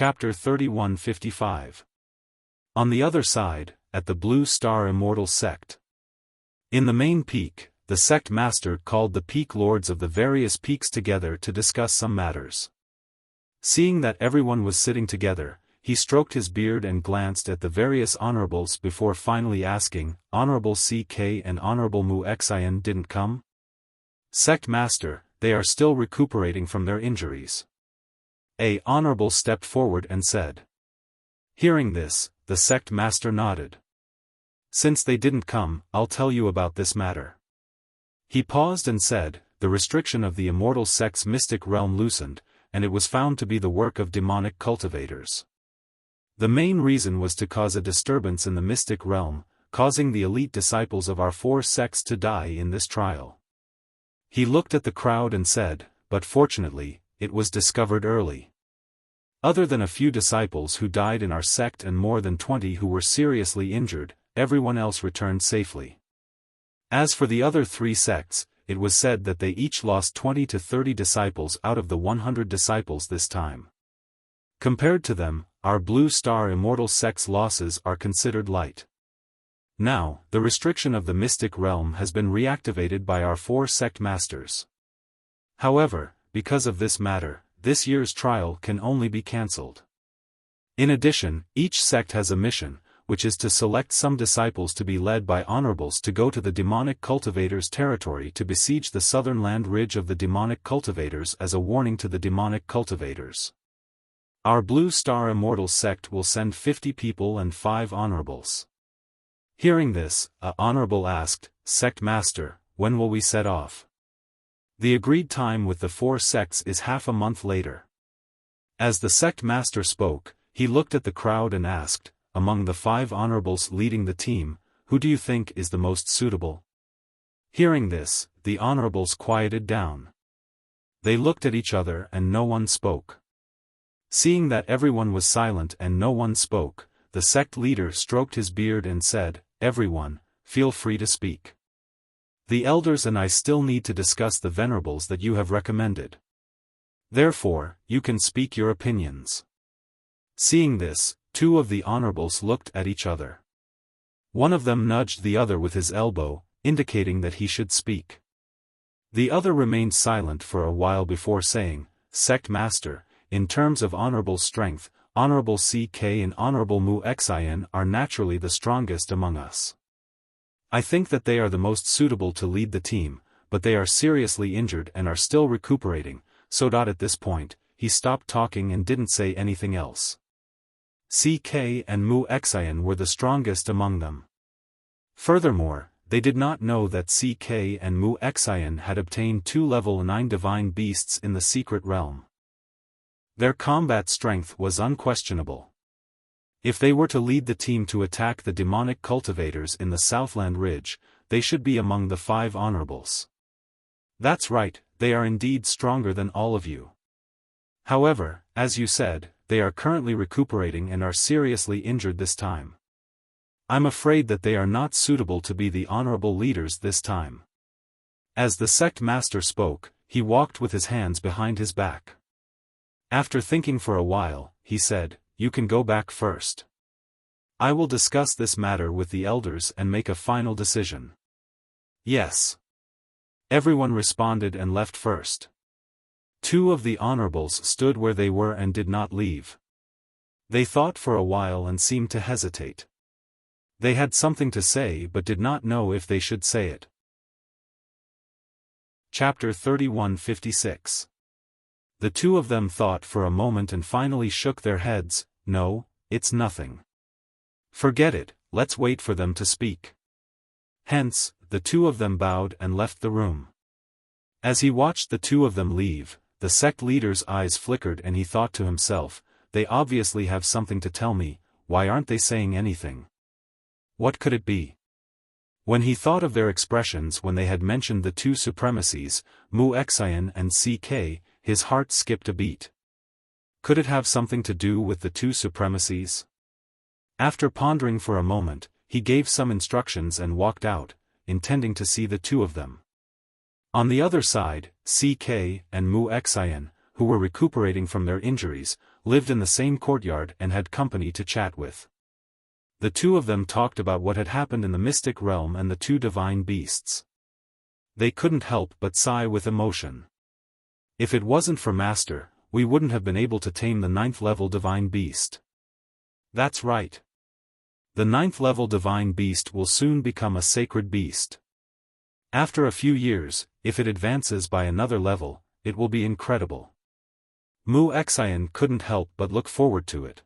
Chapter 3155. On the other side, at the Blue Star Immortal Sect. In the main peak, the sect master called the peak lords of the various peaks together to discuss some matters. Seeing that everyone was sitting together, he stroked his beard and glanced at the various honorables before finally asking, "Honorable CK and Honorable Mu Xian didn't come?" "Sect master, they are still recuperating from their injuries." A honorable stepped forward and said. Hearing this, the sect master nodded. "Since they didn't come, I'll tell you about this matter." He paused and said, "The restriction of the immortal sect's mystic realm loosened, and it was found to be the work of demonic cultivators. The main reason was to cause a disturbance in the mystic realm, causing the elite disciples of our four sects to die in this trial." He looked at the crowd and said, "But fortunately, it was discovered early. Other than a few disciples who died in our sect and more than 20 who were seriously injured, everyone else returned safely. As for the other three sects, it was said that they each lost 20 to 30 disciples out of the 100 disciples this time. Compared to them, our Blue Star Immortal Sect's losses are considered light. Now, the restriction of the mystic realm has been reactivated by our four sect masters. However, because of this matter, this year's trial can only be cancelled. In addition, each sect has a mission, which is to select some disciples to be led by honorables to go to the demonic cultivators' territory to besiege the southern land ridge of the demonic cultivators as a warning to the demonic cultivators. Our Blue Star Immortal Sect will send 50 people and 5 honorables." Hearing this, a honorable asked, "Sect master, when will we set off?" "The agreed time with the 4 sects is half a month later." As the sect master spoke, he looked at the crowd and asked, "Among the 5 honorables leading the team, who do you think is the most suitable?" Hearing this, the honorables quieted down. They looked at each other and no one spoke. Seeing that everyone was silent and no one spoke, the sect leader stroked his beard and said, "Everyone, feel free to speak. The elders and I still need to discuss the venerables that you have recommended. Therefore, you can speak your opinions." Seeing this, 2 of the honorables looked at each other. One of them nudged the other with his elbow, indicating that he should speak. The other remained silent for a while before saying, "Sect master, in terms of honorable strength, Honorable CK and Honorable Mu Xian are naturally the strongest among us. I think that they are the most suitable to lead the team, but they are seriously injured and are still recuperating, so at this point, he stopped talking and didn't say anything else. CK and Mu Xian were the strongest among them. Furthermore, they did not know that CK and Mu Xian had obtained 2 level 9 divine beasts in the secret realm. Their combat strength was unquestionable. If they were to lead the team to attack the demonic cultivators in the Southland Ridge, they should be among the 5 honorables. That's right, they are indeed stronger than all of you. However, as you said, they are currently recuperating and are seriously injured this time. I'm afraid that they are not suitable to be the honorable leaders this time." As the sect master spoke, he walked with his hands behind his back. After thinking for a while, he said, "You can go back first. I will discuss this matter with the elders and make a final decision." "Yes." Everyone responded and left first. 2 of the honorables stood where they were and did not leave. They thought for a while and seemed to hesitate. They had something to say but did not know if they should say it. Chapter 3156. The 2 of them thought for a moment and finally shook their heads. "No, it's nothing. Forget it, let's wait for them to speak." Hence, the 2 of them bowed and left the room. As he watched the 2 of them leave, the sect leader's eyes flickered and he thought to himself, "They obviously have something to tell me, why aren't they saying anything? What could it be?" When he thought of their expressions when they had mentioned the 2 supremacies, Mu Xian and CK, his heart skipped a beat. Could it have something to do with the 2 supremacies? After pondering for a moment, he gave some instructions and walked out, intending to see the 2 of them. On the other side, CK and Mu Xian, who were recuperating from their injuries, lived in the same courtyard and had company to chat with. The two of them talked about what had happened in the mystic realm and the two divine beasts. They couldn't help but sigh with emotion. If it wasn't for Master, we wouldn't have been able to tame the 9th-level divine beast. That's right. The 9th-level divine beast will soon become a sacred beast. After a few years, if it advances by another level, it will be incredible. Mu Xian couldn't help but look forward to it.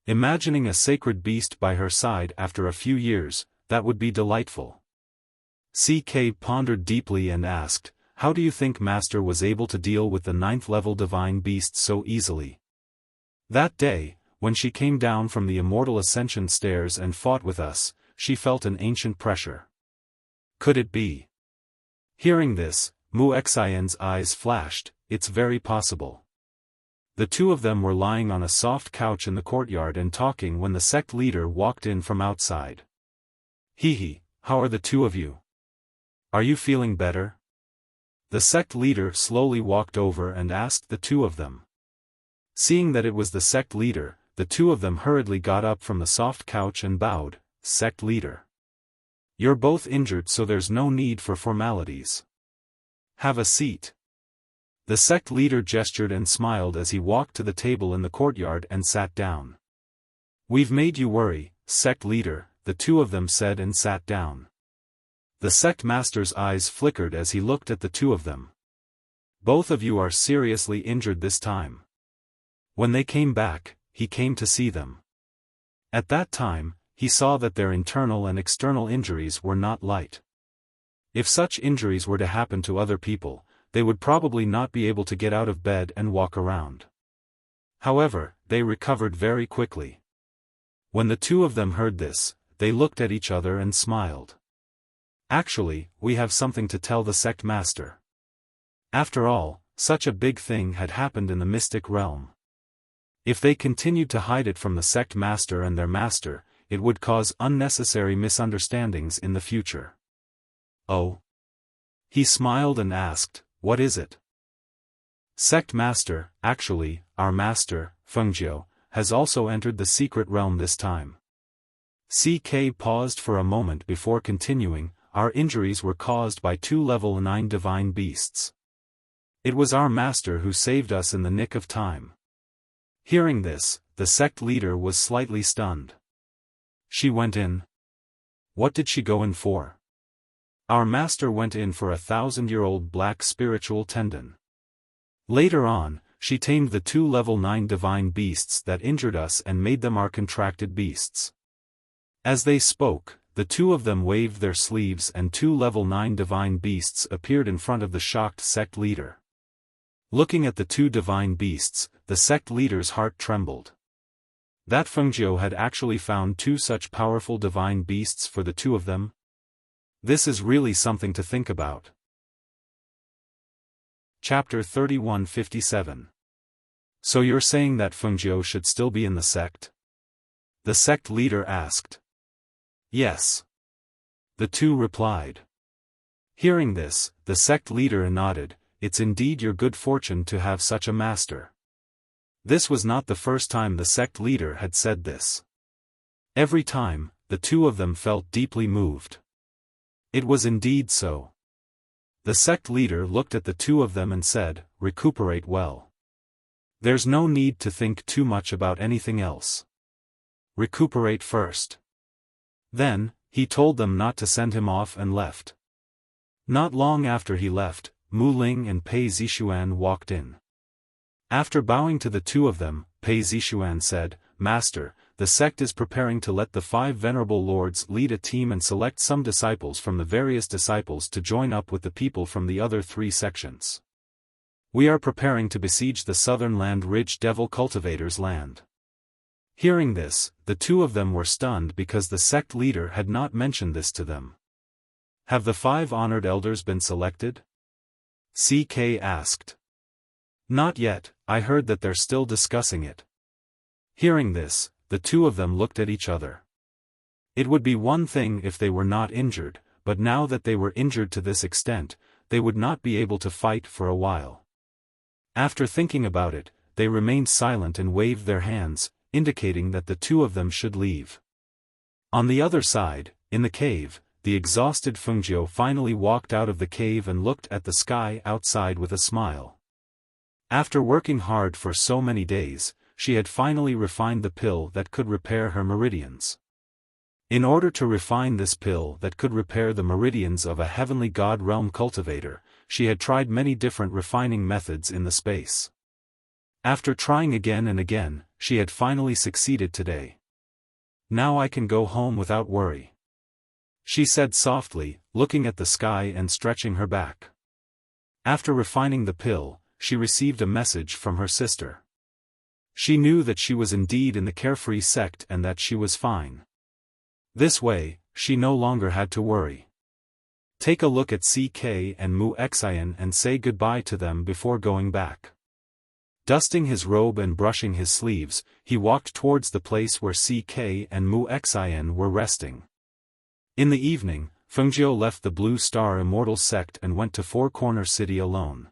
Imagining a sacred beast by her side after a few years, that would be delightful. CK pondered deeply and asked, how do you think Master was able to deal with the 9th-level divine beast so easily? That day, when she came down from the immortal ascension stairs and fought with us, she felt an ancient pressure. Could it be? Hearing this, Mu Xian's eyes flashed. It's very possible. The two of them were lying on a soft couch in the courtyard and talking when the sect leader walked in from outside. Hee, how are the two of you? Are you feeling better? The sect leader slowly walked over and asked the two of them. Seeing that it was the sect leader, the two of them hurriedly got up from the soft couch and bowed. Sect leader. You're both injured, so there's no need for formalities. Have a seat. The sect leader gestured and smiled as he walked to the table in the courtyard and sat down. We've made you worry, sect leader, the two of them said and sat down. The sect master's eyes flickered as he looked at the two of them. Both of you are seriously injured this time. When they came back, he came to see them. At that time, he saw that their internal and external injuries were not light. If such injuries were to happen to other people, they would probably not be able to get out of bed and walk around. However, they recovered very quickly. When the two of them heard this, they looked at each other and smiled. Actually, we have something to tell the sect master. After all, such a big thing had happened in the mystic realm. If they continued to hide it from the sect master and their master, it would cause unnecessary misunderstandings in the future. Oh? He smiled and asked, what is it? Sect master, actually, our master, Fengjiu, has also entered the secret realm this time. CK paused for a moment before continuing, our injuries were caused by 2 level 9 divine beasts. It was our master who saved us in the nick of time. Hearing this, the sect leader was slightly stunned. She went in. What did she go in for? Our master went in for 1,000-year-old black spiritual tendon. Later on, she tamed the 2 level 9 divine beasts that injured us and made them our contracted beasts. As they spoke, the two of them waved their sleeves and 2 level 9 divine beasts appeared in front of the shocked sect leader. Looking at the 2 divine beasts, the sect leader's heart trembled. That Fengjiu had actually found 2 such powerful divine beasts for the two of them? This is really something to think about. Chapter 3157. So you're saying that Fengjiu should still be in the sect? The sect leader asked. Yes. The two replied. Hearing this, the sect leader nodded, it's indeed your good fortune to have such a master. This was not the first time the sect leader had said this. Every time, the two of them felt deeply moved. It was indeed so. The sect leader looked at the two of them and said, recuperate well. There's no need to think too much about anything else. Recuperate first. Then, he told them not to send him off and left. Not long after he left, Mu Ling and Pei Zishuan walked in. After bowing to the two of them, Pei Zishuan said, Master, the sect is preparing to let the 5 venerable lords lead a team and select some disciples from the various disciples to join up with the people from the other 3 sections. We are preparing to besiege the southern land Ridge Devil Cultivator's land. Hearing this, the two of them were stunned because the sect leader had not mentioned this to them. Have the 5 honored elders been selected? CK asked. Not yet, I heard that they're still discussing it. Hearing this, the two of them looked at each other. It would be one thing if they were not injured, but now that they were injured to this extent, they would not be able to fight for a while. After thinking about it, they remained silent and waved their hands, indicating that the two of them should leave. On the other side, in the cave, the exhausted Fengjiu finally walked out of the cave and looked at the sky outside with a smile. After working hard for so many days, she had finally refined the pill that could repair her meridians. In order to refine this pill that could repair the meridians of a heavenly god realm cultivator, she had tried many different refining methods in the space. After trying again and again, she had finally succeeded today. Now I can go home without worry, she said softly, looking at the sky and stretching her back. After refining the pill, she received a message from her sister. She knew that she was indeed in the carefree sect and that she was fine. This way, she no longer had to worry. Take a look at CK and Mu Xian and say goodbye to them before going back. Dusting his robe and brushing his sleeves, he walked towards the place where CK and Mu Xian were resting. In the evening, Fengjiu left the Blue Star Immortal Sect and went to Four Corner City alone.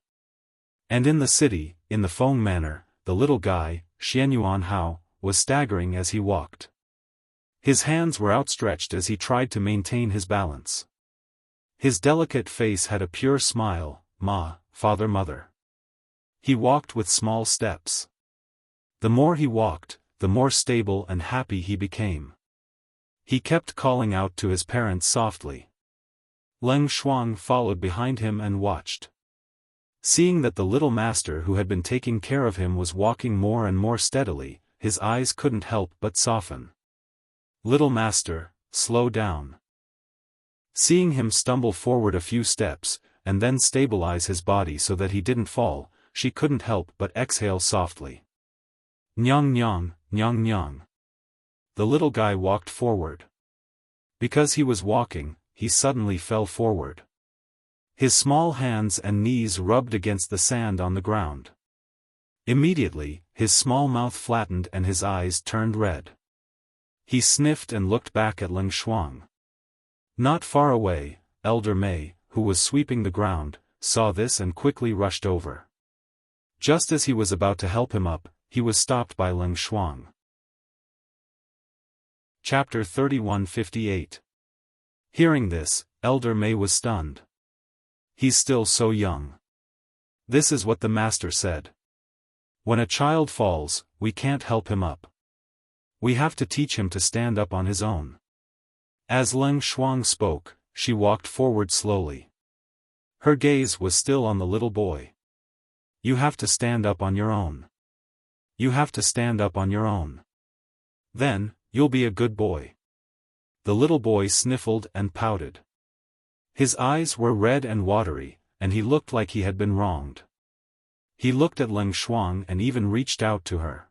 And in the city, in the Feng Manor, the little guy, Xianyuan Hao, was staggering as he walked. His hands were outstretched as he tried to maintain his balance. His delicate face had a pure smile, "Ma, father, mother." He walked with small steps. The more he walked, the more stable and happy he became. He kept calling out to his parents softly. Leng Shuang followed behind him and watched. Seeing that the little master who had been taking care of him was walking more and more steadily, his eyes couldn't help but soften. "Little master, slow down." Seeing him stumble forward a few steps, and then stabilize his body so that he didn't fall, she couldn't help but exhale softly. "Nyang nyang, nyang nyang." The little guy walked forward. Because he was walking, he suddenly fell forward. His small hands and knees rubbed against the sand on the ground. Immediately, his small mouth flattened and his eyes turned red. He sniffed and looked back at Leng Shuang. Not far away, Elder Mei, who was sweeping the ground, saw this and quickly rushed over. Just as he was about to help him up, he was stopped by Leng Shuang. Chapter 3158. Hearing this, Elder Mei was stunned. "He's still so young." This is what the master said. "When a child falls, we can't help him up. We have to teach him to stand up on his own." As Leng Shuang spoke, she walked forward slowly. Her gaze was still on the little boy. "You have to stand up on your own. You have to stand up on your own. Then, you'll be a good boy." The little boy sniffled and pouted. His eyes were red and watery, and he looked like he had been wronged. He looked at Leng Shuang and even reached out to her.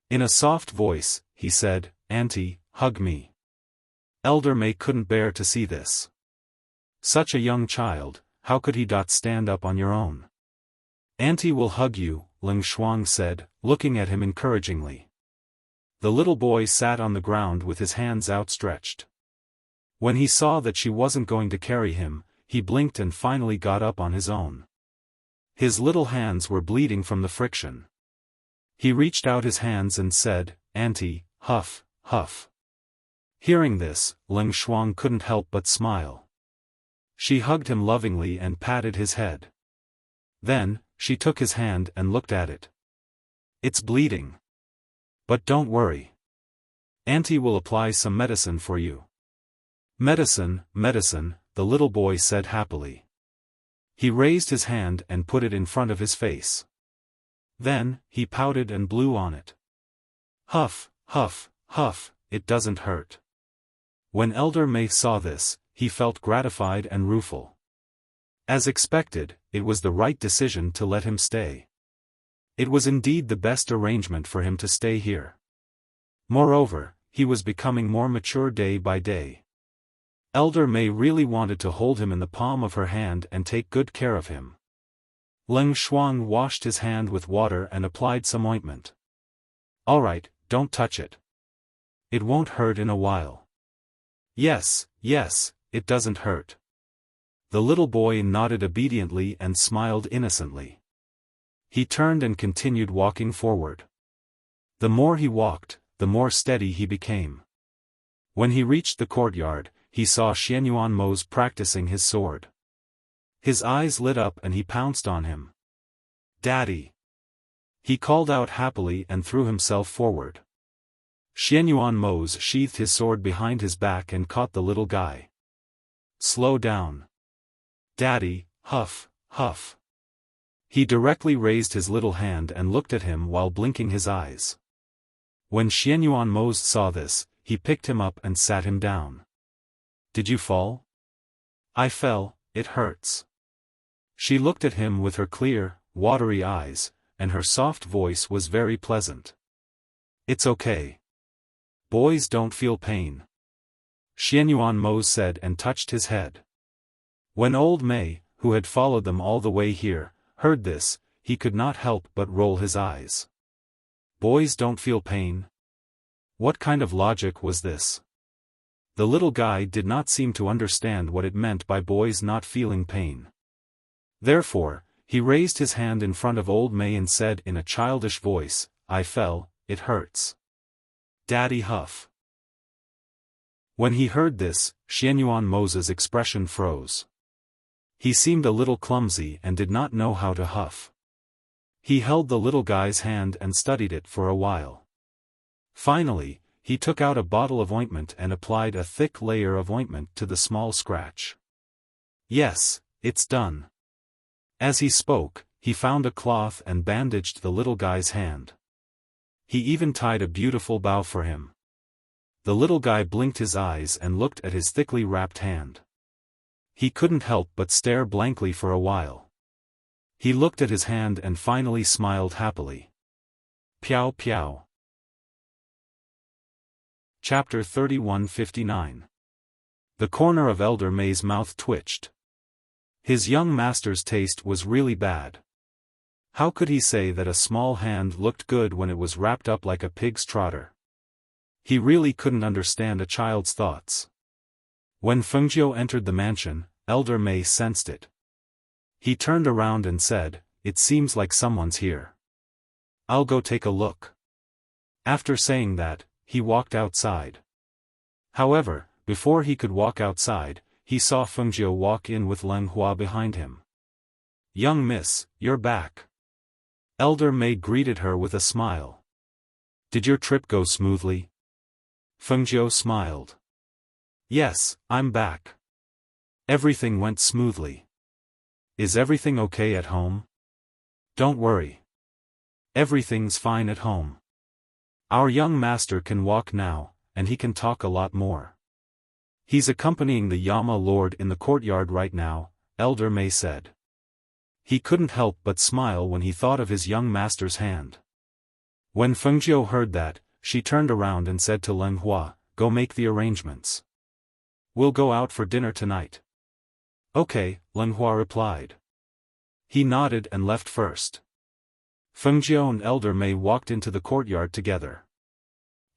In a soft voice, he said, "Auntie, hug me." Elder Mei couldn't bear to see this. Such a young child, how could he stand up on your own? "Auntie will hug you," Leng Shuang said, looking at him encouragingly. The little boy sat on the ground with his hands outstretched. When he saw that she wasn't going to carry him, he blinked and finally got up on his own. His little hands were bleeding from the friction. He reached out his hands and said, "Auntie, huff, huff." Hearing this, Leng Shuang couldn't help but smile. She hugged him lovingly and patted his head. Then, she took his hand and looked at it. "It's bleeding. But don't worry. Auntie will apply some medicine for you." "Medicine, medicine," the little boy said happily. He raised his hand and put it in front of his face. Then, he pouted and blew on it. "Huff, huff, huff, it doesn't hurt." When Elder Mei saw this, he felt gratified and rueful. As expected, it was the right decision to let him stay. It was indeed the best arrangement for him to stay here. Moreover, he was becoming more mature day by day. Elder Mei really wanted to hold him in the palm of her hand and take good care of him. Leng Shuang washed his hand with water and applied some ointment. "All right, don't touch it. It won't hurt in a while." Yes, it doesn't hurt." The little boy nodded obediently and smiled innocently. He turned and continued walking forward. The more he walked, the more steady he became. When he reached the courtyard, he saw Xianyuan Mo's practicing his sword. His eyes lit up and he pounced on him. "Daddy!" He called out happily and threw himself forward. Xianyuan Mo's sheathed his sword behind his back and caught the little guy. "Slow down. Daddy, huff, huff." He directly raised his little hand and looked at him while blinking his eyes. When Xianyuan Mo saw this, he picked him up and sat him down. "Did you fall?" "I fell, it hurts." She looked at him with her clear, watery eyes, and her soft voice was very pleasant. "It's okay. Boys don't feel pain," Xianyuan Mo said and touched his head. When old Mei, who had followed them all the way here, heard this, he could not help but roll his eyes. Boys don't feel pain? What kind of logic was this? The little guy did not seem to understand what it meant by boys not feeling pain. Therefore, he raised his hand in front of old Mei and said in a childish voice, "I fell, it hurts. Daddy huff." When he heard this, Xianyuan Mo's expression froze. He seemed a little clumsy and did not know how to huff. He held the little guy's hand and studied it for a while. Finally, he took out a bottle of ointment and applied a thick layer of ointment to the small scratch. "Yes, it's done." As he spoke, he found a cloth and bandaged the little guy's hand. He even tied a beautiful bow for him. The little guy blinked his eyes and looked at his thickly wrapped hand. He couldn't help but stare blankly for a while. He looked at his hand and finally smiled happily. Piao piao. Chapter 31:59. The corner of Elder Mei's mouth twitched. His young master's taste was really bad. How could he say that a small hand looked good when it was wrapped up like a pig's trotter? He really couldn't understand a child's thoughts. When Fengjiu entered the mansion, Elder Mei sensed it. He turned around and said, "It seems like someone's here. I'll go take a look." After saying that, he walked outside. However, before he could walk outside, he saw Fengjiu walk in with Leng Hua behind him. "Young miss, you're back." Elder Mei greeted her with a smile. "Did your trip go smoothly?" Fengjiu smiled. "Yes, I'm back. Everything went smoothly. Is everything okay at home?" "Don't worry. Everything's fine at home. Our young master can walk now, and he can talk a lot more. He's accompanying the Yama Lord in the courtyard right now," Elder Mei said. He couldn't help but smile when he thought of his young master's hand. When Fengjiu heard that, she turned around and said to Leng Hua, "Go make the arrangements. We'll go out for dinner tonight." "Okay," Leng Hua replied. He nodded and left first. Fengjiu and Elder Mei walked into the courtyard together.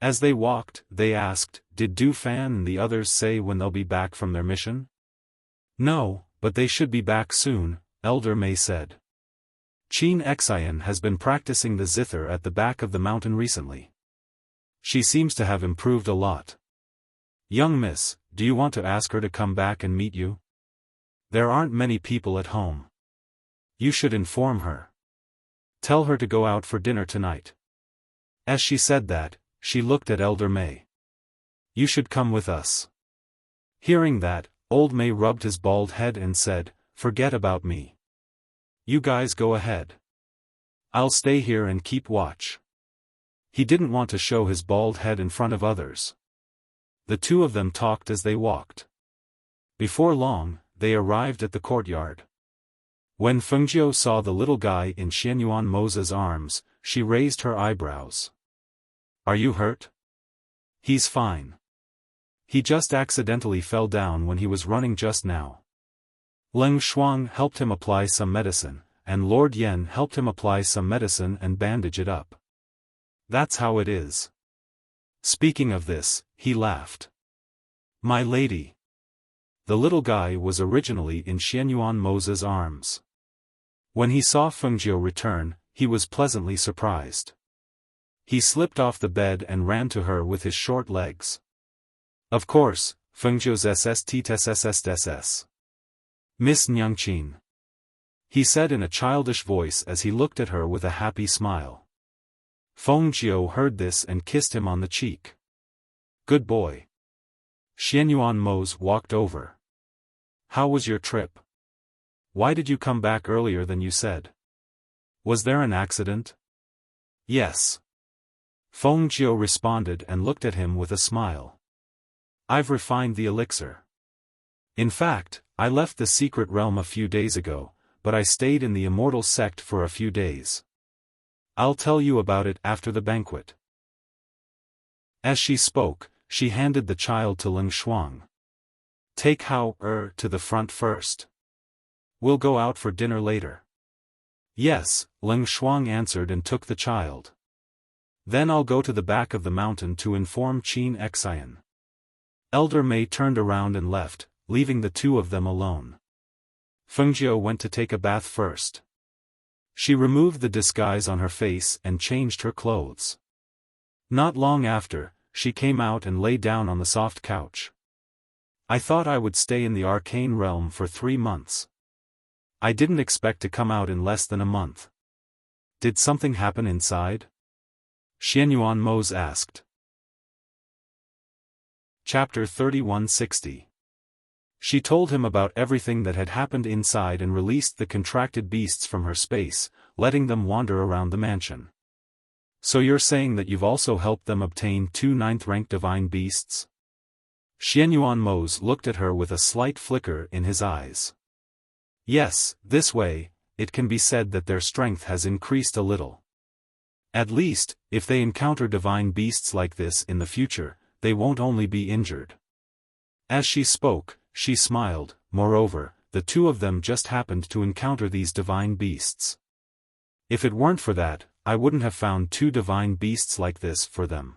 As they walked, they asked, "Did Du Fan and the others say when they'll be back from their mission?" "No, but they should be back soon," Elder Mei said. "Qin Xian has been practicing the zither at the back of the mountain recently. She seems to have improved a lot. Young miss, do you want to ask her to come back and meet you? There aren't many people at home. You should inform her. Tell her to go out for dinner tonight." As she said that, she looked at Elder Mei. "You should come with us." Hearing that, Old Mei rubbed his bald head and said, "Forget about me. You guys go ahead. I'll stay here and keep watch." He didn't want to show his bald head in front of others. The two of them talked as they walked. Before long, they arrived at the courtyard. When Fengjiu saw the little guy in Xianyuan Mo's arms, she raised her eyebrows. "Are you hurt?" "He's fine. He just accidentally fell down when he was running just now." Leng Shuang helped him apply some medicine, and Lord Yen helped him apply some medicine and bandage it up. "That's how it is." Speaking of this, he laughed. "My lady." The little guy was originally in Xianyuan Mo's arms. When he saw Fengjiu return, he was pleasantly surprised. He slipped off the bed and ran to her with his short legs. Of course, Fengjiu's SSTSSSSS. Miss Nyangqin. He said in a childish voice as he looked at her with a happy smile. Fengjiu heard this and kissed him on the cheek. Good boy. Xianyuan Mose walked over. How was your trip? Why did you come back earlier than you said? Was there an accident? Yes. Fengjiu responded and looked at him with a smile. I've refined the elixir. In fact, I left the secret realm a few days ago, but I stayed in the immortal sect for a few days. I'll tell you about it after the banquet. As she spoke, she handed the child to Ling Shuang. Take Hao to the front first. We'll go out for dinner later. Yes, Ling Shuang answered and took the child. Then I'll go to the back of the mountain to inform Qin Xian. Elder Mei turned around and left, leaving the two of them alone. Fengjiu went to take a bath first. She removed the disguise on her face and changed her clothes. Not long after, she came out and lay down on the soft couch. I thought I would stay in the arcane realm for 3 months. I didn't expect to come out in less than a month. Did something happen inside? Xianyuan Mose asked. Chapter 3160. She told him about everything that had happened inside and released the contracted beasts from her space, letting them wander around the mansion. So you're saying that you've also helped them obtain 2 9th-rank divine beasts? Xianyuan Mose looked at her with a slight flicker in his eyes. Yes, this way, it can be said that their strength has increased a little. At least, if they encounter divine beasts like this in the future, they won't only be injured. As she spoke, she smiled. Moreover, the two of them just happened to encounter these divine beasts. If it weren't for that, I wouldn't have found 2 divine beasts like this for them.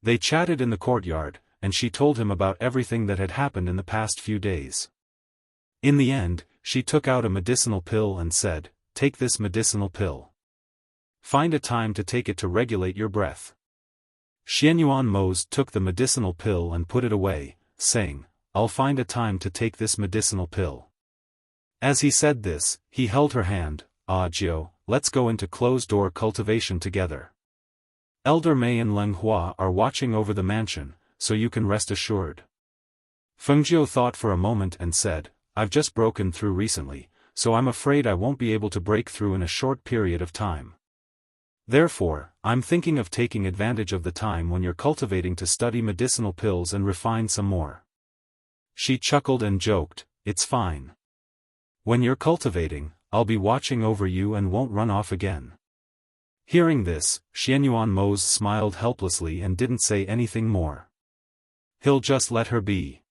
They chatted in the courtyard, and she told him about everything that had happened in the past few days. In the end, she took out a medicinal pill and said, "Take this medicinal pill. Find a time to take it to regulate your breath." Xianyuan Mose took the medicinal pill and put it away, saying, "I'll find a time to take this medicinal pill." As he said this, he held her hand. "Jiu, let's go into closed-door cultivation together. Elder Mei and Leng Hua are watching over the mansion, so you can rest assured." Fengjiu thought for a moment and said, "I've just broken through recently, so I'm afraid I won't be able to break through in a short period of time. Therefore, I'm thinking of taking advantage of the time when you're cultivating to study medicinal pills and refine some more." She chuckled and joked, "It's fine. When you're cultivating, I'll be watching over you and won't run off again." Hearing this, Xianyuan Mose smiled helplessly and didn't say anything more. He'll just let her be.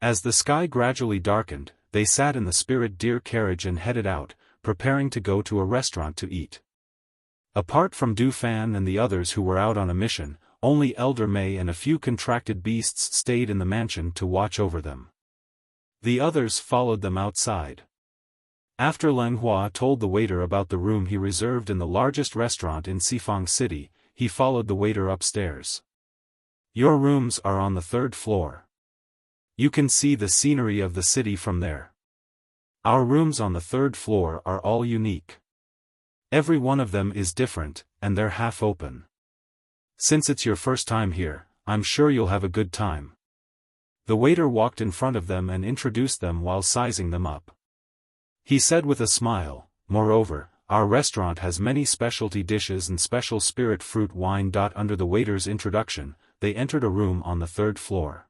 As the sky gradually darkened, they sat in the spirit deer carriage and headed out, preparing to go to a restaurant to eat. Apart from Du Fan and the others who were out on a mission, only Elder Mei and a few contracted beasts stayed in the mansion to watch over them. The others followed them outside. After Leng Hua told the waiter about the room he reserved in the largest restaurant in Xifang City, he followed the waiter upstairs. "Your rooms are on the 3rd floor. You can see the scenery of the city from there. Our rooms on the 3rd floor are all unique. Every one of them is different, and they're half open. Since it's your first time here, I'm sure you'll have a good time." The waiter walked in front of them and introduced them while sizing them up. He said with a smile, "Moreover, our restaurant has many specialty dishes and special spirit fruit wine." Under the waiter's introduction, they entered a room on the 3rd floor.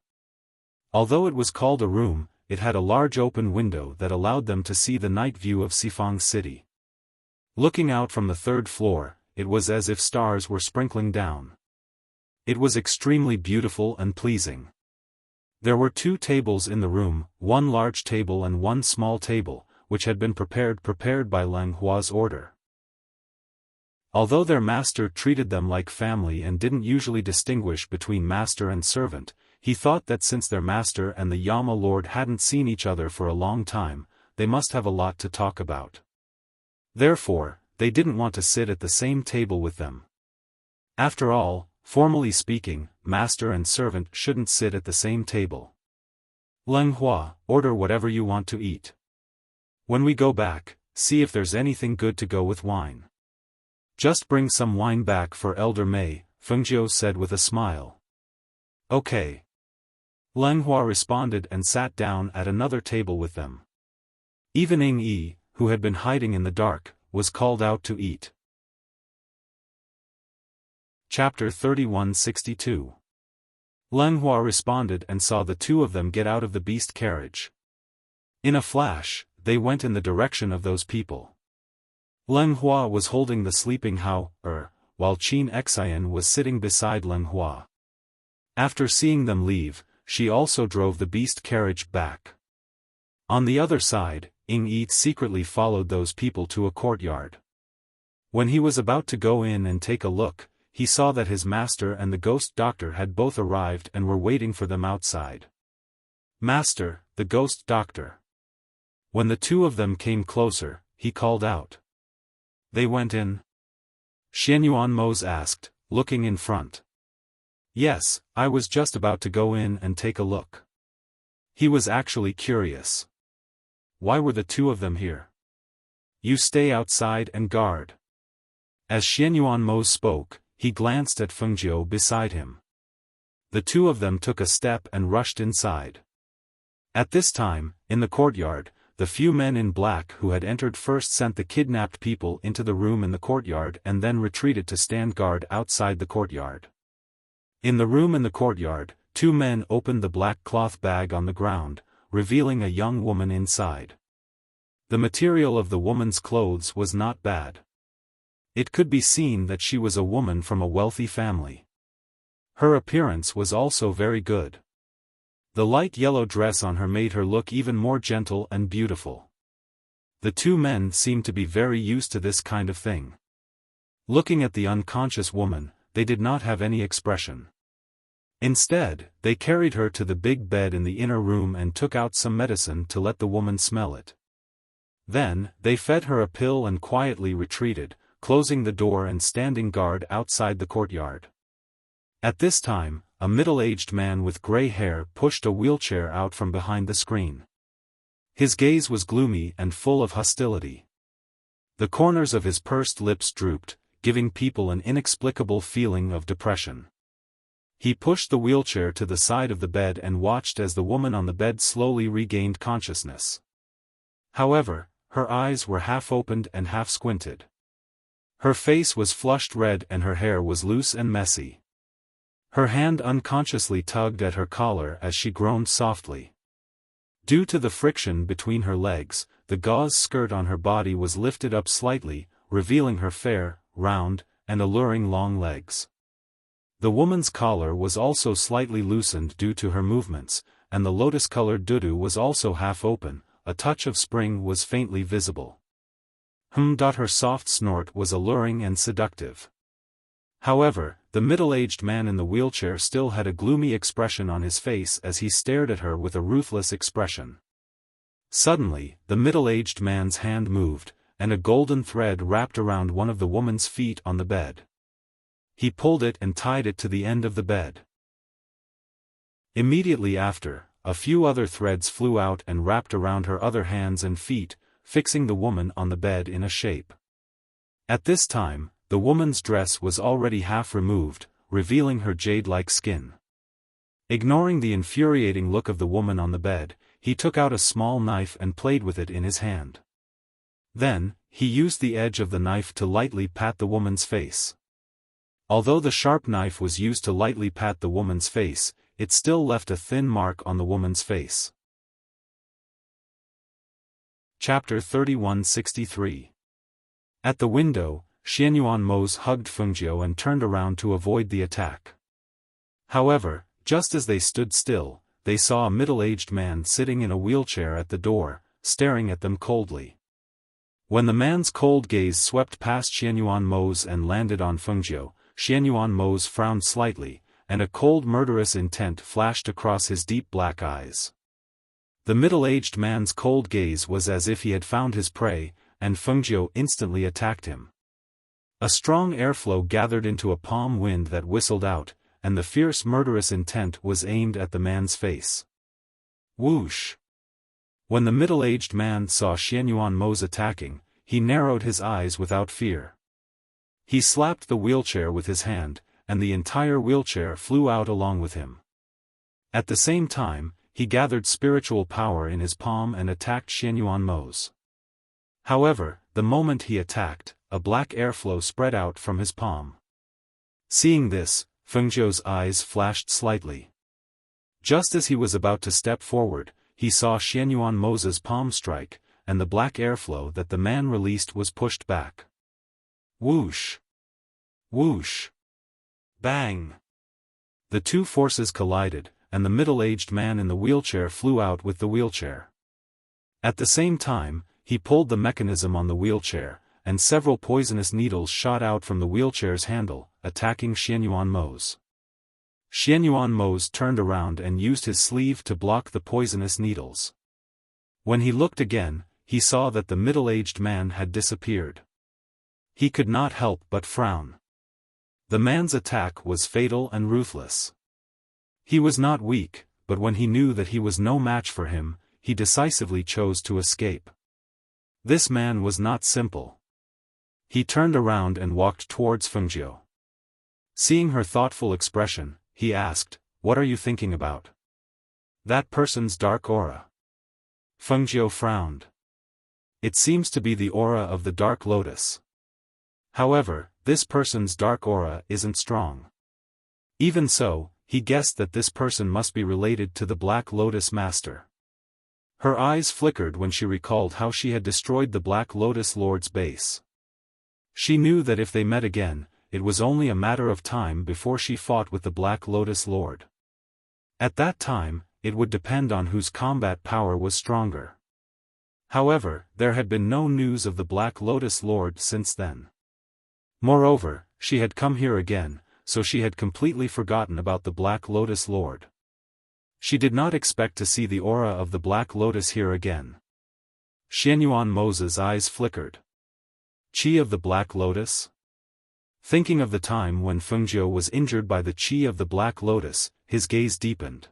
Although it was called a room, it had a large open window that allowed them to see the night view of Xifang City. Looking out from the 3rd floor, it was as if stars were sprinkling down. It was extremely beautiful and pleasing. There were 2 tables in the room, 1 large table and 1 small table, which had been prepared by Leng Hua's order. Although their master treated them like family and didn't usually distinguish between master and servant, he thought that since their master and the Yama Lord hadn't seen each other for a long time, they must have a lot to talk about. Therefore, they didn't want to sit at the same table with them. After all, formally speaking, master and servant shouldn't sit at the same table. Leng Hua, order whatever you want to eat. When we go back, see if there's anything good to go with wine. Just bring some wine back for Elder Mei, Fengjiu said with a smile. Okay. Leng Hua responded and sat down at another table with them. Even Ing Yi, who had been hiding in the dark, was called out to eat. Chapter 3162. Leng Hua responded and saw the two of them get out of the beast carriage. In a flash, they went in the direction of those people. Leng Hua was holding the sleeping Hao, while Qin Xian was sitting beside Leng Hua. After seeing them leave, she also drove the beast carriage back. On the other side, Ing Yi secretly followed those people to a courtyard. When he was about to go in and take a look, he saw that his master and the ghost doctor had both arrived and were waiting for them outside. Master, the ghost doctor. When the two of them came closer, he called out. They went in? Xianyuan Mose asked, looking in front. Yes, I was just about to go in and take a look. He was actually curious. Why were the two of them here? You stay outside and guard. As Xianyuan Mose spoke, he glanced at Fengjiu beside him. The two of them took a step and rushed inside. At this time, in the courtyard, the few men in black who had entered first sent the kidnapped people into the room in the courtyard and then retreated to stand guard outside the courtyard. In the room in the courtyard, two men opened the black cloth bag on the ground, revealing a young woman inside. The material of the woman's clothes was not bad. It could be seen that she was a woman from a wealthy family. Her appearance was also very good. The light yellow dress on her made her look even more gentle and beautiful. The two men seemed to be very used to this kind of thing. Looking at the unconscious woman, they did not have any expression. Instead, they carried her to the big bed in the inner room and took out some medicine to let the woman smell it. Then, they fed her a pill and quietly retreated, closing the door and standing guard outside the courtyard. At this time, a middle-aged man with gray hair pushed a wheelchair out from behind the screen. His gaze was gloomy and full of hostility. The corners of his pursed lips drooped, giving people an inexplicable feeling of depression. He pushed the wheelchair to the side of the bed and watched as the woman on the bed slowly regained consciousness. However, her eyes were half opened and half squinted. Her face was flushed red and her hair was loose and messy. Her hand unconsciously tugged at her collar as she groaned softly. Due to the friction between her legs, the gauze skirt on her body was lifted up slightly, revealing her fair, round, and alluring long legs. The woman's collar was also slightly loosened due to her movements, and the lotus-colored dudu was also half open, a touch of spring was faintly visible. Her soft snort was alluring and seductive. However, the middle-aged man in the wheelchair still had a gloomy expression on his face as he stared at her with a ruthless expression. Suddenly, the middle-aged man's hand moved, and a golden thread wrapped around one of the woman's feet on the bed. He pulled it and tied it to the end of the bed. Immediately after, a few other threads flew out and wrapped around her other hands and feet, fixing the woman on the bed in a shape. At this time, the woman's dress was already half removed, revealing her jade-like skin. Ignoring the infuriating look of the woman on the bed, he took out a small knife and played with it in his hand. Then, he used the edge of the knife to lightly pat the woman's face. Although the sharp knife was used to lightly pat the woman's face, it still left a thin mark on the woman's face. Chapter 3163. At the window, Xianyuan Mose hugged Fengjiu and turned around to avoid the attack. However, just as they stood still, they saw a middle-aged man sitting in a wheelchair at the door, staring at them coldly. When the man's cold gaze swept past Xianyuan Mose and landed on Fengjiu, Xianyuan Mose frowned slightly, and a cold murderous intent flashed across his deep black eyes. The middle-aged man's cold gaze was as if he had found his prey, and Fengjiu instantly attacked him. A strong airflow gathered into a palm wind that whistled out, and the fierce murderous intent was aimed at the man's face. Whoosh! When the middle-aged man saw Xianyuan Mo's attacking, he narrowed his eyes without fear. He slapped the wheelchair with his hand, and the entire wheelchair flew out along with him. At the same time, he gathered spiritual power in his palm and attacked Xianyuan Mo's. However, the moment he attacked, a black airflow spread out from his palm. Seeing this, Fengzhou's eyes flashed slightly. Just as he was about to step forward, he saw Xianyuan Mo's palm strike, and the black airflow that the man released was pushed back. Whoosh! Whoosh! Bang! The two forces collided, and the middle-aged man in the wheelchair flew out with the wheelchair. At the same time, he pulled the mechanism on the wheelchair, and several poisonous needles shot out from the wheelchair's handle, attacking Xianyuan Mo's. Xianyuan Mo's turned around and used his sleeve to block the poisonous needles. When he looked again, he saw that the middle-aged man had disappeared. He could not help but frown. The man's attack was fatal and ruthless. He was not weak, but when he knew that he was no match for him, he decisively chose to escape. This man was not simple. He turned around and walked towards Fengzhou. Seeing her thoughtful expression, he asked, "What are you thinking about?" "That person's dark aura." Fengzhou frowned. "It seems to be the aura of the Dark Lotus. However, this person's dark aura isn't strong." Even so, he guessed that this person must be related to the Black Lotus Master. Her eyes flickered when she recalled how she had destroyed the Black Lotus Lord's base. She knew that if they met again, it was only a matter of time before she fought with the Black Lotus Lord. At that time, it would depend on whose combat power was stronger. However, there had been no news of the Black Lotus Lord since then. Moreover, she had come here again, so she had completely forgotten about the Black Lotus Lord. She did not expect to see the aura of the Black Lotus here again. Xianyuan Mo's eyes flickered. Qi of the Black Lotus? Thinking of the time when Fengzhou was injured by the Qi of the Black Lotus, his gaze deepened.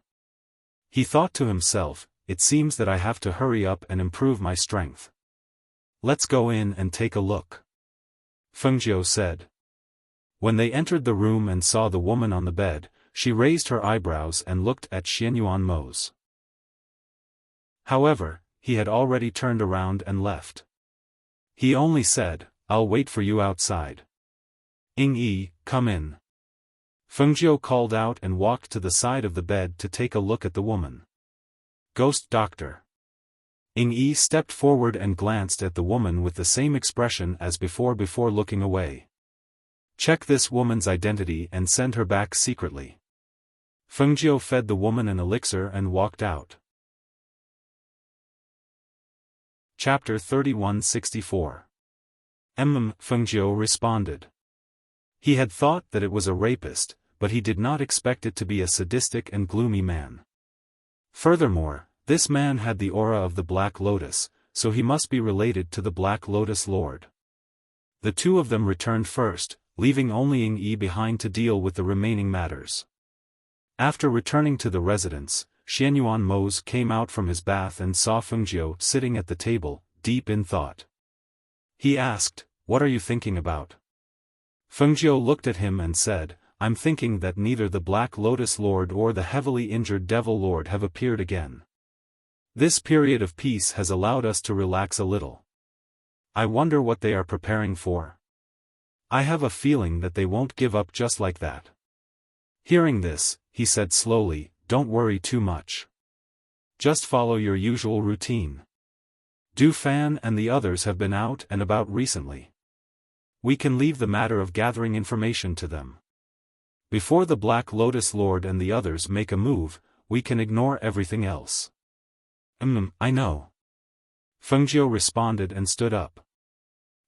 He thought to himself, "It seems that I have to hurry up and improve my strength. Let's go in and take a look," Fengzhou said. When they entered the room and saw the woman on the bed, she raised her eyebrows and looked at Xianyuan Mo's. However, he had already turned around and left. He only said, "I'll wait for you outside." "Ying-yi, come in." Fengzhou called out and walked to the side of the bed to take a look at the woman. "Ghost Doctor." Ying-yi stepped forward and glanced at the woman with the same expression as before looking away. "Check this woman's identity and send her back secretly." Fengzhou fed the woman an elixir and walked out. Chapter 3164. Fengzhou responded. He had thought that it was a rapist, but he did not expect it to be a sadistic and gloomy man. Furthermore, this man had the aura of the Black Lotus, so he must be related to the Black Lotus Lord. The two of them returned first, leaving only Ying-yi behind to deal with the remaining matters. After returning to the residence, Xianyuan Mo's came out from his bath and saw Fengzhou sitting at the table, deep in thought. He asked, "What are you thinking about?" Fengzhou looked at him and said, "I'm thinking that neither the Black Lotus Lord or the heavily injured Devil Lord have appeared again. This period of peace has allowed us to relax a little. I wonder what they are preparing for. I have a feeling that they won't give up just like that." Hearing this, he said slowly, "Don't worry too much. Just follow your usual routine. Du Fan and the others have been out and about recently. We can leave the matter of gathering information to them. Before the Black Lotus Lord and the others make a move, we can ignore everything else." I know." Fengzhou responded and stood up.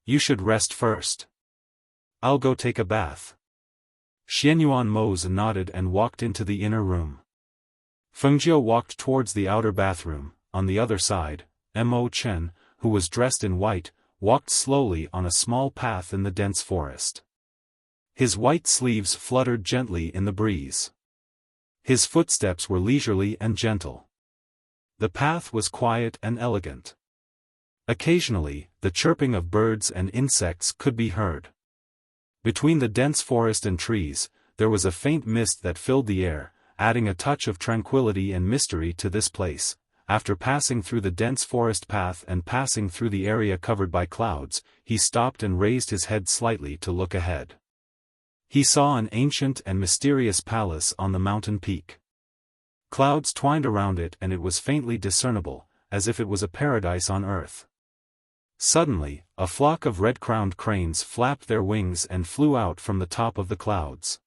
"You should rest first. I'll go take a bath." Xianyuan Mo's nodded and walked into the inner room. Fengzhou walked towards the outer bathroom. On the other side, Mo Chen, who was dressed in white, walked slowly on a small path in the dense forest. His white sleeves fluttered gently in the breeze. His footsteps were leisurely and gentle. The path was quiet and elegant. Occasionally, the chirping of birds and insects could be heard. Between the dense forest and trees, there was a faint mist that filled the air, adding a touch of tranquility and mystery to this place. After passing through the dense forest path and passing through the area covered by clouds, he stopped and raised his head slightly to look ahead. He saw an ancient and mysterious palace on the mountain peak. Clouds twined around it and it was faintly discernible, as if it was a paradise on earth. Suddenly, a flock of red-crowned cranes flapped their wings and flew out from the top of the clouds.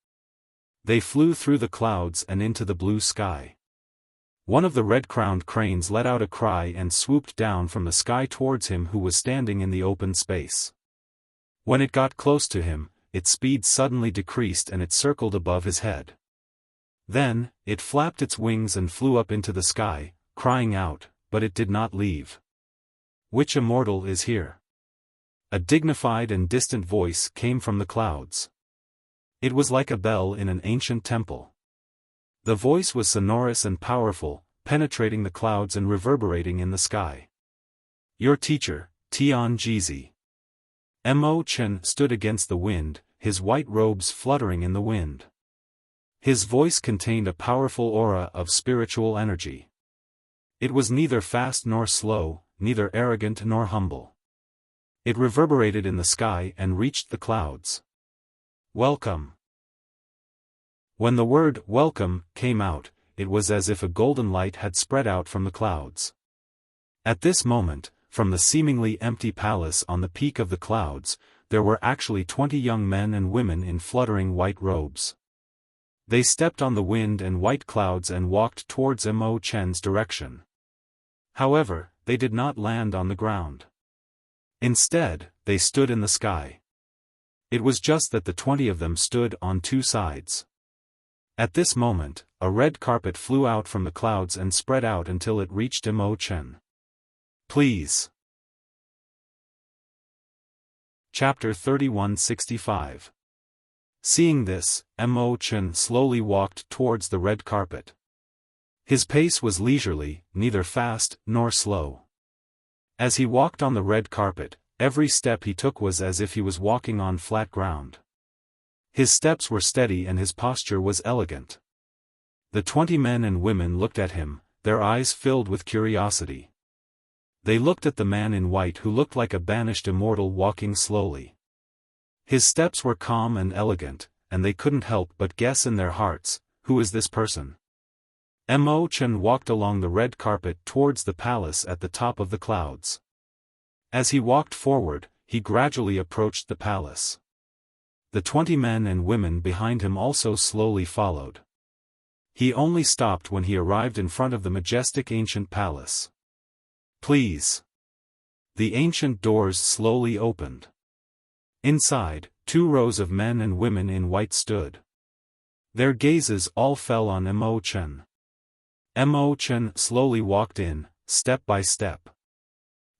They flew through the clouds and into the blue sky. One of the red-crowned cranes let out a cry and swooped down from the sky towards him who was standing in the open space. When it got close to him, its speed suddenly decreased and it circled above his head. Then, it flapped its wings and flew up into the sky, crying out, but it did not leave. "Which immortal is here?" A dignified and distant voice came from the clouds. It was like a bell in an ancient temple. The voice was sonorous and powerful, penetrating the clouds and reverberating in the sky. "Your teacher, Tian Jizi." Mo Chen stood against the wind, his white robes fluttering in the wind. His voice contained a powerful aura of spiritual energy. It was neither fast nor slow, neither arrogant nor humble. It reverberated in the sky and reached the clouds. "Welcome." When the word "welcome" came out, it was as if a golden light had spread out from the clouds. At this moment, from the seemingly empty palace on the peak of the clouds, there were actually 20 young men and women in fluttering white robes. They stepped on the wind and white clouds and walked towards Mo Chen's direction. However, they did not land on the ground. Instead, they stood in the sky. It was just that the 20 of them stood on two sides. At this moment, a red carpet flew out from the clouds and spread out until it reached Mo Chen. "Please." Chapter 3165. Seeing this, Mo Chen slowly walked towards the red carpet. His pace was leisurely, neither fast nor slow. As he walked on the red carpet, every step he took was as if he was walking on flat ground. His steps were steady and his posture was elegant. The 20 men and women looked at him, their eyes filled with curiosity. They looked at the man in white who looked like a banished immortal walking slowly. His steps were calm and elegant, and they couldn't help but guess in their hearts, who is this person? Mo Chen walked along the red carpet towards the palace at the top of the clouds. As he walked forward, he gradually approached the palace. The 20 men and women behind him also slowly followed. He only stopped when he arrived in front of the majestic ancient palace. "Please." The ancient doors slowly opened. Inside, 2 rows of men and women in white stood. Their gazes all fell on Mo Chen. Mo Chen slowly walked in, step by step.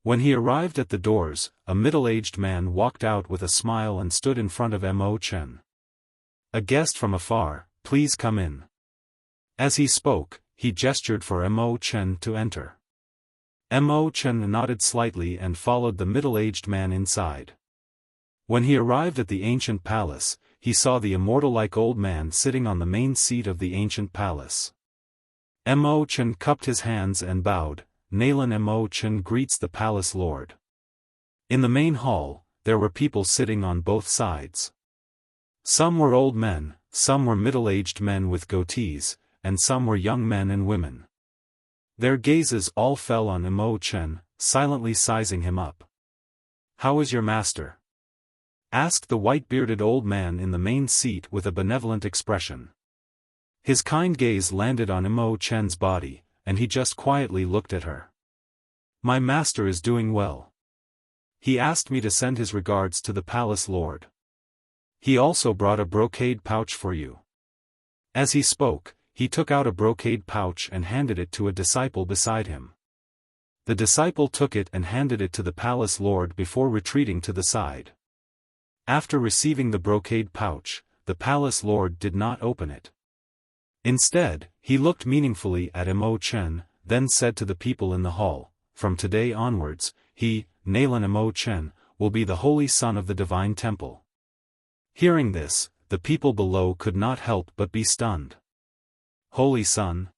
When he arrived at the doors, a middle-aged man walked out with a smile and stood in front of Mo Chen. "A guest from afar, please come in." As he spoke, he gestured for Mo Chen to enter. Mo Chen nodded slightly and followed the middle-aged man inside. When he arrived at the ancient palace, he saw the immortal-like old man sitting on the main seat of the ancient palace. Mo Chen cupped his hands and bowed. "Nalan Mo Chen greets the palace lord." In the main hall, there were people sitting on both sides. Some were old men, some were middle-aged men with goatees, and some were young men and women. Their gazes all fell on Mo Chen, silently sizing him up. "How is your master?" asked the white-bearded old man in the main seat with a benevolent expression. His kind gaze landed on Mo Chen's body, and he just quietly looked at her. "My master is doing well. He asked me to send his regards to the palace lord. He also brought a brocade pouch for you." As he spoke, he took out a brocade pouch and handed it to a disciple beside him. The disciple took it and handed it to the palace lord before retreating to the side. After receiving the brocade pouch, the palace lord did not open it. Instead, he looked meaningfully at Immerse, then said to the people in the hall, "From today onwards, he, Immerse, will be the holy son of the divine temple." Hearing this, the people below could not help but be stunned. Holy son?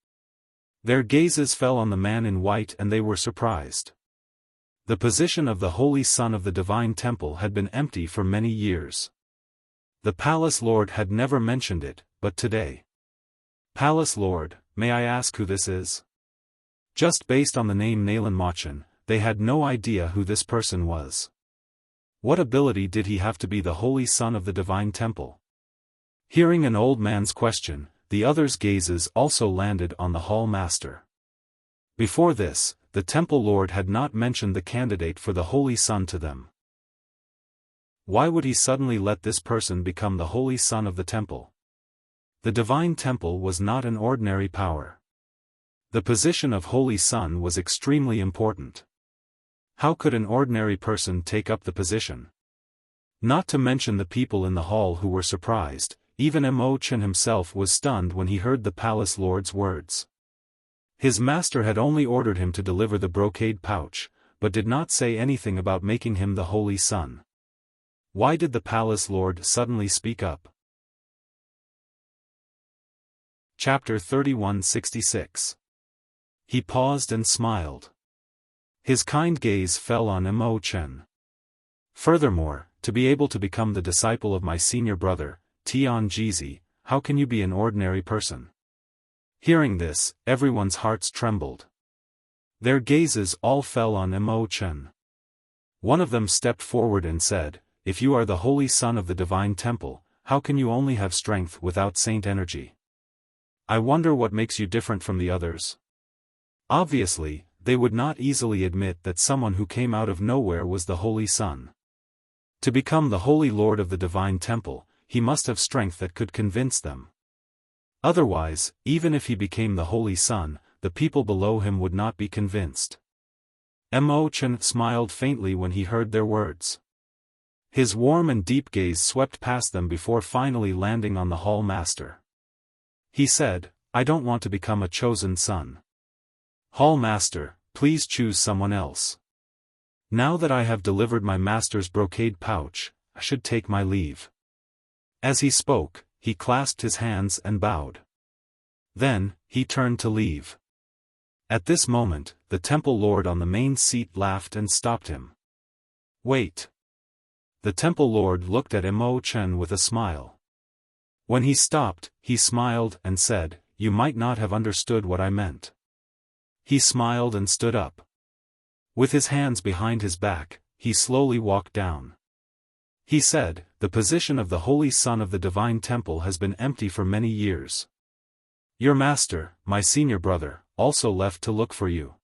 Their gazes fell on the man in white and they were surprised. The position of the holy son of the divine temple had been empty for many years. The palace lord had never mentioned it, but today. "Palace lord, may I ask who this is?" Just based on the name Immerse, they had no idea who this person was. What ability did he have to be the holy son of the divine temple? Hearing an old man's question, the others' gazes also landed on the hall master. Before this, the temple lord had not mentioned the candidate for the holy son to them. Why would he suddenly let this person become the holy son of the temple? The divine temple was not an ordinary power. The position of holy son was extremely important. How could an ordinary person take up the position? Not to mention the people in the hall who were surprised, even Immerse himself was stunned when he heard the palace lord's words. His master had only ordered him to deliver the brocade pouch, but did not say anything about making him the holy son. Why did the palace lord suddenly speak up? Chapter 3166. He paused and smiled. His kind gaze fell on Immerse. "Furthermore, to be able to become the disciple of my senior brother, Tianjizi, how can you be an ordinary person?" Hearing this, everyone's hearts trembled. Their gazes all fell on Immerse. One of them stepped forward and said, "If you are the holy son of the divine temple, how can you only have strength without saint energy? I wonder what makes you different from the others." Obviously, they would not easily admit that someone who came out of nowhere was the holy son. To become the holy lord of the divine temple, he must have strength that could convince them. Otherwise, even if he became the holy son, the people below him would not be convinced. Immerse smiled faintly when he heard their words. His warm and deep gaze swept past them before finally landing on the hall master. He said, "I don't want to become a chosen son. Hall master, please choose someone else. Now that I have delivered my master's brocade pouch, I should take my leave." As he spoke, he clasped his hands and bowed. Then, he turned to leave. At this moment, the temple lord on the main seat laughed and stopped him. "Wait." The temple lord looked at Immerse with a smile. When he stopped, he smiled and said, "You might not have understood what I meant." He smiled and stood up. With his hands behind his back, he slowly walked down. He said, "The position of the holy son of the divine temple has been empty for many years. Your master, my senior brother, also left to look for you.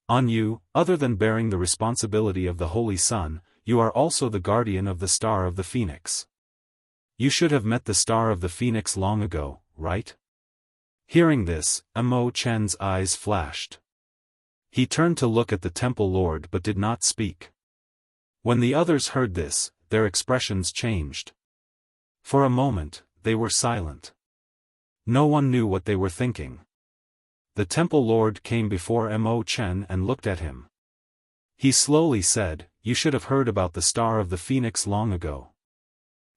On you, other than bearing the responsibility of the holy son, you are also the guardian of the star of the phoenix. You should have met the star of the phoenix long ago, right?" Hearing this, Immerse's eyes flashed. He turned to look at the temple lord but did not speak. When the others heard this, their expressions changed. For a moment, they were silent. No one knew what they were thinking. The temple lord came before Immerse and looked at him. He slowly said, "You should have heard about the star of the phoenix long ago.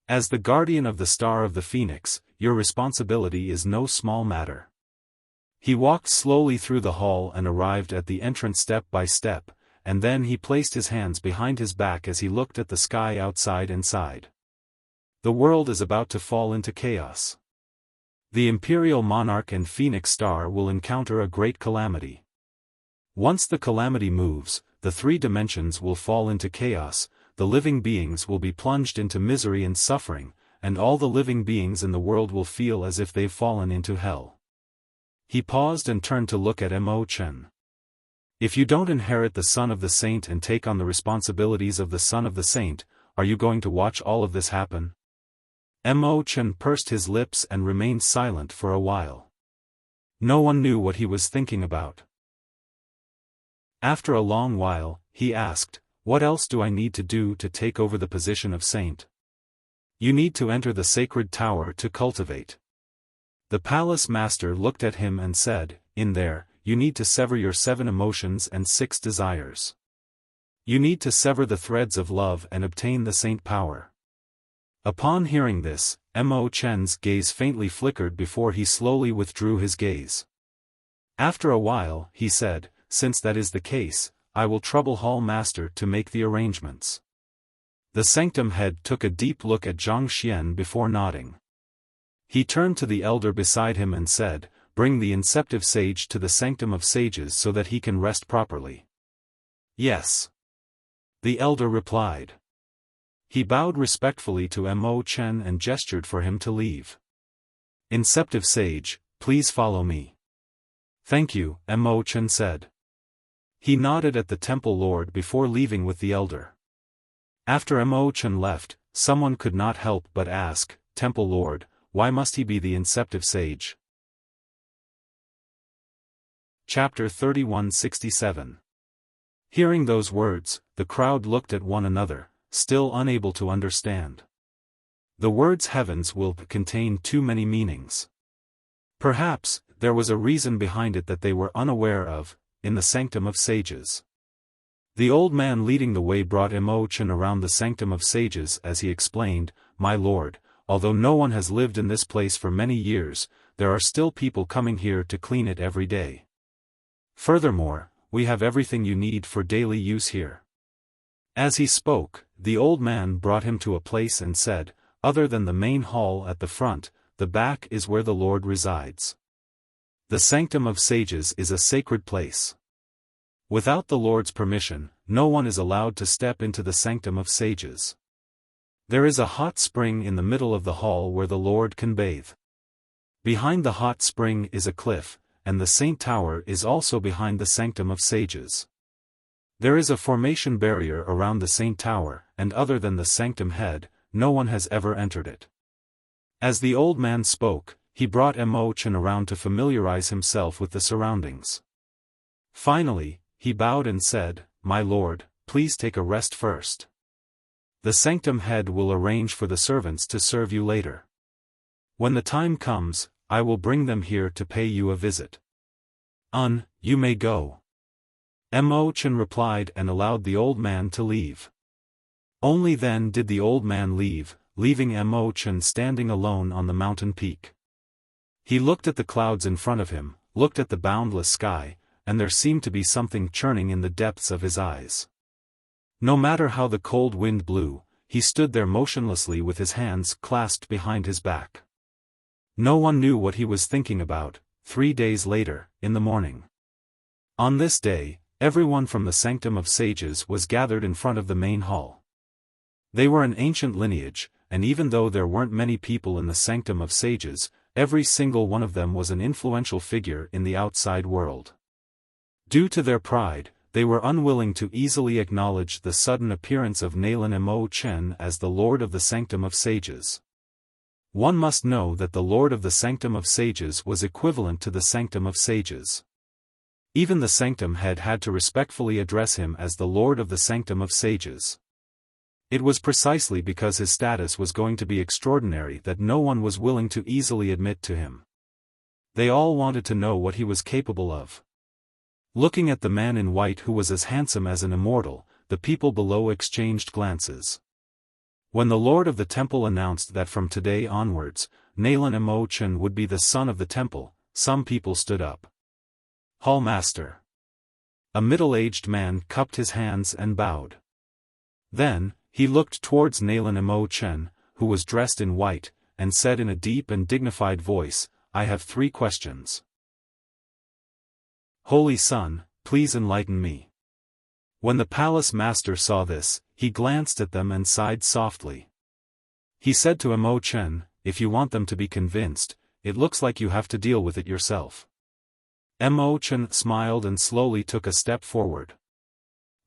As the guardian of the star of the phoenix, your responsibility is no small matter." He walked slowly through the hall and arrived at the entrance step by step, and then he placed his hands behind his back as he looked at the sky outside and sighed. The world is about to fall into chaos. The imperial monarch and phoenix star will encounter a great calamity. Once the calamity moves, the three dimensions will fall into chaos, the living beings will be plunged into misery and suffering, and all the living beings in the world will feel as if they've fallen into hell. He paused and turned to look at Immerse. "If you don't inherit the son of the saint and take on the responsibilities of the son of the saint, are you going to watch all of this happen?" Immerse pursed his lips and remained silent for a while. No one knew what he was thinking about. After a long while, he asked, "What else do I need to do to take over the position of saint?" "You need to enter the sacred tower to cultivate." The palace master looked at him and said, "In there, you need to sever your 7 emotions and 6 desires. You need to sever the threads of love and obtain the saint power." Upon hearing this, Mo Chen's gaze faintly flickered before he slowly withdrew his gaze. After a while, he said, "Since that is the case, I will trouble Hall Master to make the arrangements." The sanctum head took a deep look at Zhang Xian before nodding. He turned to the elder beside him and said, "Bring the inceptive sage to the sanctum of sages so that he can rest properly." "Yes." The elder replied. He bowed respectfully to Mo Chen and gestured for him to leave. "Inceptive sage, please follow me." "Thank you," Mo Chen said. He nodded at the temple lord before leaving with the elder. After Mo Chen left, someone could not help but ask, "Temple lord, why must he be the inceptive sage?" Chapter 3167. Hearing those words, the crowd looked at one another, still unable to understand. The words heavens will contain too many meanings. Perhaps, there was a reason behind it that they were unaware of, in the sanctum of sages. The old man leading the way brought Mo Chen around the sanctum of sages as he explained, "My lord, although no one has lived in this place for many years, there are still people coming here to clean it every day. Furthermore, we have everything you need for daily use here." As he spoke, the old man brought him to a place and said, "Other than the main hall at the front, the back is where the Lord resides. The sanctum of sages is a sacred place. Without the Lord's permission, no one is allowed to step into the sanctum of sages. There is a hot spring in the middle of the hall where the Lord can bathe. Behind the hot spring is a cliff, and the Saint Tower is also behind the sanctum of sages. There is a formation barrier around the Saint Tower, and other than the sanctum head, no one has ever entered it." As the old man spoke, he brought Mo Chen around to familiarize himself with the surroundings. Finally, he bowed and said, "My lord, please take a rest first. The sanctum head will arrange for the servants to serve you later. When the time comes, I will bring them here to pay you a visit." You may go." Mo Chen replied and allowed the old man to leave. Only then did the old man leave, leaving Mo Chen standing alone on the mountain peak. He looked at the clouds in front of him, looked at the boundless sky, and there seemed to be something churning in the depths of his eyes. No matter how the cold wind blew, he stood there motionlessly with his hands clasped behind his back. No one knew what he was thinking about. 3 days later, in the morning. On this day, everyone from the sanctum of sages was gathered in front of the main hall. They were an ancient lineage, and even though there weren't many people in the sanctum of sages, every single one of them was an influential figure in the outside world. Due to their pride, they were unwilling to easily acknowledge the sudden appearance of Nailan Mo Chen as the Lord of the Sanctum of Sages. One must know that the Lord of the Sanctum of Sages was equivalent to the Sanctum of Sages. Even the Sanctum head had to respectfully address him as the Lord of the Sanctum of Sages. It was precisely because his status was going to be extraordinary that no one was willing to easily admit to him. They all wanted to know what he was capable of. Looking at the man in white who was as handsome as an immortal, the people below exchanged glances. When the Lord of the Temple announced that from today onwards, Nailan Mo Chen would be the son of the temple, some people stood up. Hall Master. A middle-aged man cupped his hands and bowed. Then, he looked towards Nailan Mo Chen, who was dressed in white, and said in a deep and dignified voice, "I have 3 questions. Holy Son, please enlighten me." When the palace master saw this, he glanced at them and sighed softly. He said to Mo Chen, "If you want them to be convinced, it looks like you have to deal with it yourself." Mo Chen smiled and slowly took a step forward.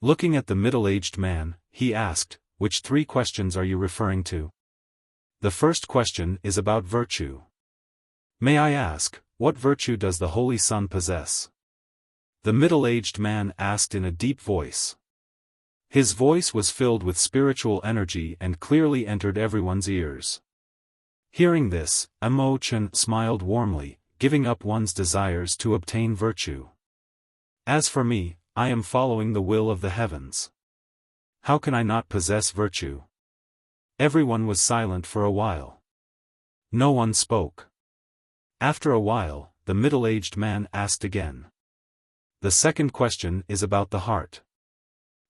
Looking at the middle-aged man, he asked, "Which 3 questions are you referring to?" "The first question is about virtue. May I ask, what virtue does the Holy Son possess?" the middle-aged man asked in a deep voice. His voice was filled with spiritual energy and clearly entered everyone's ears. Hearing this, Imo-chan smiled warmly, giving up one's desires to obtain virtue. As for me, I am following the will of the heavens. How can I not possess virtue? Everyone was silent for a while. No one spoke. After a while, the middle-aged man asked again. The second question is about the heart.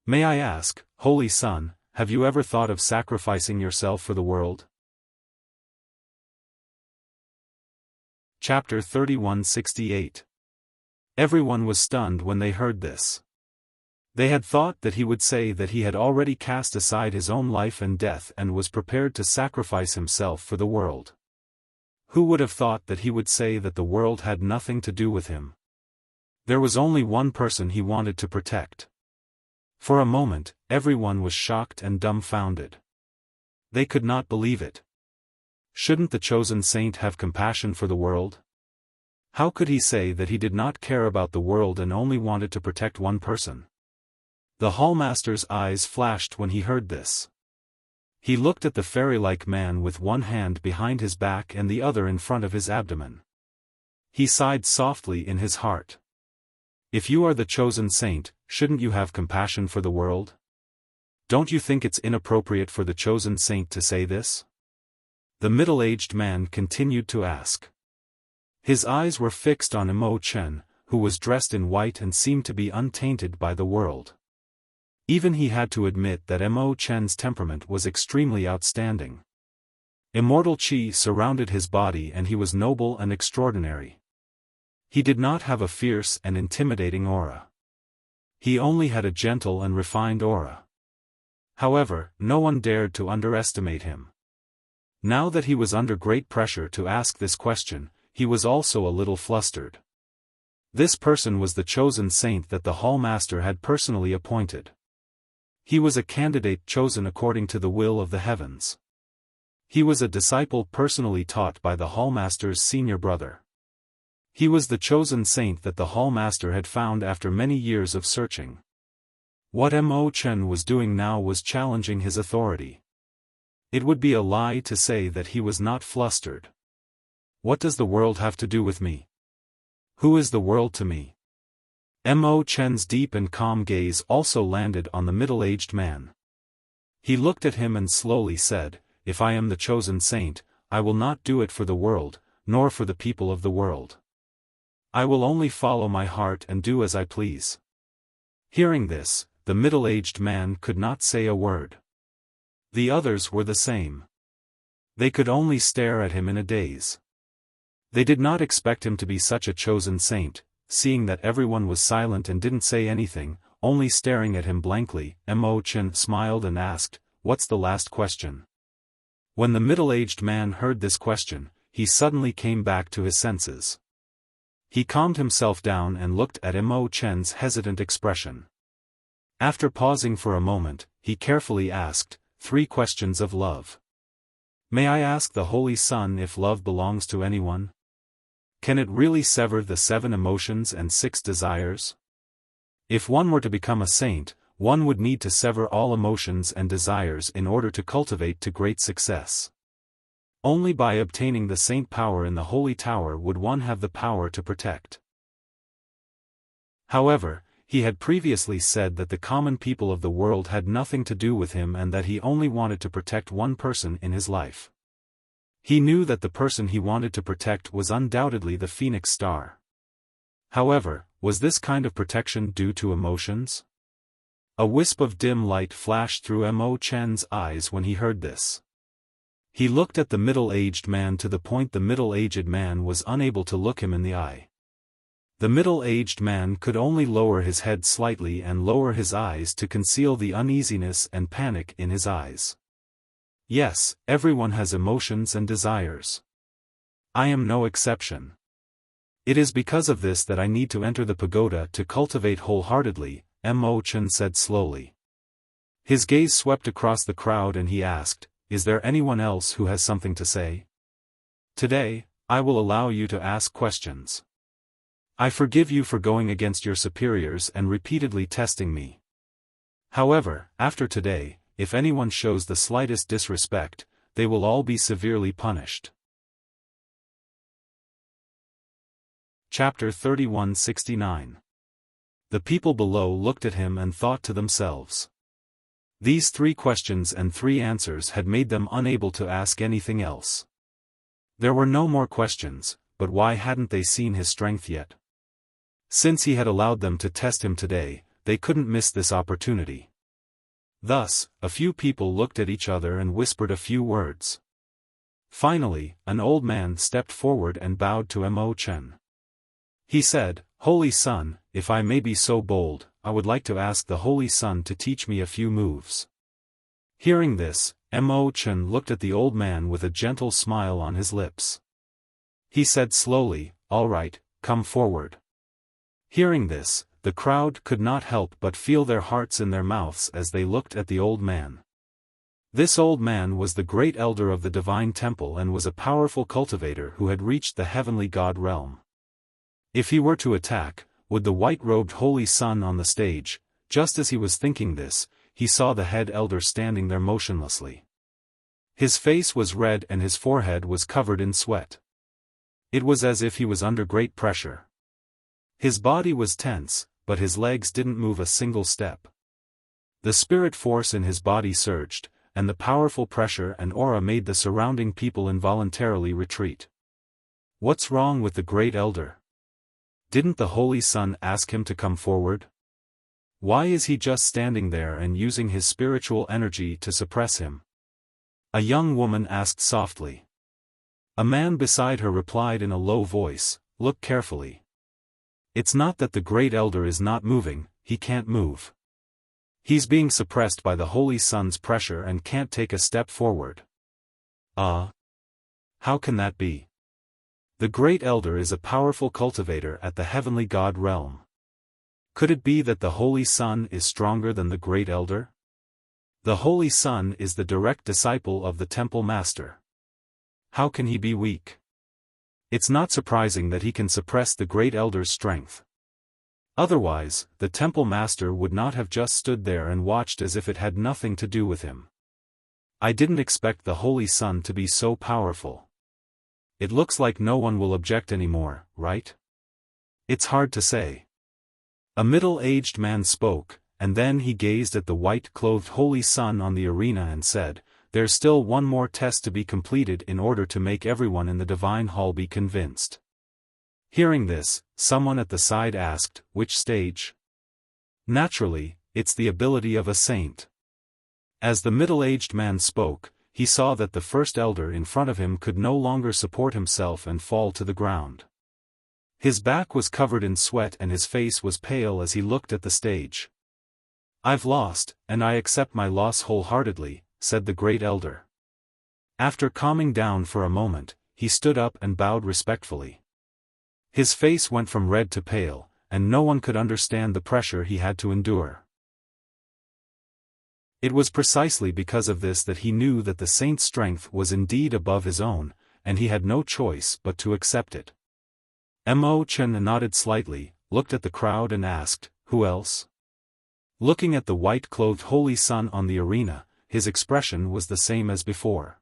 May I ask, Holy Son, have you ever thought of sacrificing yourself for the world? Chapter 3168. Everyone was stunned when they heard this. They had thought that he would say that he had already cast aside his own life and death and was prepared to sacrifice himself for the world. Who would have thought that he would say that the world had nothing to do with him? There was only one person he wanted to protect. For a moment, everyone was shocked and dumbfounded. They could not believe it. Shouldn't the chosen saint have compassion for the world? How could he say that he did not care about the world and only wanted to protect one person? The hallmaster's eyes flashed when he heard this. He looked at the fairy-like man with one hand behind his back and the other in front of his abdomen. He sighed softly in his heart. If you are the chosen saint, shouldn't you have compassion for the world? Don't you think it's inappropriate for the chosen saint to say this? The middle-aged man continued to ask. His eyes were fixed on Imo-chan, who was dressed in white and seemed to be untainted by the world. Even he had to admit that Imo-chan's temperament was extremely outstanding. Immortal chi surrounded his body and he was noble and extraordinary. He did not have a fierce and intimidating aura. He only had a gentle and refined aura. However, no one dared to underestimate him. Now that he was under great pressure to ask this question, he was also a little flustered. This person was the chosen saint that the hallmaster had personally appointed. He was a candidate chosen according to the will of the heavens. He was a disciple personally taught by the hallmaster's senior brother. He was the chosen saint that the hallmaster had found after many years of searching. What Imo-chan was doing now was challenging his authority. It would be a lie to say that he was not flustered. What does the world have to do with me? Who is the world to me? Imo-chan's deep and calm gaze also landed on the middle-aged man. He looked at him and slowly said, If I am the chosen saint, I will not do it for the world, nor for the people of the world. I will only follow my heart and do as I please. Hearing this, the middle-aged man could not say a word. The others were the same. They could only stare at him in a daze. They did not expect him to be such a chosen saint. Seeing that everyone was silent and didn't say anything, only staring at him blankly, Imo-chan smiled and asked, What's the last question? When the middle-aged man heard this question, he suddenly came back to his senses. He calmed himself down and looked at Imo-chan's hesitant expression. After pausing for a moment, he carefully asked, 3 questions of love. May I ask the Holy Son if love belongs to anyone? Can it really sever the 7 emotions and 6 desires? If one were to become a saint, one would need to sever all emotions and desires in order to cultivate to great success. Only by obtaining the saint power in the holy tower would one have the power to protect. However, he had previously said that the common people of the world had nothing to do with him and that he only wanted to protect one person in his life. He knew that the person he wanted to protect was undoubtedly the Phoenix Star. However, was this kind of protection due to emotions? A wisp of dim light flashed through Imo-chan's eyes when he heard this. He looked at the middle-aged man to the point the middle-aged man was unable to look him in the eye. The middle-aged man could only lower his head slightly and lower his eyes to conceal the uneasiness and panic in his eyes. Yes, everyone has emotions and desires. I am no exception. It is because of this that I need to enter the pagoda to cultivate wholeheartedly, Imo-chan said slowly. His gaze swept across the crowd and he asked, Is there anyone else who has something to say? Today, I will allow you to ask questions. I forgive you for going against your superiors and repeatedly testing me. However, after today, if anyone shows the slightest disrespect, they will all be severely punished. Chapter 31:69. The people below looked at him and thought to themselves. These 3 questions and 3 answers had made them unable to ask anything else. There were no more questions, but why hadn't they seen his strength yet? Since he had allowed them to test him today, they couldn't miss this opportunity. Thus, a few people looked at each other and whispered a few words. Finally, an old man stepped forward and bowed to Mo Chen. He said, "Holy Sun, if I may be so bold, I would like to ask the Holy Sun to teach me a few moves." Hearing this, Mo Chen looked at the old man with a gentle smile on his lips. He said slowly, "All right, come forward." Hearing this, the crowd could not help but feel their hearts in their mouths as they looked at the old man. This old man was the great elder of the divine temple and was a powerful cultivator who had reached the heavenly god realm. If he were to attack, would the white-robed Holy Sun on the stage? Just as he was thinking this, he saw the head elder standing there motionlessly. His face was red and his forehead was covered in sweat. It was as if he was under great pressure. His body was tense, but his legs didn't move a single step. The spirit force in his body surged, and the powerful pressure and aura made the surrounding people involuntarily retreat. What's wrong with the great elder? Didn't the Holy Sun ask him to come forward? Why is he just standing there and using his spiritual energy to suppress him? A young woman asked softly. A man beside her replied in a low voice, "Look carefully. It's not that the great elder is not moving, he can't move. He's being suppressed by the Holy Sun's pressure and can't take a step forward." How can that be? The great elder is a powerful cultivator at the heavenly god realm. Could it be that the Holy Sun is stronger than the great elder? The Holy Sun is the direct disciple of the temple master. How can he be weak? It's not surprising that he can suppress the great elder's strength. Otherwise, the temple master would not have just stood there and watched as if it had nothing to do with him. I didn't expect the Holy Sun to be so powerful. It looks like no one will object anymore, right? It's hard to say. A middle-aged man spoke, and then he gazed at the white-clothed Holy Sun on the arena and said, "There's still one more test to be completed in order to make everyone in the divine hall be convinced." Hearing this, someone at the side asked, "Which stage?" Naturally, it's the ability of a saint. As the middle-aged man spoke, he saw that the first elder in front of him could no longer support himself and fall to the ground. His back was covered in sweat and his face was pale as he looked at the stage. "I've lost, and I accept my loss wholeheartedly," said the great elder. After calming down for a moment, he stood up and bowed respectfully. His face went from red to pale, and no one could understand the pressure he had to endure. It was precisely because of this that he knew that the saint's strength was indeed above his own, and he had no choice but to accept it. Mo Chen nodded slightly, looked at the crowd and asked, "Who else?" Looking at the white-clothed Holy Sun on the arena, his expression was the same as before.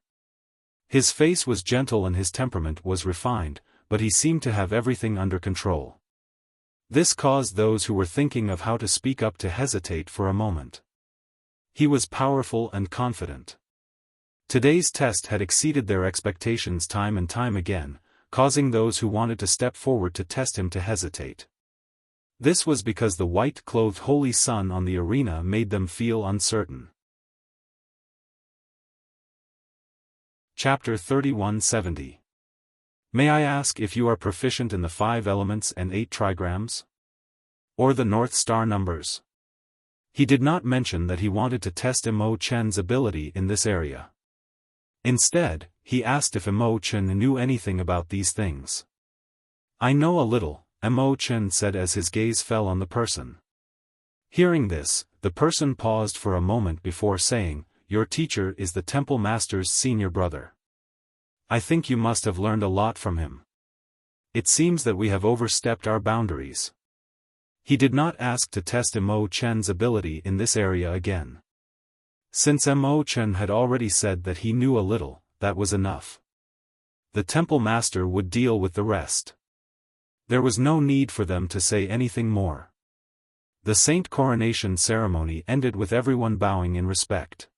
His face was gentle and his temperament was refined, but he seemed to have everything under control. This caused those who were thinking of how to speak up to hesitate for a moment. He was powerful and confident. Today's test had exceeded their expectations time and time again, causing those who wanted to step forward to test him to hesitate. This was because the white-clothed Holy Sun on the arena made them feel uncertain. Chapter 31:70. May I ask if you are proficient in the 5 elements and 8 trigrams? Or the North Star numbers? He did not mention that he wanted to test Mo Chen's ability in this area. Instead, he asked if Mo Chen knew anything about these things. "I know a little," Mo Chen said as his gaze fell on the person. Hearing this, the person paused for a moment before saying, "Your teacher is the temple master's senior brother. I think you must have learned a lot from him." It seems that we have overstepped our boundaries. He did not ask to test Mo Chen's ability in this area again. Since Mo Chen had already said that he knew a little, that was enough. The temple master would deal with the rest. There was no need for them to say anything more. The saint coronation ceremony ended with everyone bowing in respect.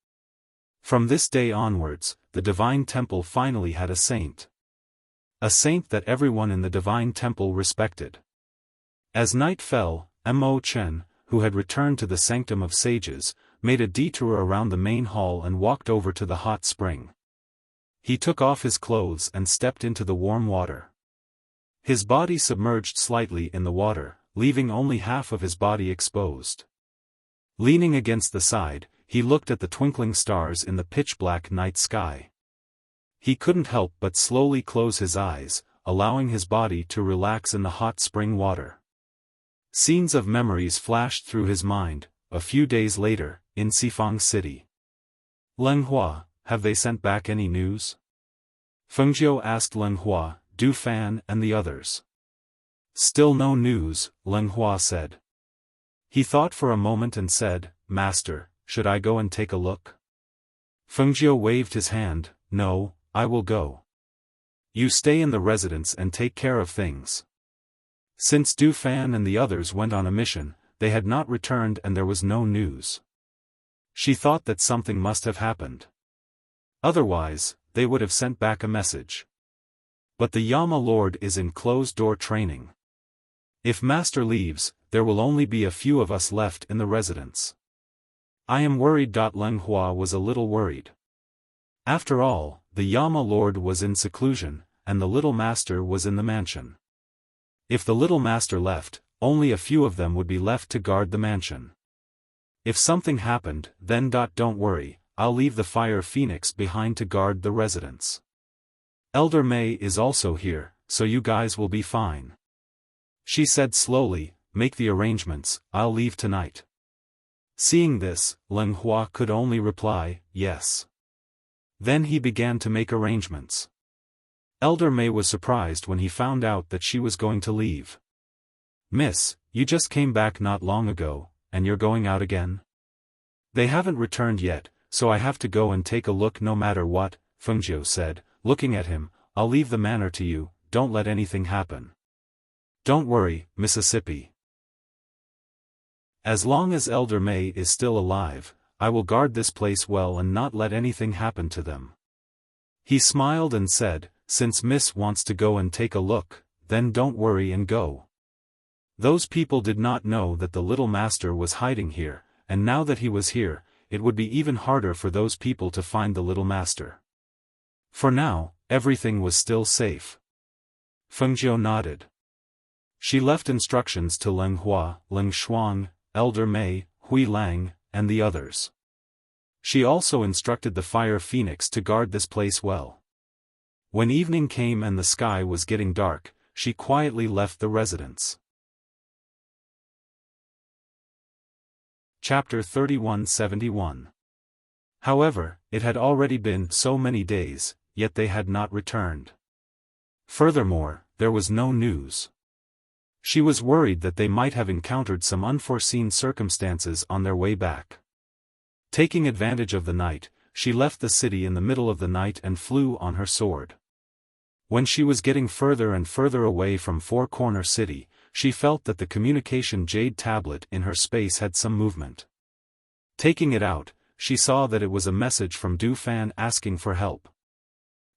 From this day onwards, the divine temple finally had a saint. A saint that everyone in the divine temple respected. As night fell, Mo Chen, who had returned to the sanctum of sages, made a detour around the main hall and walked over to the hot spring. He took off his clothes and stepped into the warm water. His body submerged slightly in the water, leaving only half of his body exposed. Leaning against the side, he looked at the twinkling stars in the pitch-black night sky. He couldn't help but slowly close his eyes, allowing his body to relax in the hot spring water. Scenes of memories flashed through his mind, a few days later, in Sifang City. Leng Hua, have they sent back any news? Fengjiu asked Leng Hua, Du Fan and the others. Still no news, Leng Hua said. He thought for a moment and said, Master, should I go and take a look? Fengjiu waved his hand, No, I will go. You stay in the residence and take care of things. Since Du Fan and the others went on a mission, they had not returned and there was no news. She thought that something must have happened. Otherwise, they would have sent back a message. But the Yama Lord is in closed-door training. If Master leaves, there will only be a few of us left in the residence. I am worried. Leng Hua was a little worried. After all, the Yama Lord was in seclusion, and the little master was in the mansion. If the little master left, only a few of them would be left to guard the mansion. If something happened, then don't worry, I'll leave the fire phoenix behind to guard the residence. Elder May is also here, so you guys will be fine. She said slowly, Make the arrangements, I'll leave tonight. Seeing this, Leng Hua could only reply, Yes. Then he began to make arrangements. Elder May was surprised when he found out that she was going to leave. Miss, you just came back not long ago, and you're going out again? They haven't returned yet, so I have to go and take a look no matter what, Fengjiu said, looking at him, I'll leave the manor to you, don't let anything happen. Don't worry, Mississippi. As long as Elder May is still alive, I will guard this place well and not let anything happen to them. He smiled and said, Since Miss wants to go and take a look, then don't worry and go. Those people did not know that the little master was hiding here, and now that he was here, it would be even harder for those people to find the little master. For now, everything was still safe. Fengjiu nodded. She left instructions to Leng Hua, Leng Shuang, Elder May, Hui Lang, and the others. She also instructed the fire phoenix to guard this place well. When evening came and the sky was getting dark, she quietly left the residence. Chapter 3171. However, it had already been so many days, yet they had not returned. Furthermore, there was no news. She was worried that they might have encountered some unforeseen circumstances on their way back. Taking advantage of the night, she left the city in the middle of the night and flew on her sword. When she was getting further and further away from Four Corner City, she felt that the communication jade tablet in her space had some movement. Taking it out, she saw that it was a message from Du Fan asking for help.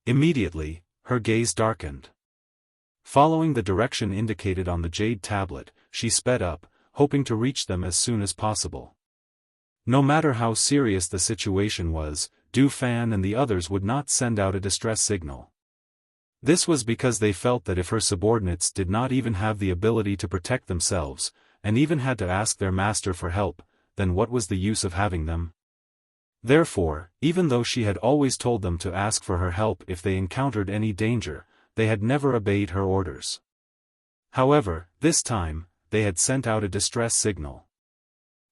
Immediately, her gaze darkened. Following the direction indicated on the jade tablet, she sped up, hoping to reach them as soon as possible. No matter how serious the situation was, Du Fan and the others would not send out a distress signal. This was because they felt that if her subordinates did not even have the ability to protect themselves, and even had to ask their master for help, then what was the use of having them? Therefore, even though she had always told them to ask for her help if they encountered any danger, they had never obeyed her orders. However, this time, they had sent out a distress signal.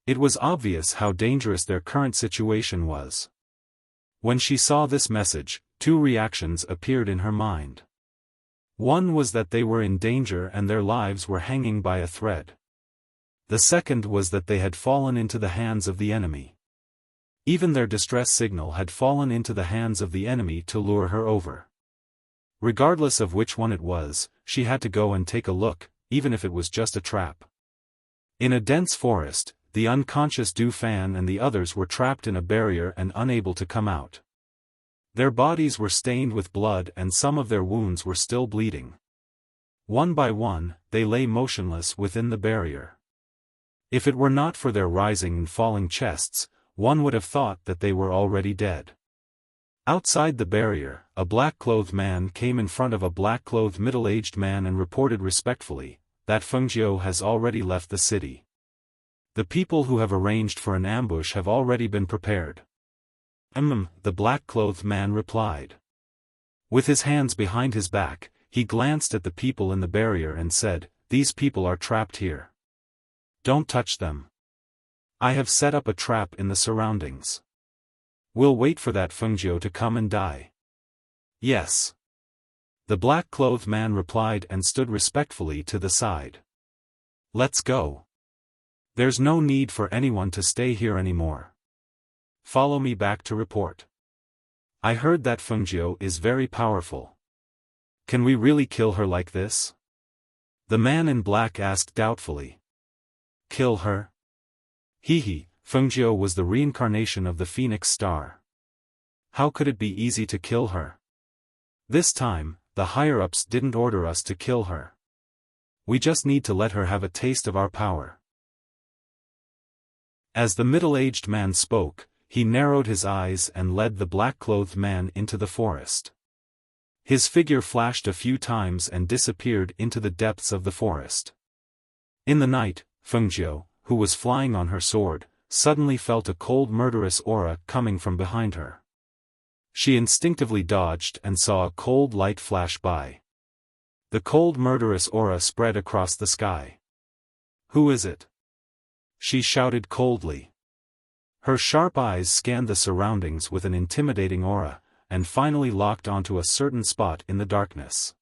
It was obvious how dangerous their current situation was. When she saw this message, two reactions appeared in her mind. One was that they were in danger and their lives were hanging by a thread. The second was that they had fallen into the hands of the enemy. Even their distress signal had fallen into the hands of the enemy to lure her over. Regardless of which one it was, she had to go and take a look, even if it was just a trap. In a dense forest, the unconscious Du Fan and the others were trapped in a barrier and unable to come out. Their bodies were stained with blood and some of their wounds were still bleeding. One by one, they lay motionless within the barrier. If it were not for their rising and falling chests, one would have thought that they were already dead. Outside the barrier, a black-clothed man came in front of a black-clothed middle-aged man and reported respectfully, that Fengjiu has already left the city. The people who have arranged for an ambush have already been prepared. The black-clothed man replied. With his hands behind his back, he glanced at the people in the barrier and said, "These people are trapped here. Don't touch them. I have set up a trap in the surroundings. We'll wait for that Fengjiu to come and die." "Yes." The black-clothed man replied and stood respectfully to the side. "Let's go. There's no need for anyone to stay here anymore. Follow me back to report. I heard that Fengjiu is very powerful. Can we really kill her like this?" The man in black asked doubtfully. "Kill her? Hee, Fengjiu was the reincarnation of the Phoenix Star. How could it be easy to kill her? This time, the higher-ups didn't order us to kill her. We just need to let her have a taste of our power." As the middle-aged man spoke, he narrowed his eyes and led the black-clothed man into the forest. His figure flashed a few times and disappeared into the depths of the forest. In the night, Fengjiu, who was flying on her sword, suddenly felt a cold murderous aura coming from behind her. She instinctively dodged and saw a cold light flash by. The cold murderous aura spread across the sky. "Who is it?" she shouted coldly. Her sharp eyes scanned the surroundings with an intimidating aura, and finally locked onto a certain spot in the darkness.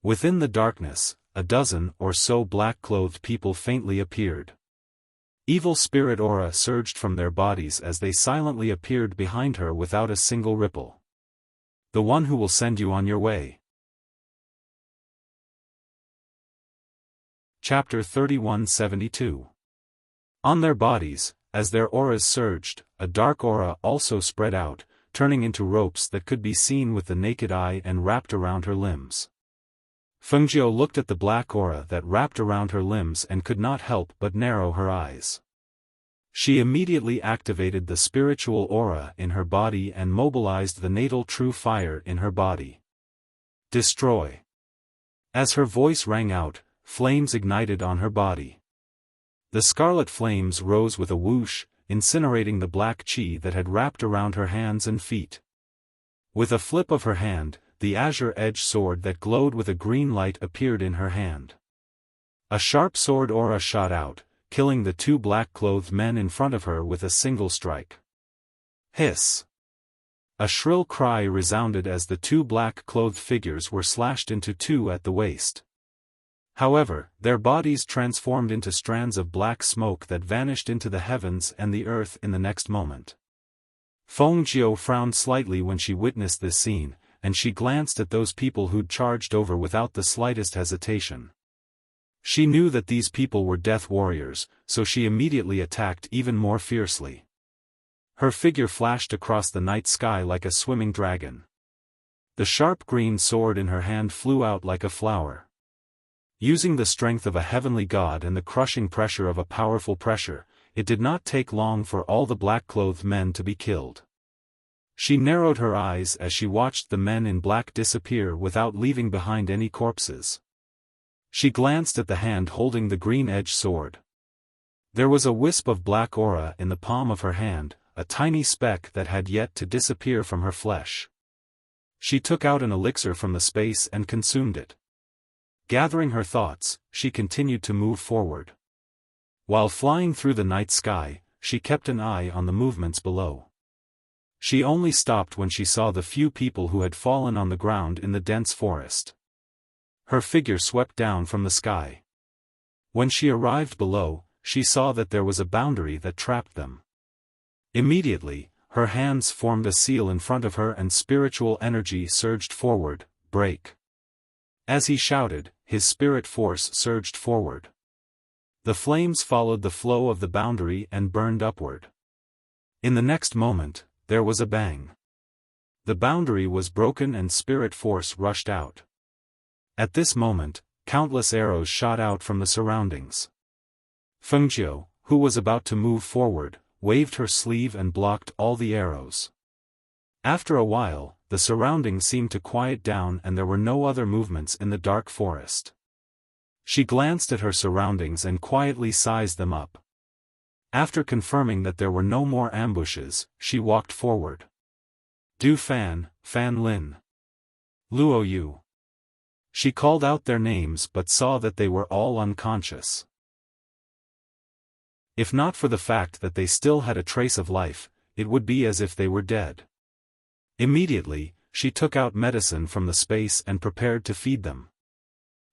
Within the darkness, a dozen or so black-clothed people faintly appeared. Evil spirit aura surged from their bodies as they silently appeared behind her without a single ripple. "The one who will send you on your way." Chapter 3172. On their bodies, as their auras surged, a dark aura also spread out, turning into ropes that could be seen with the naked eye and wrapped around her limbs. Fengjiu looked at the black aura that wrapped around her limbs and could not help but narrow her eyes. She immediately activated the spiritual aura in her body and mobilized the natal true fire in her body. "Destroy." As her voice rang out, flames ignited on her body. The scarlet flames rose with a whoosh, incinerating the black chi that had wrapped around her hands and feet. With a flip of her hand, the azure-edged sword that glowed with a green light appeared in her hand. A sharp sword aura shot out, killing the two black-clothed men in front of her with a single strike. Hiss! A shrill cry resounded as the two black-clothed figures were slashed into two at the waist. However, their bodies transformed into strands of black smoke that vanished into the heavens and the earth in the next moment. Fengjiu frowned slightly when she witnessed this scene, and she glanced at those people who'd charged over without the slightest hesitation. She knew that these people were death warriors, so she immediately attacked even more fiercely. Her figure flashed across the night sky like a swimming dragon. The sharp green sword in her hand flew out like a flower. Using the strength of a heavenly god and the crushing pressure of a powerful pressure, it did not take long for all the black-clothed men to be killed. She narrowed her eyes as she watched the men in black disappear without leaving behind any corpses. She glanced at the hand holding the green-edged sword. There was a wisp of black aura in the palm of her hand, a tiny speck that had yet to disappear from her flesh. She took out an elixir from the space and consumed it. Gathering her thoughts, she continued to move forward. While flying through the night sky, she kept an eye on the movements below. She only stopped when she saw the few people who had fallen on the ground in the dense forest. Her figure swept down from the sky. When she arrived below, she saw that there was a boundary that trapped them. Immediately, her hands formed a seal in front of her and spiritual energy surged forward, break. As he shouted, his spirit force surged forward. The flames followed the flow of the boundary and burned upward. In the next moment, there was a bang. The boundary was broken and spirit force rushed out. At this moment, countless arrows shot out from the surroundings. Fengjiu, who was about to move forward, waved her sleeve and blocked all the arrows. After a while, the surroundings seemed to quiet down and there were no other movements in the dark forest. She glanced at her surroundings and quietly sized them up. After confirming that there were no more ambushes, she walked forward. Du Fan, Fan Lin. Luo Yu. She called out their names but saw that they were all unconscious. If not for the fact that they still had a trace of life, it would be as if they were dead. Immediately, she took out medicine from the space and prepared to feed them.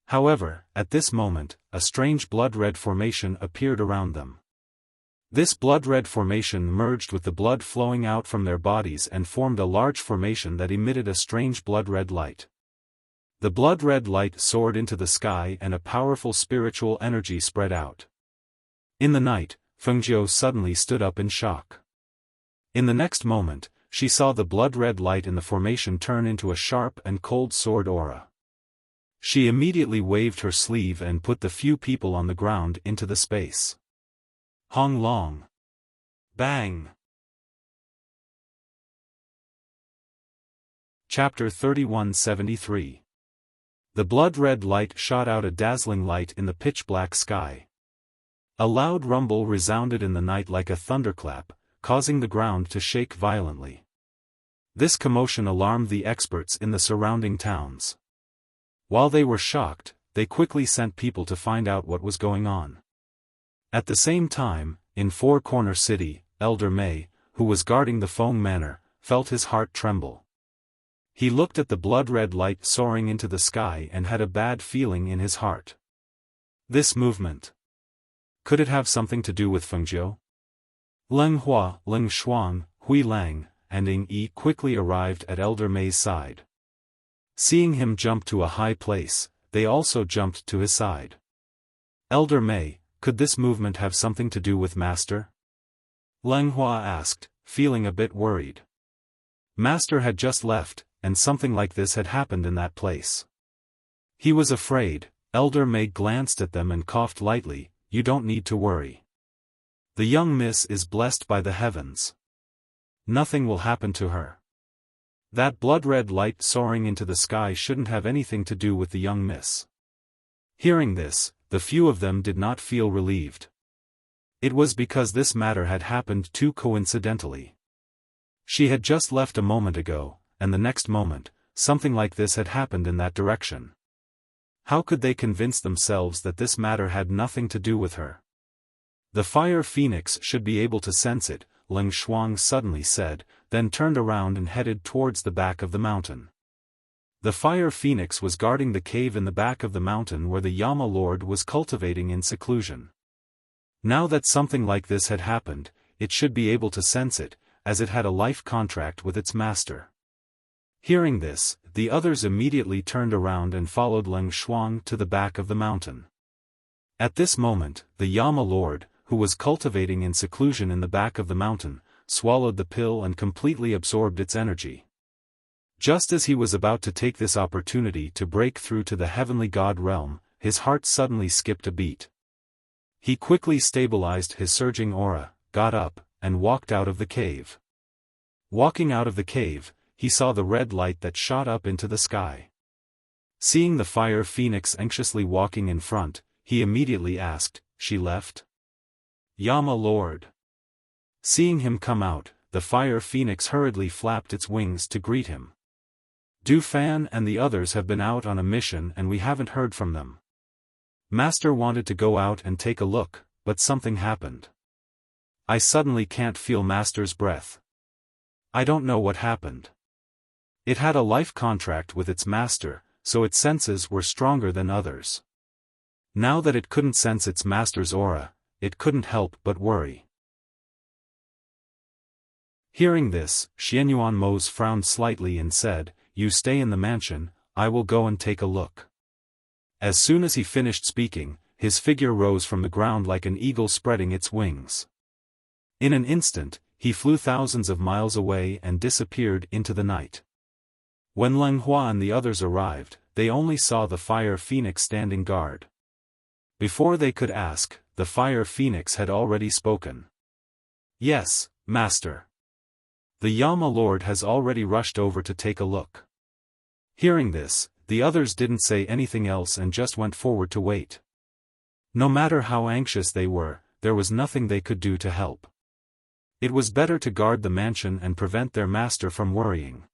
However, at this moment, a strange blood-red formation appeared around them. This blood-red formation merged with the blood flowing out from their bodies and formed a large formation that emitted a strange blood-red light. The blood-red light soared into the sky and a powerful spiritual energy spread out. In the night, Fengjiu suddenly stood up in shock. In the next moment, she saw the blood-red light in the formation turn into a sharp and cold sword aura. She immediately waved her sleeve and put the few people on the ground into the space. Hong Long. Bang! Chapter 3173. The blood-red light shot out a dazzling light in the pitch-black sky. A loud rumble resounded in the night like a thunderclap, causing the ground to shake violently. This commotion alarmed the experts in the surrounding towns. While they were shocked, they quickly sent people to find out what was going on. At the same time, in Four Corner City, Elder Mei, who was guarding the Feng Manor, felt his heart tremble. He looked at the blood-red light soaring into the sky and had a bad feeling in his heart. This movement. Could it have something to do with Fengjiu? Leng Hua, Leng Shuang, Hui Lang, and Ying Yi quickly arrived at Elder Mei's side. Seeing him jump to a high place, they also jumped to his side. Elder Mei, could this movement have something to do with Master? Leng Hua asked, feeling a bit worried. Master had just left, and something like this had happened in that place. He was afraid. Elder Mei glanced at them and coughed lightly. You don't need to worry. The young miss is blessed by the heavens. Nothing will happen to her. That blood-red light soaring into the sky shouldn't have anything to do with the young miss. Hearing this, the few of them did not feel relieved. It was because this matter had happened too coincidentally. She had just left a moment ago, and the next moment, something like this had happened in that direction. How could they convince themselves that this matter had nothing to do with her? The fire phoenix should be able to sense it, Leng Shuang suddenly said, then turned around and headed towards the back of the mountain. The fire phoenix was guarding the cave in the back of the mountain where the Yama Lord was cultivating in seclusion. Now that something like this had happened, it should be able to sense it, as it had a life contract with its master. Hearing this, the others immediately turned around and followed Leng Shuang to the back of the mountain. At this moment, the Yama Lord, who was cultivating in seclusion in the back of the mountain, swallowed the pill and completely absorbed its energy. Just as he was about to take this opportunity to break through to the heavenly god realm, his heart suddenly skipped a beat. He quickly stabilized his surging aura, got up, and walked out of the cave. Walking out of the cave, he saw the red light that shot up into the sky. Seeing the fire phoenix anxiously walking in front, he immediately asked, "She left?" "Yama Lord." Seeing him come out, the fire phoenix hurriedly flapped its wings to greet him. Du Fan and the others have been out on a mission and we haven't heard from them. Master wanted to go out and take a look, but something happened. I suddenly can't feel Master's breath. I don't know what happened. It had a life contract with its master, so its senses were stronger than others. Now that it couldn't sense its master's aura, it couldn't help but worry. Hearing this, Xianyuan Mose frowned slightly and said, "You stay in the mansion, I will go and take a look." As soon as he finished speaking, his figure rose from the ground like an eagle spreading its wings. In an instant, he flew thousands of miles away and disappeared into the night. When Leng Hua and the others arrived, they only saw the fire phoenix standing guard. Before they could ask, the fire phoenix had already spoken. "Yes, master. The Yama Lord has already rushed over to take a look." Hearing this, the others didn't say anything else and just went forward to wait. No matter how anxious they were, there was nothing they could do to help. It was better to guard the mansion and prevent their master from worrying.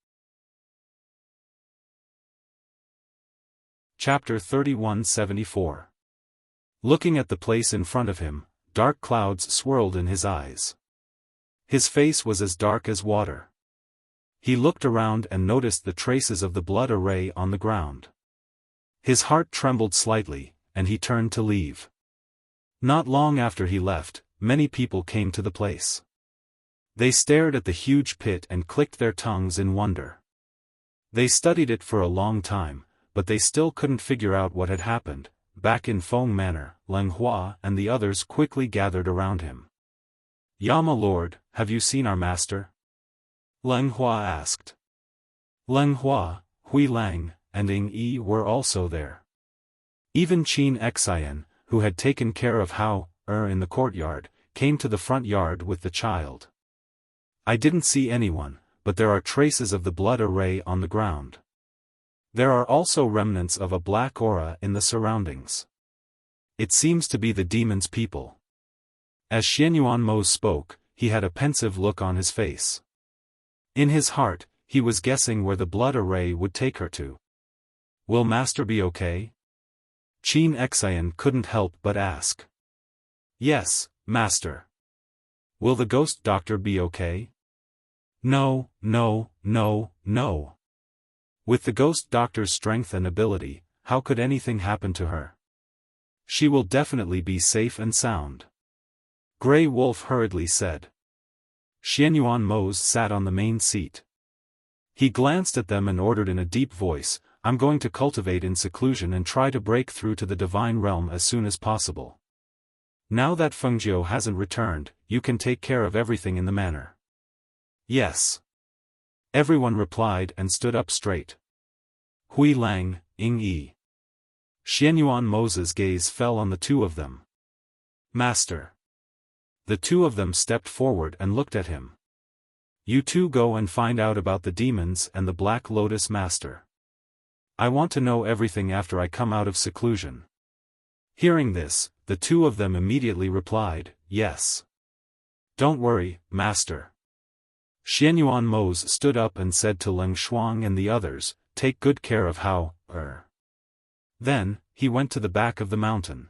Chapter 3174. Looking at the place in front of him, dark clouds swirled in his eyes. His face was as dark as water. He looked around and noticed the traces of the blood array on the ground. His heart trembled slightly, and he turned to leave. Not long after he left, many people came to the place. They stared at the huge pit and clicked their tongues in wonder. They studied it for a long time, but they still couldn't figure out what had happened. Back in Feng Manor, Leng Hua and the others quickly gathered around him. "Yama Lord, have you seen our master?" Leng Hua asked. Leng Hua, Hui Lang, and Ying Yi were also there. Even Qin Xian, who had taken care of Hao in the courtyard, came to the front yard with the child. "I didn't see anyone, but there are traces of the blood array on the ground. There are also remnants of a black aura in the surroundings. It seems to be the demon's people." As Xianyuan Mose spoke, he had a pensive look on his face. In his heart, he was guessing where the blood array would take her to. "Will master be okay?" Qin Xian couldn't help but ask. "Yes, master." "Will the ghost doctor be okay?" "No, no, no, no. With the ghost doctor's strength and ability, how could anything happen to her? She will definitely be safe and sound," Grey Wolf hurriedly said. Xianyuan Mose sat on the main seat. He glanced at them and ordered in a deep voice, "I'm going to cultivate in seclusion and try to break through to the divine realm as soon as possible. Now that Fengjiu hasn't returned, you can take care of everything in the manor." "Yes." Everyone replied and stood up straight. Hui Lang, Ying Yi. Xianyuan Mose's gaze fell on the two of them. "Master." The two of them stepped forward and looked at him. "You two go and find out about the demons and the Black Lotus Master. I want to know everything after I come out of seclusion." Hearing this, the two of them immediately replied, "Yes. Don't worry, master." Xianyuan Mose stood up and said to Leng Shuang and the others, "Take good care of Hao." Then, he went to the back of the mountain.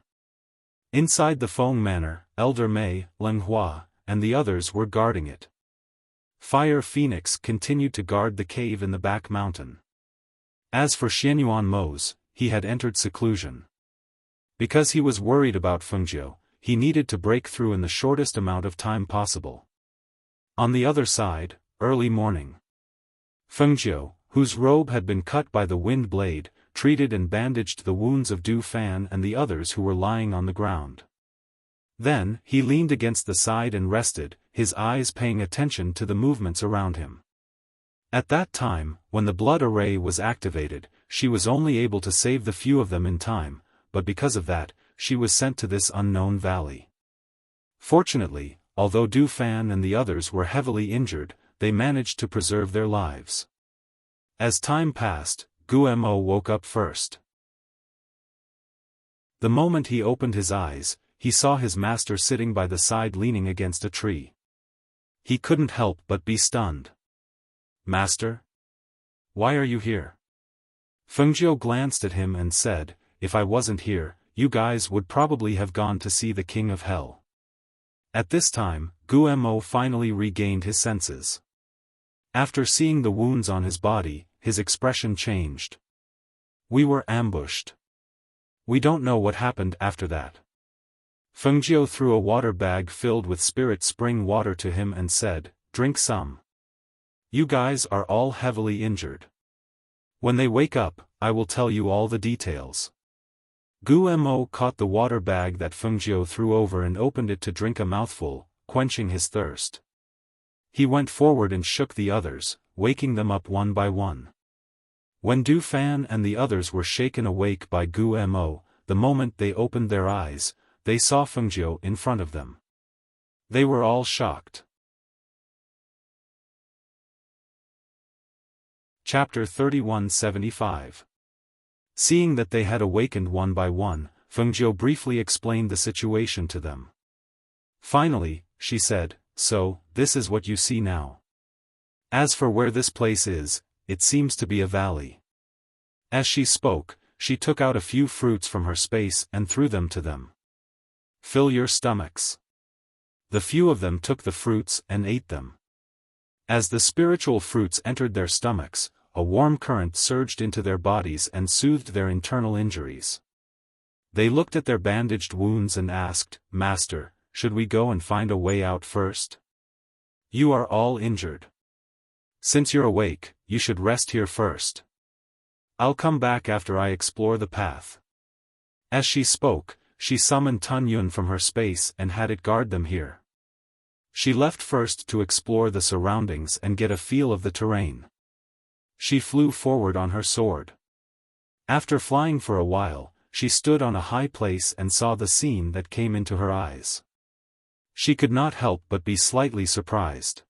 Inside the Feng Manor, Elder Mei, Leng Hua, and the others were guarding it. Fire Phoenix continued to guard the cave in the back mountain. As for Xianyuan Mose, he had entered seclusion. Because he was worried about Fengjiu, he needed to break through in the shortest amount of time possible. On the other side, early morning. Fengjiu, whose robe had been cut by the wind blade, treated and bandaged the wounds of Du Fan and the others who were lying on the ground. Then, he leaned against the side and rested, his eyes paying attention to the movements around him. At that time, when the blood array was activated, she was only able to save the few of them in time, but because of that, she was sent to this unknown valley. Fortunately, although Du Fan and the others were heavily injured, they managed to preserve their lives. As time passed, Guo woke up first. The moment he opened his eyes, he saw his master sitting by the side leaning against a tree. He couldn't help but be stunned. "Master? Why are you here?" Fengjiu glanced at him and said, "If I wasn't here, you guys would probably have gone to see the King of Hell." At this time, Guo finally regained his senses. After seeing the wounds on his body, his expression changed. We were ambushed. We don't know what happened after that. Fengjiu threw a water bag filled with spirit spring water to him and said, "Drink some. You guys are all heavily injured. When they wake up, I will tell you all the details." Gu Mo caught the water bag that Fengjiu threw over and opened it to drink a mouthful, quenching his thirst. He went forward and shook the others, waking them up one by one. When Du Fan and the others were shaken awake by Gu Mo, the moment they opened their eyes, they saw Fengjiu in front of them. They were all shocked. Chapter 3175. Seeing that they had awakened one by one, Fengjiu briefly explained the situation to them. Finally, she said, "So, this is what you see now. As for where this place is, it seems to be a valley." As she spoke, she took out a few fruits from her space and threw them to them. "Fill your stomachs." The few of them took the fruits and ate them. As the spiritual fruits entered their stomachs, a warm current surged into their bodies and soothed their internal injuries. They looked at their bandaged wounds and asked, "Master, should we go and find a way out first? You are all injured. Since you're awake, you should rest here first. I'll come back after I explore the path." As she spoke, she summoned Tun Yun from her space and had it guard them here. She left first to explore the surroundings and get a feel of the terrain. She flew forward on her sword. After flying for a while, she stood on a high place and saw the scene that came into her eyes. She could not help but be slightly surprised.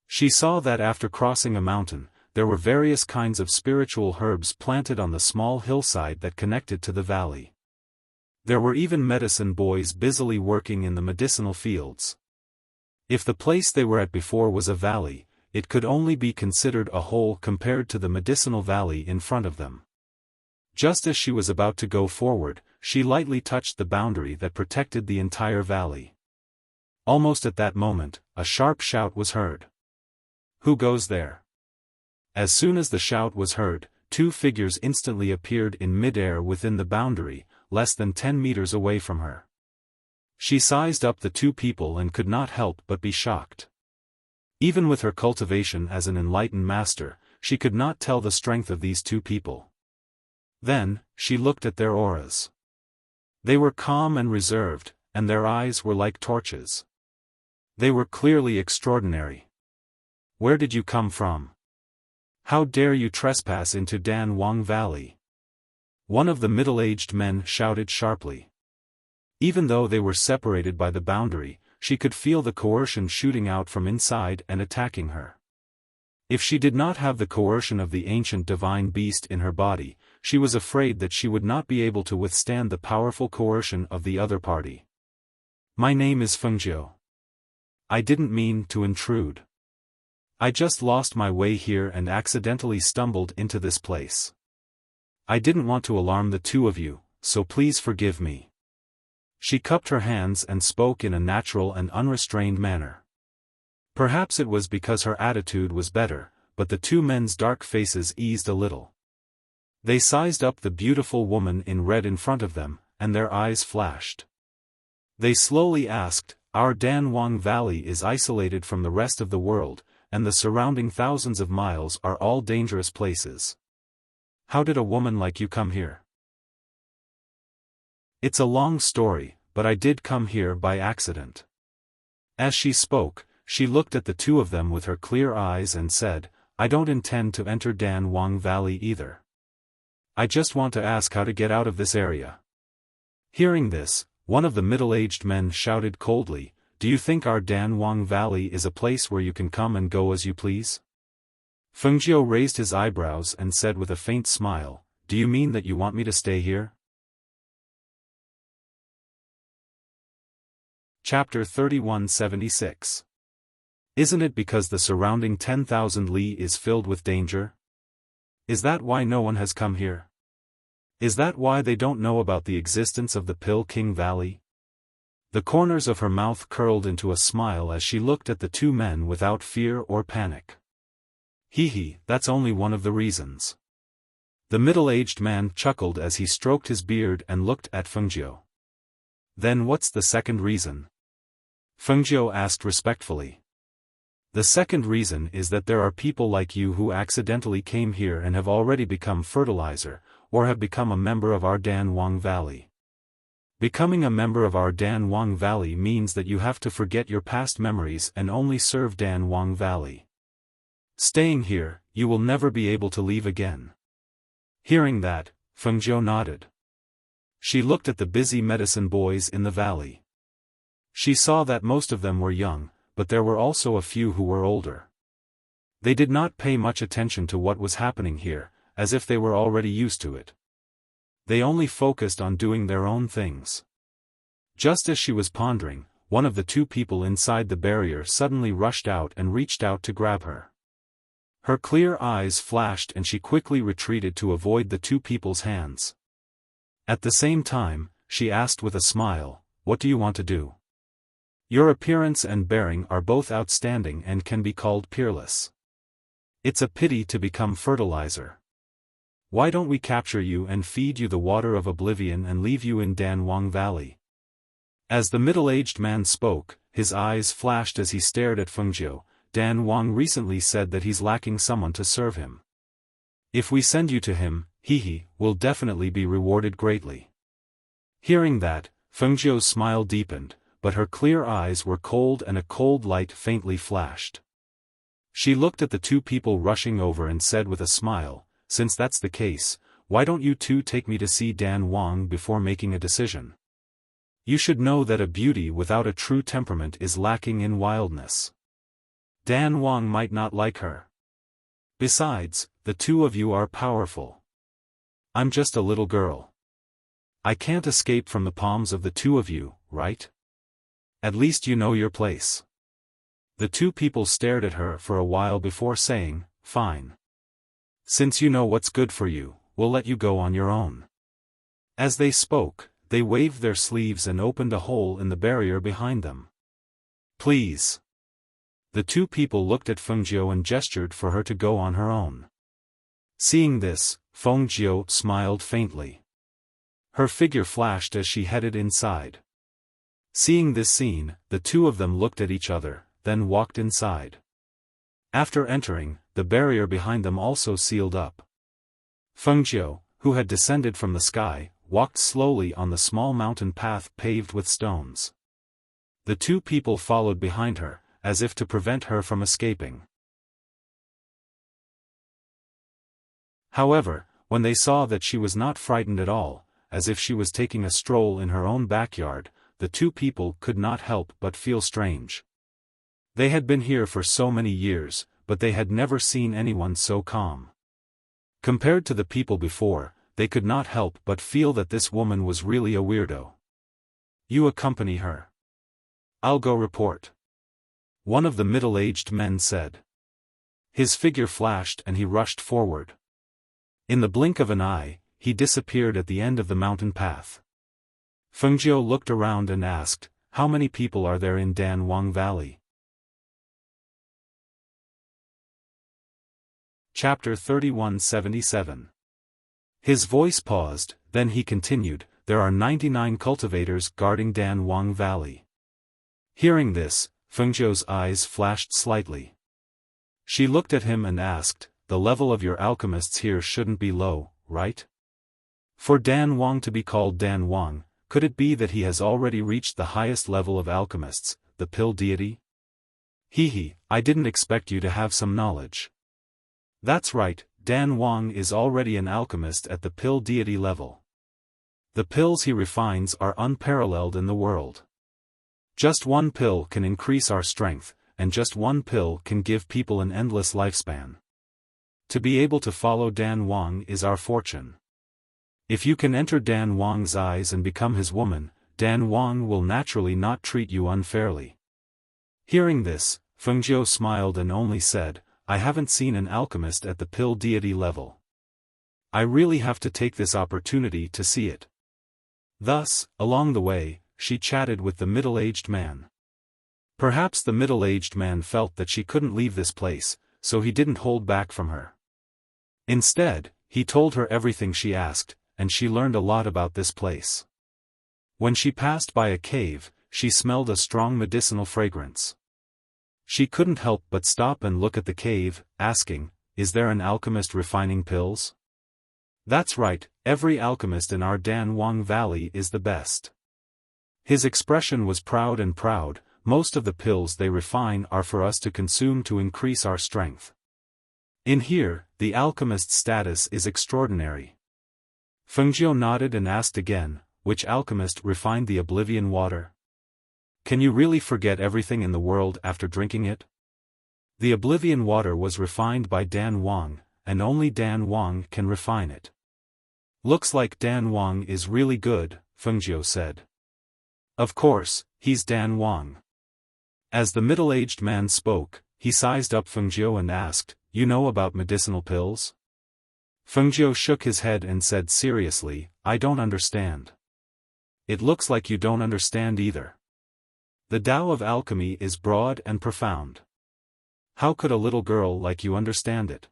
She saw that after crossing a mountain, there were various kinds of spiritual herbs planted on the small hillside that connected to the valley. There were even medicine boys busily working in the medicinal fields. If the place they were at before was a valley, it could only be considered a hole compared to the medicinal valley in front of them. Just as she was about to go forward, she lightly touched the boundary that protected the entire valley. Almost at that moment, a sharp shout was heard. "Who goes there?" As soon as the shout was heard, two figures instantly appeared in mid-air within the boundary, less than 10 meters away from her. She sized up the two people and could not help but be shocked. Even with her cultivation as an enlightened master, she could not tell the strength of these two people. Then, she looked at their auras. They were calm and reserved, and their eyes were like torches. They were clearly extraordinary. "Where did you come from? How dare you trespass into Dan Wang Valley?" One of the middle-aged men shouted sharply. Even though they were separated by the boundary, she could feel the coercion shooting out from inside and attacking her. If she did not have the coercion of the ancient divine beast in her body, she was afraid that she would not be able to withstand the powerful coercion of the other party. "My name is Fengjiu. I didn't mean to intrude. I just lost my way here and accidentally stumbled into this place. I didn't want to alarm the two of you, so please forgive me." She cupped her hands and spoke in a natural and unrestrained manner. Perhaps it was because her attitude was better, but the two men's dark faces eased a little. They sized up the beautiful woman in red in front of them, and their eyes flashed. They slowly asked, "Our Dan Wang Valley is isolated from the rest of the world, and the surrounding thousands of miles are all dangerous places. How did a woman like you come here?" "It's a long story, but I did come here by accident." As she spoke, she looked at the two of them with her clear eyes and said, "I don't intend to enter Dan Wang Valley either. I just want to ask how to get out of this area." Hearing this, one of the middle-aged men shouted coldly, "Do you think our Dan Wang Valley is a place where you can come and go as you please?" Fengjiu raised his eyebrows and said with a faint smile, "Do you mean that you want me to stay here?" Chapter 3176. Isn't it because the surrounding 10,000 li is filled with danger? Is that why no one has come here? Is that why they don't know about the existence of the Pill King Valley? The corners of her mouth curled into a smile as she looked at the two men without fear or panic. Hee, that's only one of the reasons. The middle-aged man chuckled as he stroked his beard and looked at Fengjiu. Then what's the second reason? Fengjiu asked respectfully. The second reason is that there are people like you who accidentally came here and have already become fertilizer, or have become a member of our Dan Wang Valley. Becoming a member of our Dan Wang Valley means that you have to forget your past memories and only serve Dan Wang Valley. Staying here, you will never be able to leave again. Hearing that, Fengjiu nodded. She looked at the busy medicine boys in the valley. She saw that most of them were young, but there were also a few who were older. They did not pay much attention to what was happening here, as if they were already used to it. They only focused on doing their own things. Just as she was pondering, one of the two people inside the barrier suddenly rushed out and reached out to grab her. Her clear eyes flashed and she quickly retreated to avoid the two people's hands. At the same time, she asked with a smile, "What do you want to do? Your appearance and bearing are both outstanding and can be called peerless. It's a pity to become fertilizer. Why don't we capture you and feed you the water of oblivion and leave you in Dan Wang Valley?" As the middle-aged man spoke, his eyes flashed as he stared at Fengjiu. Dan Wang recently said that he's lacking someone to serve him. If we send you to him, he will definitely be rewarded greatly. Hearing that, Fengjiu's smile deepened, but her clear eyes were cold and a cold light faintly flashed. She looked at the two people rushing over and said with a smile, "Since that's the case, why don't you two take me to see Dan Wang before making a decision? You should know that a beauty without a true temperament is lacking in wildness. Dan Wang might not like her. Besides, the two of you are powerful. I'm just a little girl. I can't escape from the palms of the two of you, right? At least you know your place." The two people stared at her for a while before saying, "Fine. Since you know what's good for you, we'll let you go on your own." As they spoke, they waved their sleeves and opened a hole in the barrier behind them. "Please." The two people looked at Fengjiu and gestured for her to go on her own. Seeing this, Fengjiu smiled faintly. Her figure flashed as she headed inside. Seeing this scene, the two of them looked at each other, then walked inside. After entering, the barrier behind them also sealed up. Fengjiu, who had descended from the sky, walked slowly on the small mountain path paved with stones. The two people followed behind her, as if to prevent her from escaping. However, when they saw that she was not frightened at all, as if she was taking a stroll in her own backyard, the two people could not help but feel strange. They had been here for so many years, but they had never seen anyone so calm. Compared to the people before, they could not help but feel that this woman was really a weirdo. "You accompany her. I'll go report," one of the middle-aged men said. His figure flashed and he rushed forward. In the blink of an eye, he disappeared at the end of the mountain path. Fengjiu looked around and asked, "How many people are there in Dan Wang Valley?" Chapter 3177. His voice paused, then he continued, "There are 99 cultivators guarding Dan Wang Valley." Hearing this, Fengjiu's eyes flashed slightly. She looked at him and asked, "The level of your alchemists here shouldn't be low, right? For Dan Wang to be called Dan Wang, could it be that he has already reached the highest level of alchemists, the pill deity?" I didn't expect you to have some knowledge." "That's right, Dan Wang is already an alchemist at the pill deity level. The pills he refines are unparalleled in the world. Just one pill can increase our strength, and just one pill can give people an endless lifespan. To be able to follow Dan Wang is our fortune. If you can enter Dan Wang's eyes and become his woman, Dan Wang will naturally not treat you unfairly." Hearing this, Fengjiu smiled and only said, "I haven't seen an alchemist at the pill deity level. I really have to take this opportunity to see it." Thus, along the way, she chatted with the middle-aged man. Perhaps the middle-aged man felt that she couldn't leave this place, so he didn't hold back from her. Instead, He told her everything she asked, and she learned a lot about this place. When she passed by a cave, she smelled a strong medicinal fragrance. She couldn't help but stop and look at the cave, asking, "Is there an alchemist refining pills?" "That's right, every alchemist in our Dan Wang Valley is the best." His expression was proud and proud. "Most of the pills they refine are for us to consume to increase our strength. In here, the alchemist's status is extraordinary." Fengjiu nodded and asked again, "Which alchemist refined the oblivion water? Can you really forget everything in the world after drinking it?" "The oblivion water was refined by Dan Wang, and only Dan Wang can refine it." "Looks like Dan Wang is really good," Fengjiu said. "Of course, he's Dan Wang." As the middle-aged man spoke, he sized up Fengjiu and asked, "You know about medicinal pills?" Fengjiu shook his head and said seriously, "I don't understand." "It looks like you don't understand either. The Tao of alchemy is broad and profound. How could a little girl like you understand it?"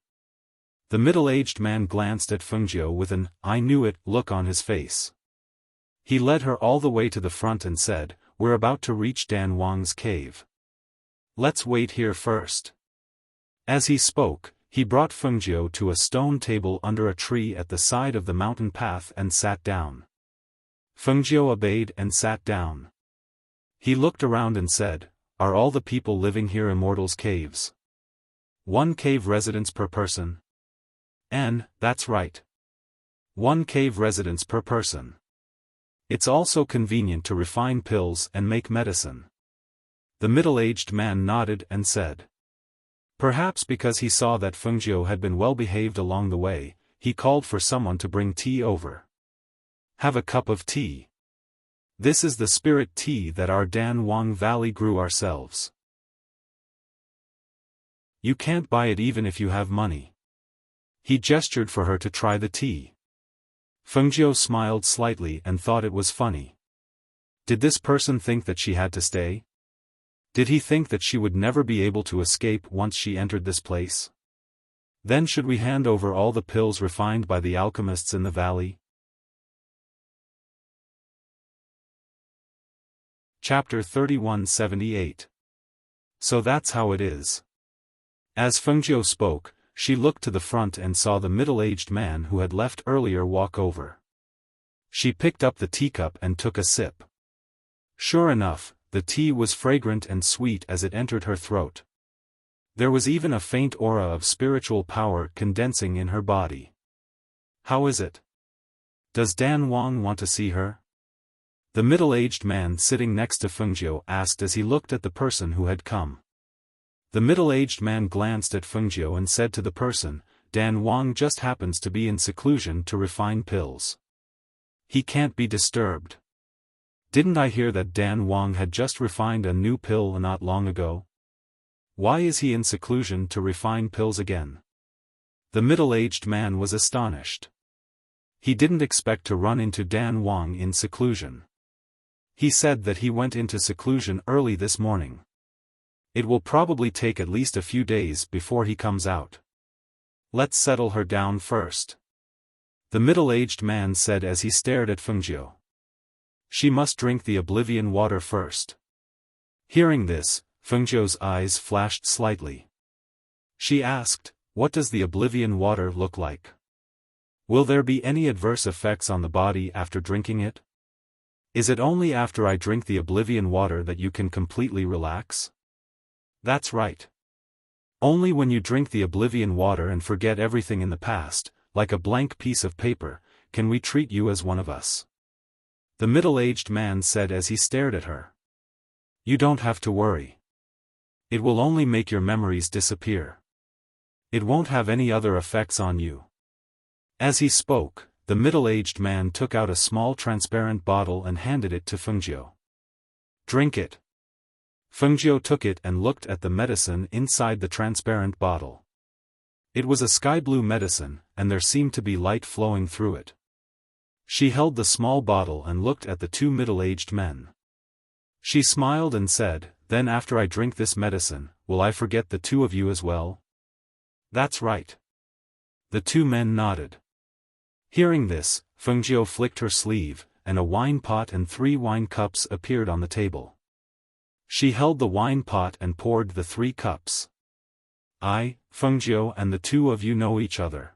The middle-aged man glanced at Fengjiu with an "I knew it" look on his face. He led her all the way to the front and said, "We're about to reach Dan Wang's cave. Let's wait here first." As he spoke, he brought Fengjiu to a stone table under a tree at the side of the mountain path and sat down. Fengjiu obeyed and sat down. He looked around and said, "Are all the people living here immortals' caves? 1 cave residence per person?" That's right. 1 cave residence per person. It's also convenient to refine pills and make medicine." The middle-aged man nodded and said. Perhaps because he saw that Fengjiu had been well behaved along the way, he called for someone to bring tea over. "Have a cup of tea. This is the spirit tea that our Dan Wang Valley grew ourselves. You can't buy it even if you have money." He gestured for her to try the tea. Fengjiu smiled slightly and thought it was funny. Did this person think that she had to stay? Did he think that she would never be able to escape once she entered this place? Then should we hand over all the pills refined by the alchemists in the valley? Chapter 3178. So that's how it is. As Fengjiu spoke, she looked to the front and saw the middle-aged man who had left earlier walk over. She picked up the teacup and took a sip. Sure enough, the tea was fragrant and sweet as it entered her throat. There was even a faint aura of spiritual power condensing in her body. "How is it? Does Dan Wang want to see her?" The middle-aged man sitting next to Fengjiu asked as he looked at the person who had come. The middle-aged man glanced at Fengjiu and said to the person, "Dan Wang just happens to be in seclusion to refine pills. He can't be disturbed. Didn't I hear that Dan Wang had just refined a new pill not long ago? Why is he in seclusion to refine pills again?" The middle-aged man was astonished. He didn't expect to run into Dan Wang in seclusion. He said that he went into seclusion early this morning. It will probably take at least a few days before he comes out. Let's settle her down first. The middle-aged man said as he stared at Fengjiu. She must drink the oblivion water first. Hearing this, Fengjiu's eyes flashed slightly. She asked, "What does the oblivion water look like? Will there be any adverse effects on the body after drinking it? Is it only after I drink the oblivion water that you can completely relax?" "That's right. Only when you drink the oblivion water and forget everything in the past, like a blank piece of paper, can we treat you as one of us." The middle-aged man said as he stared at her. "You don't have to worry. It will only make your memories disappear. It won't have any other effects on you." As he spoke, the middle-aged man took out a small transparent bottle and handed it to Fengjiu. "Drink it." Fengjiu took it and looked at the medicine inside the transparent bottle. It was a sky-blue medicine, and there seemed to be light flowing through it. She held the small bottle and looked at the two middle-aged men. She smiled and said, "Then after I drink this medicine, will I forget the two of you as well?" "That's right." The two men nodded. Hearing this, Fengjiu flicked her sleeve, and a wine pot and 3 wine cups appeared on the table. She held the wine pot and poured the 3 cups. I, Fengjiu, and the 2 of you know each other.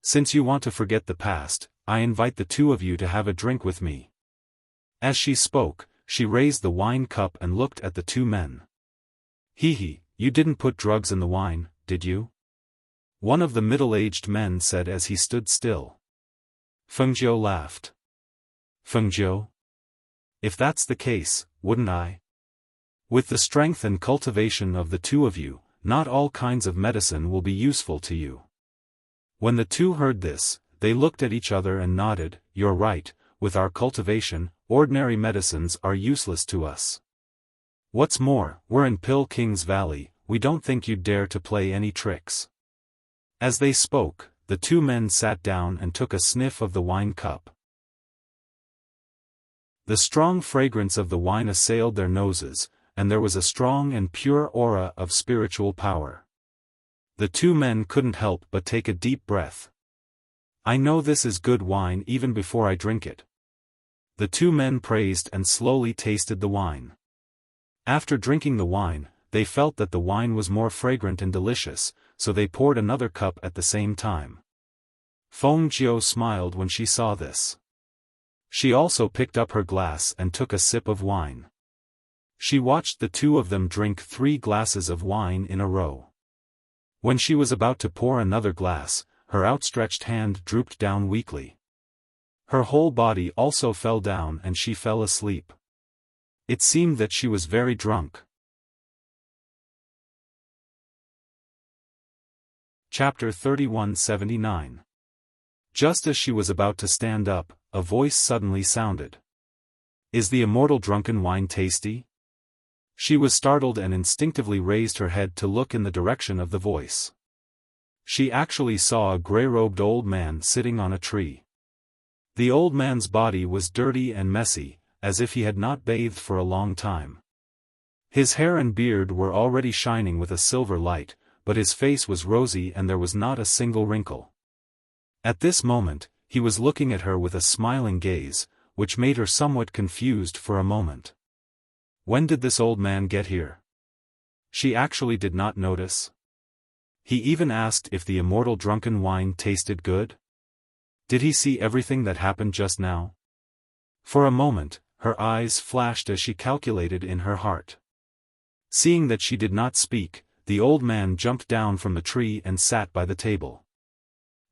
Since you want to forget the past, I invite the 2 of you to have a drink with me. As she spoke, she raised the wine cup and looked at the 2 men. Hee, you didn't put drugs in the wine, did you? One of the middle-aged men said as he stood still. Fengjiu laughed. Fengjiu? If that's the case, wouldn't I? With the strength and cultivation of the 2 of you, not all kinds of medicine will be useful to you. When the 2 heard this, they looked at each other and nodded. You're right, with our cultivation, ordinary medicines are useless to us. What's more, we're in Pill King's Valley, we don't think you'd dare to play any tricks. As they spoke, the 2 men sat down and took a sniff of the wine cup. The strong fragrance of the wine assailed their noses, and there was a strong and pure aura of spiritual power. The 2 men couldn't help but take a deep breath. I know this is good wine even before I drink it. The 2 men praised and slowly tasted the wine. After drinking the wine, they felt that the wine was more fragrant and delicious, so they poured another cup at the same time. Fengjiu smiled when she saw this. She also picked up her glass and took a sip of wine. She watched the 2 of them drink 3 glasses of wine in a row. When she was about to pour another glass, her outstretched hand drooped down weakly. Her whole body also fell down and she fell asleep. It seemed that she was very drunk. Chapter 3179. Just as she was about to stand up, a voice suddenly sounded. Is the immortal drunken wine tasty? She was startled and instinctively raised her head to look in the direction of the voice. She actually saw a gray-robed old man sitting on a tree. The old man's body was dirty and messy, as if he had not bathed for a long time. His hair and beard were already shining with a silver light, but his face was rosy and there was not a single wrinkle. At this moment, he was looking at her with a smiling gaze, which made her somewhat confused for a moment. When did this old man get here? She actually did not notice. He even asked if the immortal drunken wine tasted good. Did he see everything that happened just now? For a moment, her eyes flashed as she calculated in her heart. Seeing that she did not speak, the old man jumped down from the tree and sat by the table.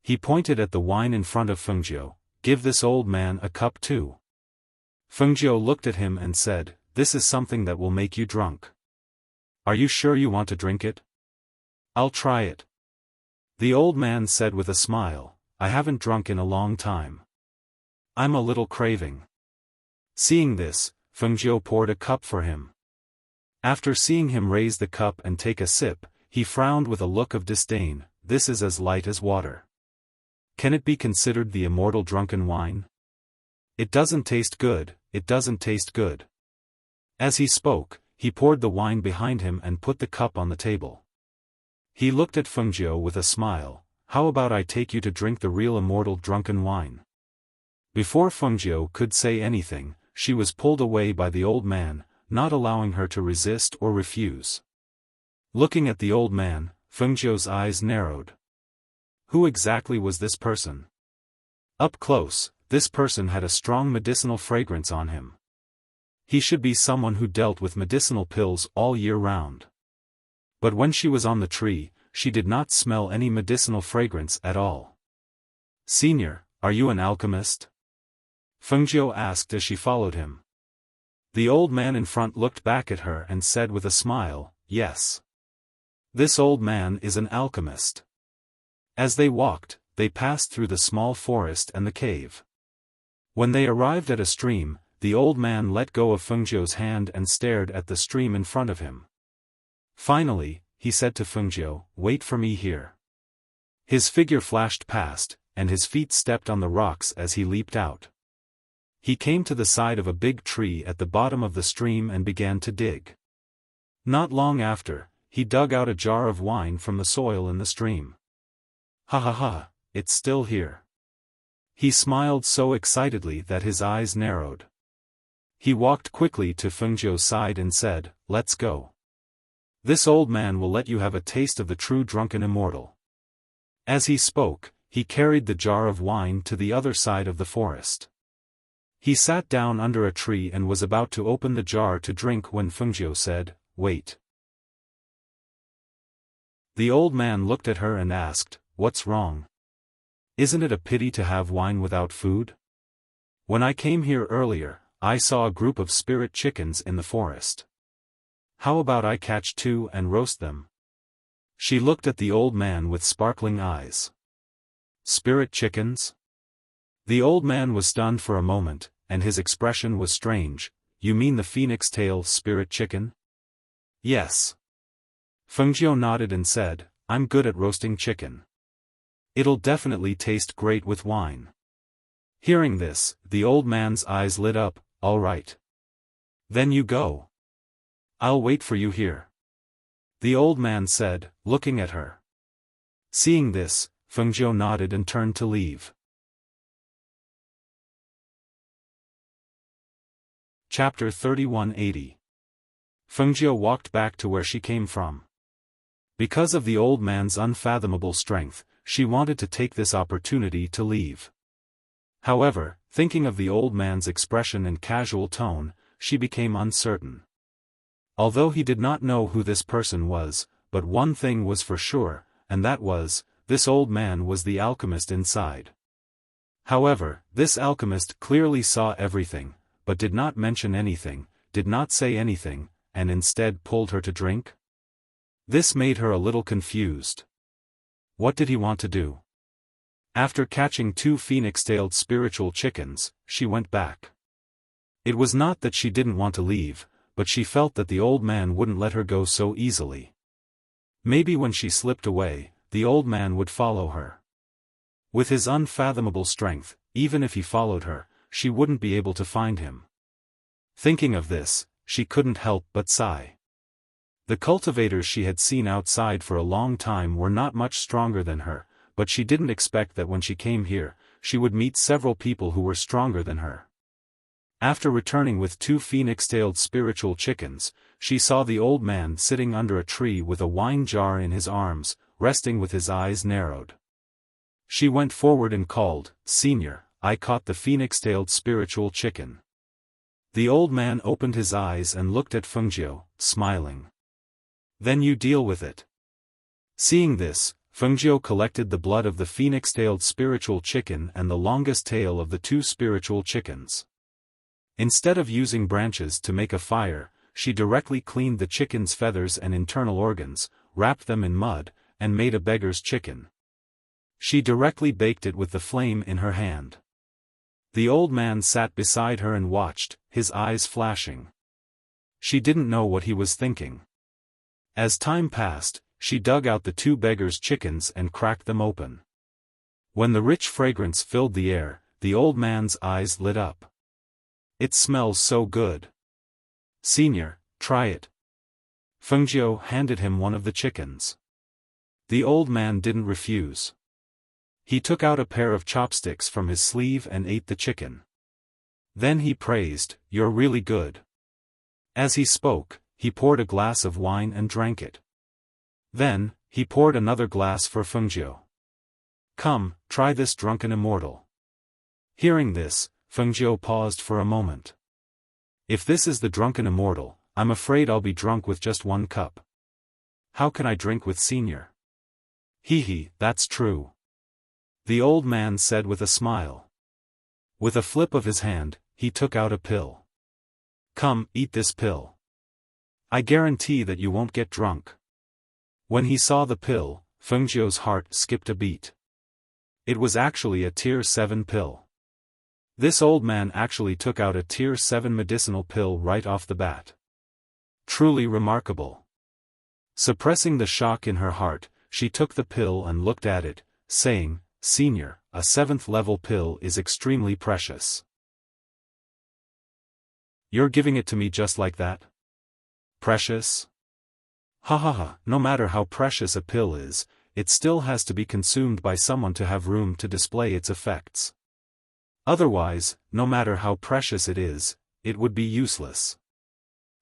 He pointed at the wine in front of Fengjiu. Give this old man a cup too. Fengjiu looked at him and said, This is something that will make you drunk. Are you sure you want to drink it? I'll try it. The old man said with a smile, I haven't drunk in a long time. I'm a little craving. Seeing this, Fengjiu poured a cup for him. After seeing him raise the cup and take a sip, he frowned with a look of disdain. This is as light as water. Can it be considered the immortal drunken wine? It doesn't taste good, it doesn't taste good. As he spoke, he poured the wine behind him and put the cup on the table. He looked at Fengjiu with a smile. How about I take you to drink the real immortal drunken wine? Before Fengjiu could say anything, she was pulled away by the old man, not allowing her to resist or refuse. Looking at the old man, Fengjiu's eyes narrowed. Who exactly was this person? Up close, this person had a strong medicinal fragrance on him. He should be someone who dealt with medicinal pills all year round. But when she was on the tree, she did not smell any medicinal fragrance at all. Senior, are you an alchemist? Fengjiu asked as she followed him. The old man in front looked back at her and said with a smile, Yes. This old man is an alchemist. As they walked, they passed through the small forest and the cave. When they arrived at a stream, the old man let go of Fengjiu's hand and stared at the stream in front of him. Finally, he said to Fengjiu, Wait for me here. His figure flashed past, and his feet stepped on the rocks as he leaped out. He came to the side of a big tree at the bottom of the stream and began to dig. Not long after, he dug out a jar of wine from the soil in the stream. Ha ha ha, it's still here. He smiled so excitedly that his eyes narrowed. He walked quickly to Fengjiu's side and said, "Let's go. This old man will let you have a taste of the true drunken immortal." As he spoke, he carried the jar of wine to the other side of the forest. He sat down under a tree and was about to open the jar to drink when Fengjiu said, "Wait." The old man looked at her and asked, "What's wrong? Isn't it a pity to have wine without food? When I came here earlier, I saw a group of spirit chickens in the forest. How about I catch 2 and roast them?" She looked at the old man with sparkling eyes. "Spirit chickens?" The old man was stunned for a moment, and his expression was strange. "You mean the phoenix tail spirit chicken?" "Yes." Fengjiu nodded and said, "I'm good at roasting chicken. It'll definitely taste great with wine." Hearing this, the old man's eyes lit up. "All right. Then you go. I'll wait for you here," the old man said, looking at her. Seeing this, Fengjiu nodded and turned to leave. Chapter 3180. Fengjiu walked back to where she came from. Because of the old man's unfathomable strength, she wanted to take this opportunity to leave. However, thinking of the old man's expression and casual tone, she became uncertain. Although he did not know who this person was, but one thing was for sure, and that was, this old man was the alchemist inside. However, this alchemist clearly saw everything, but did not mention anything, did not say anything, and instead pulled her to drink? This made her a little confused. What did he want to do? After catching 2 phoenix-tailed spiritual chickens, she went back. It was not that she didn't want to leave, but she felt that the old man wouldn't let her go so easily. Maybe when she slipped away, the old man would follow her. With his unfathomable strength, even if he followed her, she wouldn't be able to find him. Thinking of this, she couldn't help but sigh. The cultivators she had seen outside for a long time were not much stronger than her, but she didn't expect that when she came here, she would meet several people who were stronger than her. After returning with 2 phoenix-tailed spiritual chickens, she saw the old man sitting under a tree with a wine jar in his arms, resting with his eyes narrowed. She went forward and called, "Senior, I caught the phoenix-tailed spiritual chicken." The old man opened his eyes and looked at Fengjiu, smiling. "Then you deal with it." Seeing this, Fengjiu collected the blood of the phoenix-tailed spiritual chicken and the longest tail of the 2 spiritual chickens. Instead of using branches to make a fire, she directly cleaned the chicken's feathers and internal organs, wrapped them in mud, and made a beggar's chicken. She directly baked it with the flame in her hand. The old man sat beside her and watched, his eyes flashing. She didn't know what he was thinking. As time passed, she dug out the 2 beggars' chickens and cracked them open. When the rich fragrance filled the air, the old man's eyes lit up. "It smells so good. Senior, try it." Fengjiu handed him one of the chickens. The old man didn't refuse. He took out a pair of chopsticks from his sleeve and ate the chicken. Then he praised, "You're really good." As he spoke, he poured a glass of wine and drank it. Then, he poured another glass for Fengjiu. "Come, try this drunken immortal." Hearing this, Fengjiu paused for a moment. "If this is the drunken immortal, I'm afraid I'll be drunk with just 1 cup. How can I drink with Senior?" "Hee, that's true," the old man said with a smile. With a flip of his hand, he took out a pill. "Come, eat this pill. I guarantee that you won't get drunk." When he saw the pill, Fengjiu's heart skipped a beat. It was actually a Tier 7 pill. This old man actually took out a Tier 7 medicinal pill right off the bat. Truly remarkable. Suppressing the shock in her heart, she took the pill and looked at it, saying, "Senior, a 7th level pill is extremely precious. You're giving it to me just like that? Precious? Ha, no matter how precious a pill is, it still has to be consumed by someone to have room to display its effects. Otherwise, no matter how precious it is, it would be useless.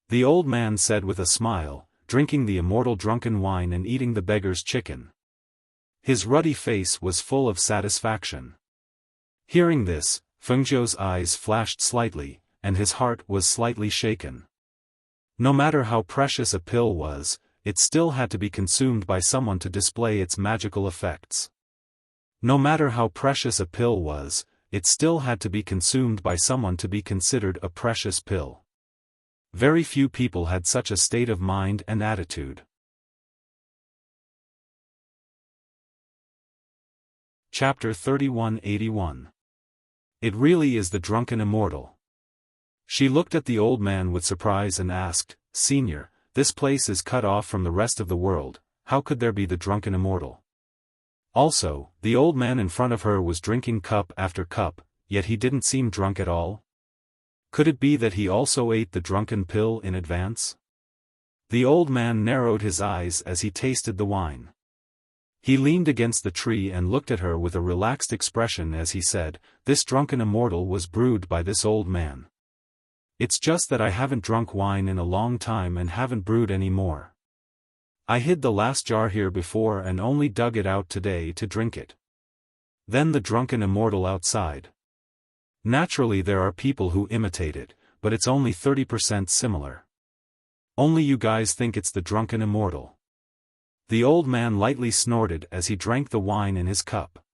The old man said with a smile, drinking the immortal drunken wine and eating the beggar's chicken. His ruddy face was full of satisfaction. Hearing this, Fengzhou's eyes flashed slightly, and his heart was slightly shaken. No matter how precious a pill was, it still had to be consumed by someone to display its magical effects. No matter how precious a pill was, it still had to be consumed by someone to be considered a precious pill. Very few people had such a state of mind and attitude. Chapter 3181. It really is the drunken immortal. She looked at the old man with surprise and asked, "Senior, this place is cut off from the rest of the world, how could there be the drunken immortal?" Also, the old man in front of her was drinking cup after cup, yet he didn't seem drunk at all. Could it be that he also ate the drunken pill in advance? The old man narrowed his eyes as he tasted the wine. He leaned against the tree and looked at her with a relaxed expression as he said, "This drunken immortal was brewed by this old man. It's just that I haven't drunk wine in a long time and haven't brewed any more. I hid the last jar here before and only dug it out today to drink it." Then the drunken immortal outside. Naturally there are people who imitate it, but it's only 30% similar. Only you guys think it's the drunken immortal. The old man lightly snorted as he drank the wine in his cup.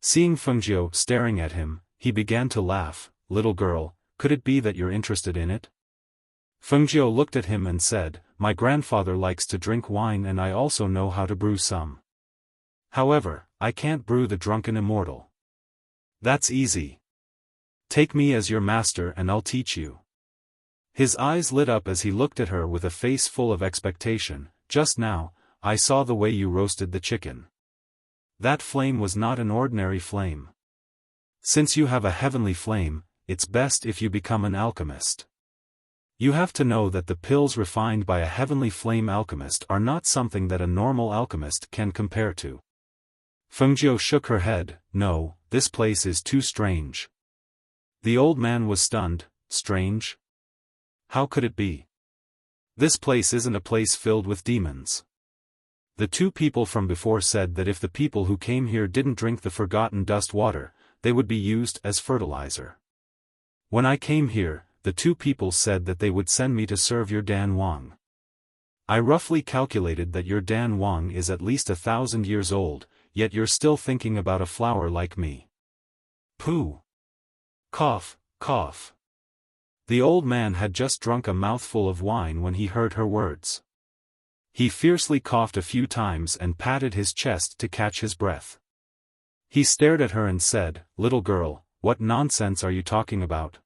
Seeing Fengzhou staring at him, he began to laugh. "Little girl, could it be that you're interested in it?" Fengzhou looked at him and said, "My grandfather likes to drink wine and I also know how to brew some. However, I can't brew the drunken immortal." "That's easy. Take me as your master and I'll teach you." His eyes lit up as he looked at her with a face full of expectation. "Just now, I saw the way you roasted the chicken. That flame was not an ordinary flame. Since you have a heavenly flame, it's best if you become an alchemist. You have to know that the pills refined by a heavenly flame alchemist are not something that a normal alchemist can compare to." Fengzhou shook her head. "No, this place is too strange." The old man was stunned. "Strange? How could it be? This place isn't a place filled with demons. The two people from before said that if the people who came here didn't drink the forgotten dust water, they would be used as fertilizer. When I came here, the two people said that they would send me to serve your Dan Wang. I roughly calculated that your Dan Wang is at least 1,000 years old, yet you're still thinking about a flower like me. Pooh. Cough, cough." The old man had just drunk a mouthful of wine when he heard her words. He fiercely coughed a few times and patted his chest to catch his breath. He stared at her and said, "Little girl, what nonsense are you talking about?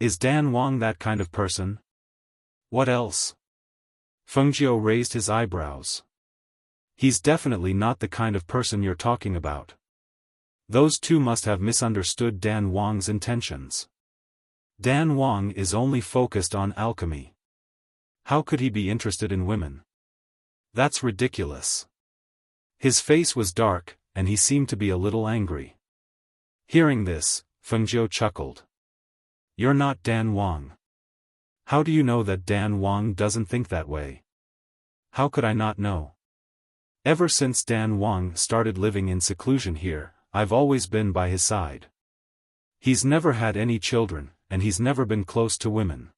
Is Dan Wang that kind of person?" "What else?" Fengzhou raised his eyebrows. "He's definitely not the kind of person you're talking about. Those two must have misunderstood Dan Wang's intentions. Dan Wang is only focused on alchemy. How could he be interested in women? That's ridiculous." His face was dark, and he seemed to be a little angry. Hearing this, Fengzhou chuckled. "You're not Dan Wang. How do you know that Dan Wang doesn't think that way?" "How could I not know? Ever since Dan Wang started living in seclusion here, I've always been by his side. He's never had any children, and he's never been close to women.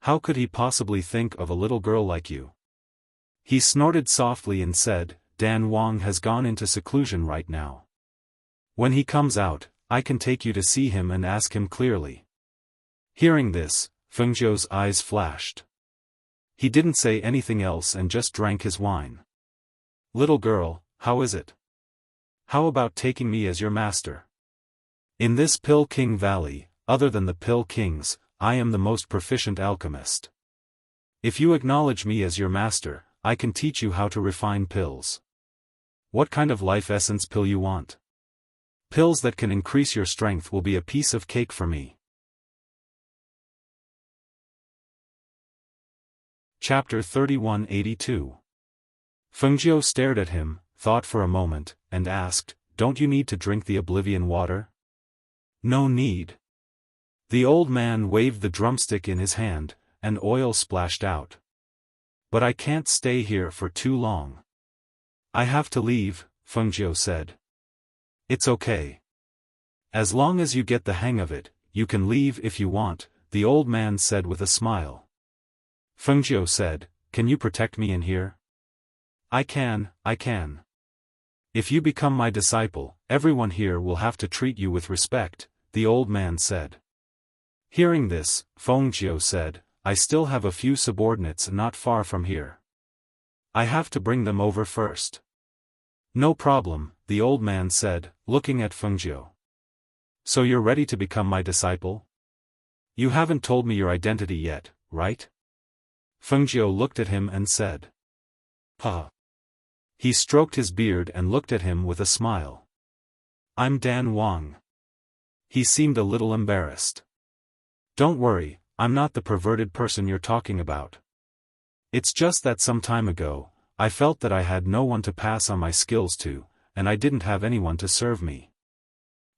How could he possibly think of a little girl like you?" He snorted softly and said, "Dan Wang has gone into seclusion right now. When he comes out, I can take you to see him and ask him clearly." Hearing this, Fengzhou's eyes flashed. He didn't say anything else and just drank his wine. "Little girl, how is it? How about taking me as your master? In this Pill King Valley, other than the Pill Kings, I am the most proficient alchemist. If you acknowledge me as your master, I can teach you how to refine pills. What kind of life essence pill you want? Pills that can increase your strength will be a piece of cake for me." Chapter 3182. Fengzhou stared at him, thought for a moment, and asked, don't you need to drink the oblivion water? No need. The old man waved the drumstick in his hand, and oil splashed out. But I can't stay here for too long. I have to leave, Fengjiu said. It's okay. As long as you get the hang of it, you can leave if you want, the old man said with a smile. Fengjiu said, can you protect me in here? I can. If you become my disciple, everyone here will have to treat you with respect, the old man said. Hearing this, Fengjiu said, I still have a few subordinates not far from here. I have to bring them over first. No problem, the old man said, looking at Fengjiu. So you're ready to become my disciple? You haven't told me your identity yet, right? Fengjiu looked at him and said. Huh. He stroked his beard and looked at him with a smile. I'm Dan Wang. He seemed a little embarrassed. Don't worry, I'm not the perverted person you're talking about. It's just that some time ago, I felt that I had no one to pass on my skills to, and I didn't have anyone to serve me.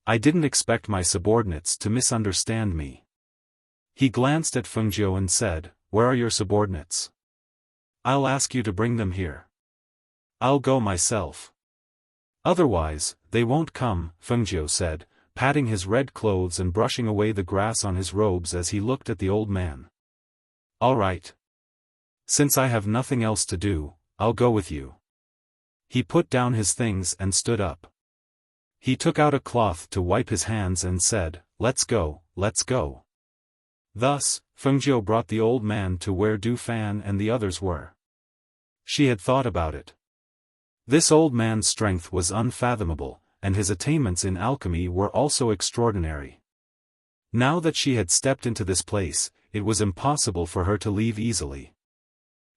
I didn't expect my subordinates to misunderstand me. He glanced at Fengjiu and said, where are your subordinates? I'll ask you to bring them here. I'll go myself. Otherwise, they won't come, Fengjiu said, patting his red clothes and brushing away the grass on his robes as he looked at the old man. All right. Since I have nothing else to do, I'll go with you. He put down his things and stood up. He took out a cloth to wipe his hands and said, let's go, let's go. Thus, Fengjiu brought the old man to where Du Fan and the others were. She had thought about it. This old man's strength was unfathomable, and his attainments in alchemy were also extraordinary. Now that she had stepped into this place, it was impossible for her to leave easily.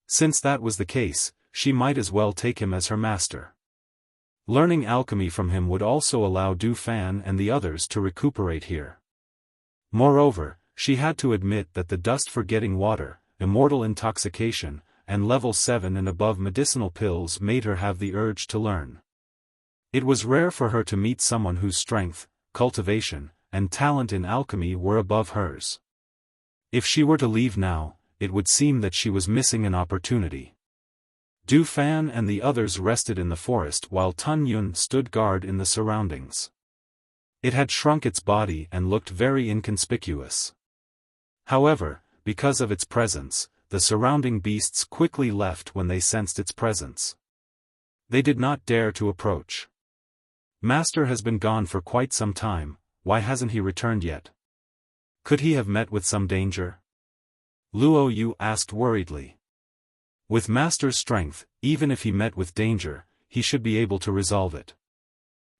Since that was the case, she might as well take him as her master. Learning alchemy from him would also allow Du Fan and the others to recuperate here. Moreover, she had to admit that the dust-forgetting water, immortal intoxication, and level 7 and above medicinal pills made her have the urge to learn. It was rare for her to meet someone whose strength, cultivation, and talent in alchemy were above hers. If she were to leave now, it would seem that she was missing an opportunity. Du Fan and the others rested in the forest while Tun Yun stood guard in the surroundings. It had shrunk its body and looked very inconspicuous. However, because of its presence, the surrounding beasts quickly left when they sensed its presence. They did not dare to approach. Master has been gone for quite some time, why hasn't he returned yet? Could he have met with some danger? Luo Yu asked worriedly. With Master's strength, even if he met with danger, he should be able to resolve it.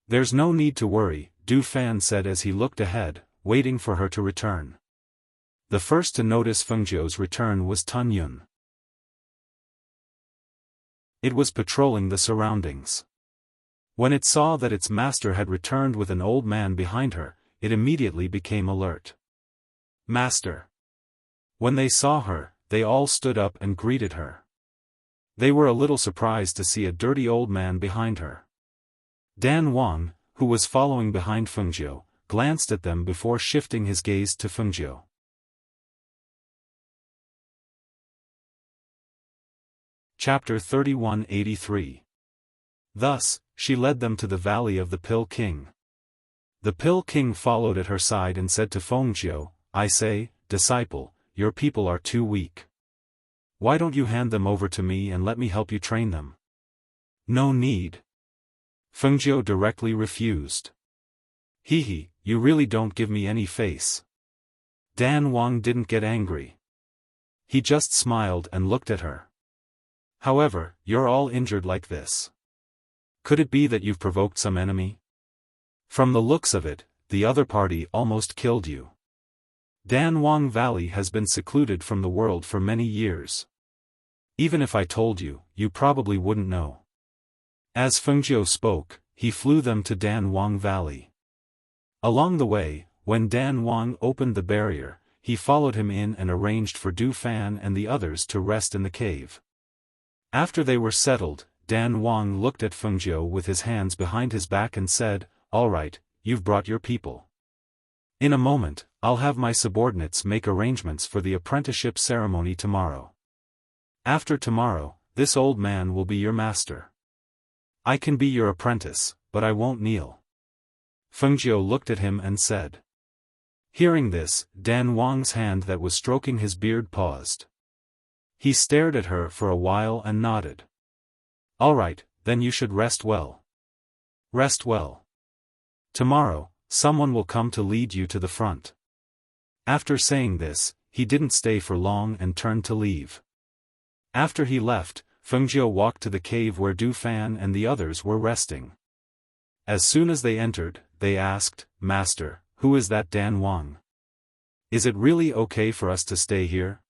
There's no need to worry, Du Fan said as he looked ahead, waiting for her to return. The first to notice Fengjiu's return was Tun Yun. It was patrolling the surroundings. When it saw that its master had returned with an old man behind her, it immediately became alert. Master! When they saw her, they all stood up and greeted her. They were a little surprised to see a dirty old man behind her. Dan Wang, who was following behind Fengjiu, glanced at them before shifting his gaze to Fengjiu. Chapter 3183. Thus, she led them to the valley of the Pill King. The Pill King followed at her side and said to Fengjiu, I say, disciple, your people are too weak. Why don't you hand them over to me and let me help you train them? No need. Fengjiu directly refused. Hee, you really don't give me any face. Dan Wang didn't get angry. He just smiled and looked at her. However, you're all injured like this. Could it be that you've provoked some enemy? From the looks of it, the other party almost killed you. Dan Wang Valley has been secluded from the world for many years. Even if I told you, you probably wouldn't know. As Fengjiu spoke, he flew them to Dan Wang Valley. Along the way, when Dan Wang opened the barrier, he followed him in and arranged for Du Fan and the others to rest in the cave. After they were settled, Dan Wang looked at Feng Jiu with his hands behind his back and said, "All right, you've brought your people. In a moment, I'll have my subordinates make arrangements for the apprenticeship ceremony tomorrow. After tomorrow, this old man will be your master. I can be your apprentice, but I won't kneel." Feng Jiu looked at him and said. Hearing this, Dan Wang's hand that was stroking his beard paused. He stared at her for a while and nodded. "All right, then you should rest well. Rest well. Tomorrow, someone will come to lead you to the front." After saying this, he didn't stay for long and turned to leave. After he left, Feng Jiu walked to the cave where Du Fan and the others were resting. As soon as they entered, they asked, "Master, who is that Dan Wang? Is it really okay for us to stay here?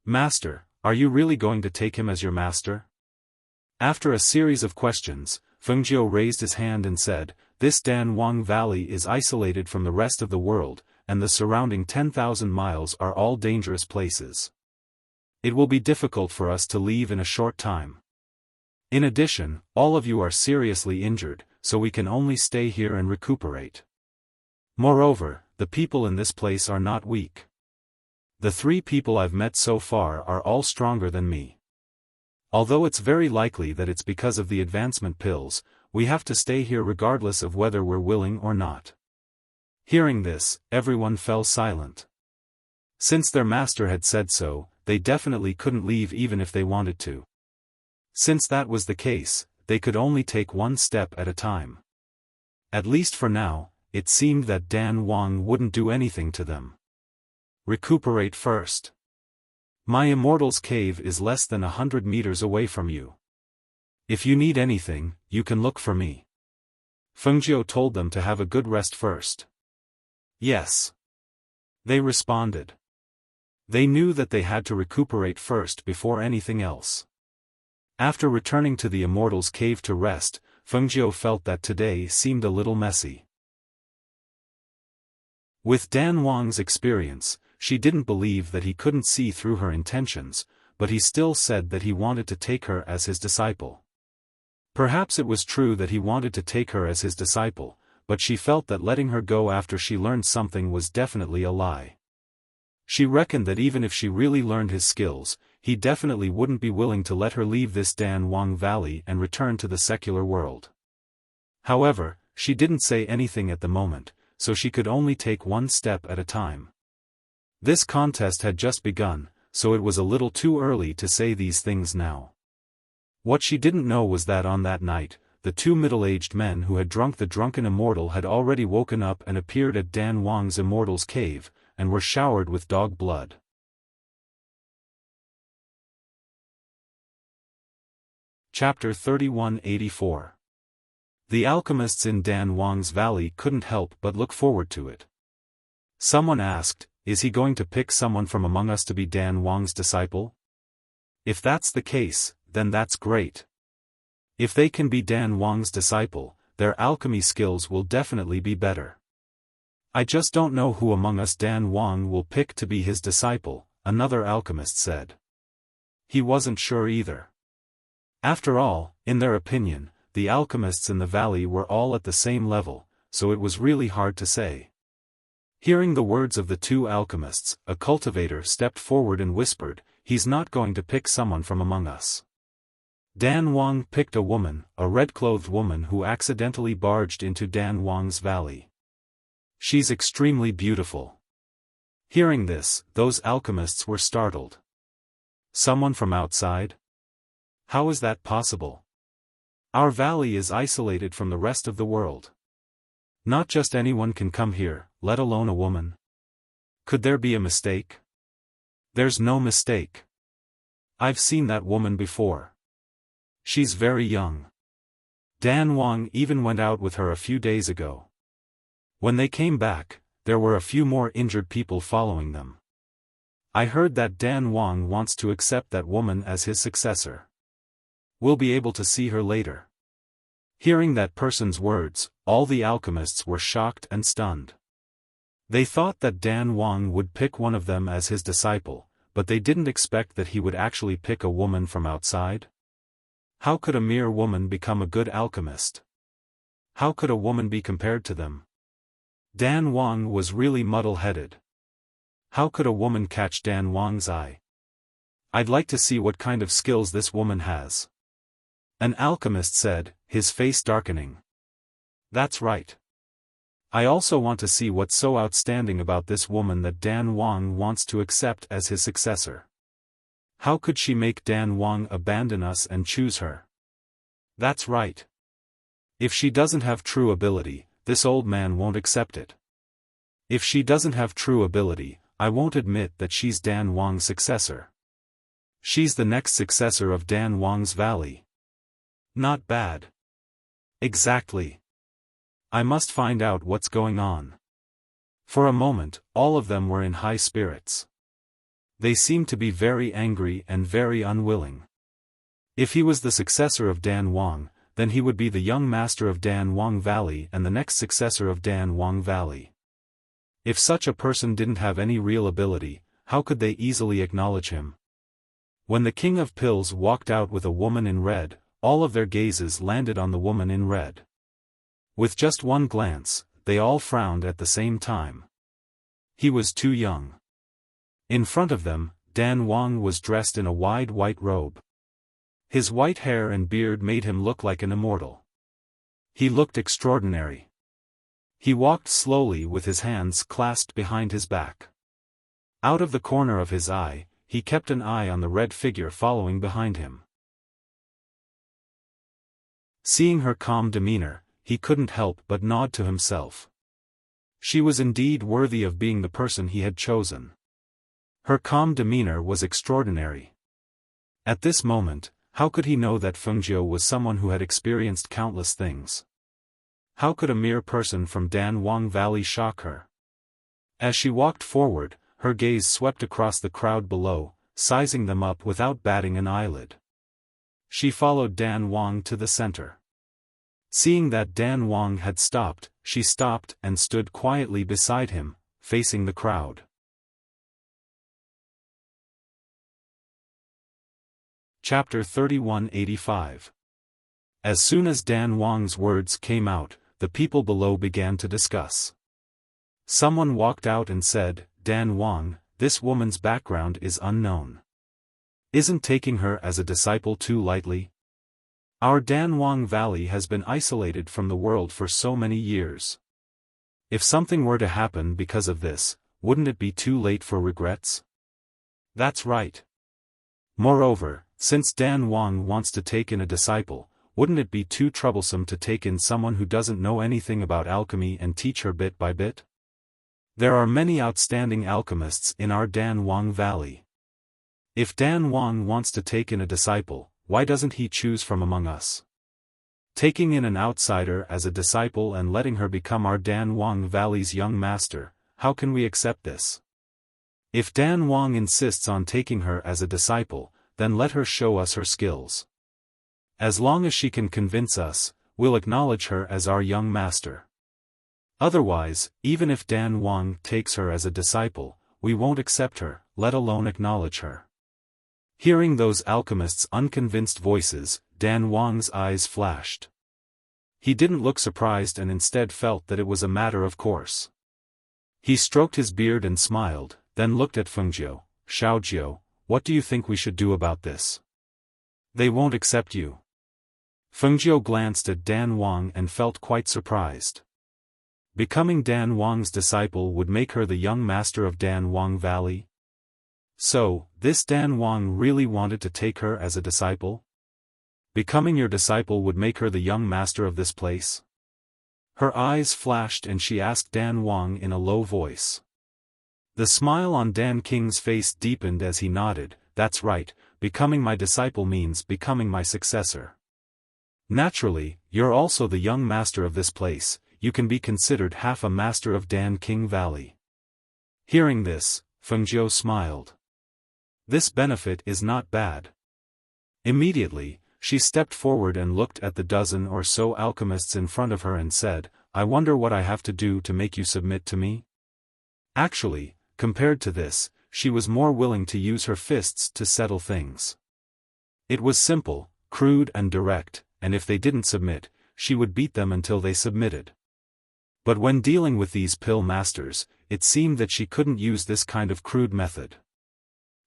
Master, are you really going to take him as your master?" After a series of questions, Feng Jiu raised his hand and said, "This Dan Wang Valley is isolated from the rest of the world, and the surrounding 10,000 miles are all dangerous places. It will be difficult for us to leave in a short time. In addition, all of you are seriously injured, so we can only stay here and recuperate. Moreover, the people in this place are not weak. The 3 people I've met so far are all stronger than me. Although it's very likely that it's because of the advancement pills, we have to stay here regardless of whether we're willing or not." Hearing this, everyone fell silent. Since their master had said so, they definitely couldn't leave even if they wanted to. Since that was the case, they could only take one step at a time. At least for now, it seemed that Dan Wang wouldn't do anything to them. "Recuperate first. My immortal's cave is less than 100 meters away from you. If you need anything, you can look for me." Feng Jiu told them to have a good rest first. "Yes." They responded. They knew that they had to recuperate first before anything else. After returning to the immortal's cave to rest, Feng Jiu felt that today seemed a little messy. With Dan Wang's experience, she didn't believe that he couldn't see through her intentions, but he still said that he wanted to take her as his disciple. Perhaps it was true that he wanted to take her as his disciple, but she felt that letting her go after she learned something was definitely a lie. She reckoned that even if she really learned his skills, he definitely wouldn't be willing to let her leave this Dan Wang Valley and return to the secular world. However, she didn't say anything at the moment, so she could only take one step at a time. This contest had just begun, so it was a little too early to say these things now. What she didn't know was that on that night, the 2 middle-aged men who had drunk the drunken immortal had already woken up and appeared at Dan Wang's immortal's cave, and were showered with dog blood. Chapter 3184. The alchemists in Dan Wang's valley couldn't help but look forward to it. Someone asked, "Is he going to pick someone from among us to be Dan Wang's disciple? If that's the case, then that's great. If they can be Dan Wang's disciple, their alchemy skills will definitely be better. I just don't know who among us Dan Wang will pick to be his disciple," another alchemist said. He wasn't sure either. After all, in their opinion, the alchemists in the valley were all at the same level, so it was really hard to say. Hearing the words of the 2 alchemists, a cultivator stepped forward and whispered, "He's not going to pick someone from among us. Dan Wang picked a woman, a red-clothed woman who accidentally barged into Dan Wang's valley. She's extremely beautiful." Hearing this, those alchemists were startled. "Someone from outside? How is that possible? Our valley is isolated from the rest of the world. Not just anyone can come here, let alone a woman. Could there be a mistake?" "There's no mistake. I've seen that woman before. She's very young. Dan Wang even went out with her a few days ago. When they came back, there were a few more injured people following them. I heard that Dan Wang wants to accept that woman as his successor. We'll be able to see her later." Hearing that person's words, all the alchemists were shocked and stunned. They thought that Dan Wang would pick one of them as his disciple, but they didn't expect that he would actually pick a woman from outside. How could a mere woman become a good alchemist? How could a woman be compared to them? Dan Wang was really muddle-headed. How could a woman catch Dan Wang's eye? I'd like to see what kind of skills this woman has. An alchemist said, his face darkening. That's right. I also want to see what's so outstanding about this woman that Dan Wang wants to accept as his successor. How could she make Dan Wang abandon us and choose her? That's right. If she doesn't have true ability, this old man won't accept it. If she doesn't have true ability, I won't admit that she's Dan Wang's successor. She's the next successor of Dan Wang's valley. Not bad. Exactly. I must find out what's going on. For a moment, all of them were in high spirits. They seemed to be very angry and very unwilling. If he was the successor of Dan Wang, then he would be the young master of Dan Wang Valley and the next successor of Dan Wang Valley. If such a person didn't have any real ability, how could they easily acknowledge him? When the King of Pills walked out with a woman in red, all of their gazes landed on the woman in red. With just one glance, they all frowned at the same time. He was too young. In front of them, Dan Wang was dressed in a wide white robe. His white hair and beard made him look like an immortal. He looked extraordinary. He walked slowly with his hands clasped behind his back. Out of the corner of his eye, he kept an eye on the red figure following behind him. Seeing her calm demeanor, he couldn't help but nod to himself. She was indeed worthy of being the person he had chosen. Her calm demeanor was extraordinary. At this moment, how could he know that Fengjiu was someone who had experienced countless things? How could a mere person from Dan Wang Valley shock her? As she walked forward, her gaze swept across the crowd below, sizing them up without batting an eyelid. She followed Dan Wang to the center. Seeing that Dan Wang had stopped, she stopped and stood quietly beside him, facing the crowd. Chapter 3185. As soon as Dan Wang's words came out, the people below began to discuss. Someone walked out and said, Dan Wang, this woman's background is unknown. Isn't taking her as a disciple too lightly? Our Dan Wang Valley has been isolated from the world for so many years. If something were to happen because of this, wouldn't it be too late for regrets? That's right. Moreover, since Dan Wang wants to take in a disciple, wouldn't it be too troublesome to take in someone who doesn't know anything about alchemy and teach her bit by bit? There are many outstanding alchemists in our Dan Wang Valley. If Dan Wang wants to take in a disciple, why doesn't he choose from among us? Taking in an outsider as a disciple and letting her become our Dan Wang Valley's young master, how can we accept this? If Dan Wang insists on taking her as a disciple, then let her show us her skills. As long as she can convince us, we'll acknowledge her as our young master. Otherwise, even if Dan Wang takes her as a disciple, we won't accept her, let alone acknowledge her. Hearing those alchemists' unconvinced voices, Dan Wang's eyes flashed. He didn't look surprised and instead felt that it was a matter of course. He stroked his beard and smiled, then looked at Fengjiu. Xiaojiu, what do you think we should do about this? They won't accept you. Fengjiu glanced at Dan Wang and felt quite surprised. Becoming Dan Wang's disciple would make her the young master of Dan Wang Valley? So, this Dan Wang really wanted to take her as a disciple? Becoming your disciple would make her the young master of this place? Her eyes flashed and she asked Dan Wang in a low voice. The smile on Dan King's face deepened as he nodded, that's right, becoming my disciple means becoming my successor. Naturally, you're also the young master of this place, you can be considered half a master of Dan King Valley. Hearing this, Fengjiu smiled. This benefit is not bad. Immediately, she stepped forward and looked at the dozen or so alchemists in front of her and said, I wonder what I have to do to make you submit to me? Actually, compared to this, she was more willing to use her fists to settle things. It was simple, crude and direct, and if they didn't submit, she would beat them until they submitted. But when dealing with these pill masters, it seemed that she couldn't use this kind of crude method.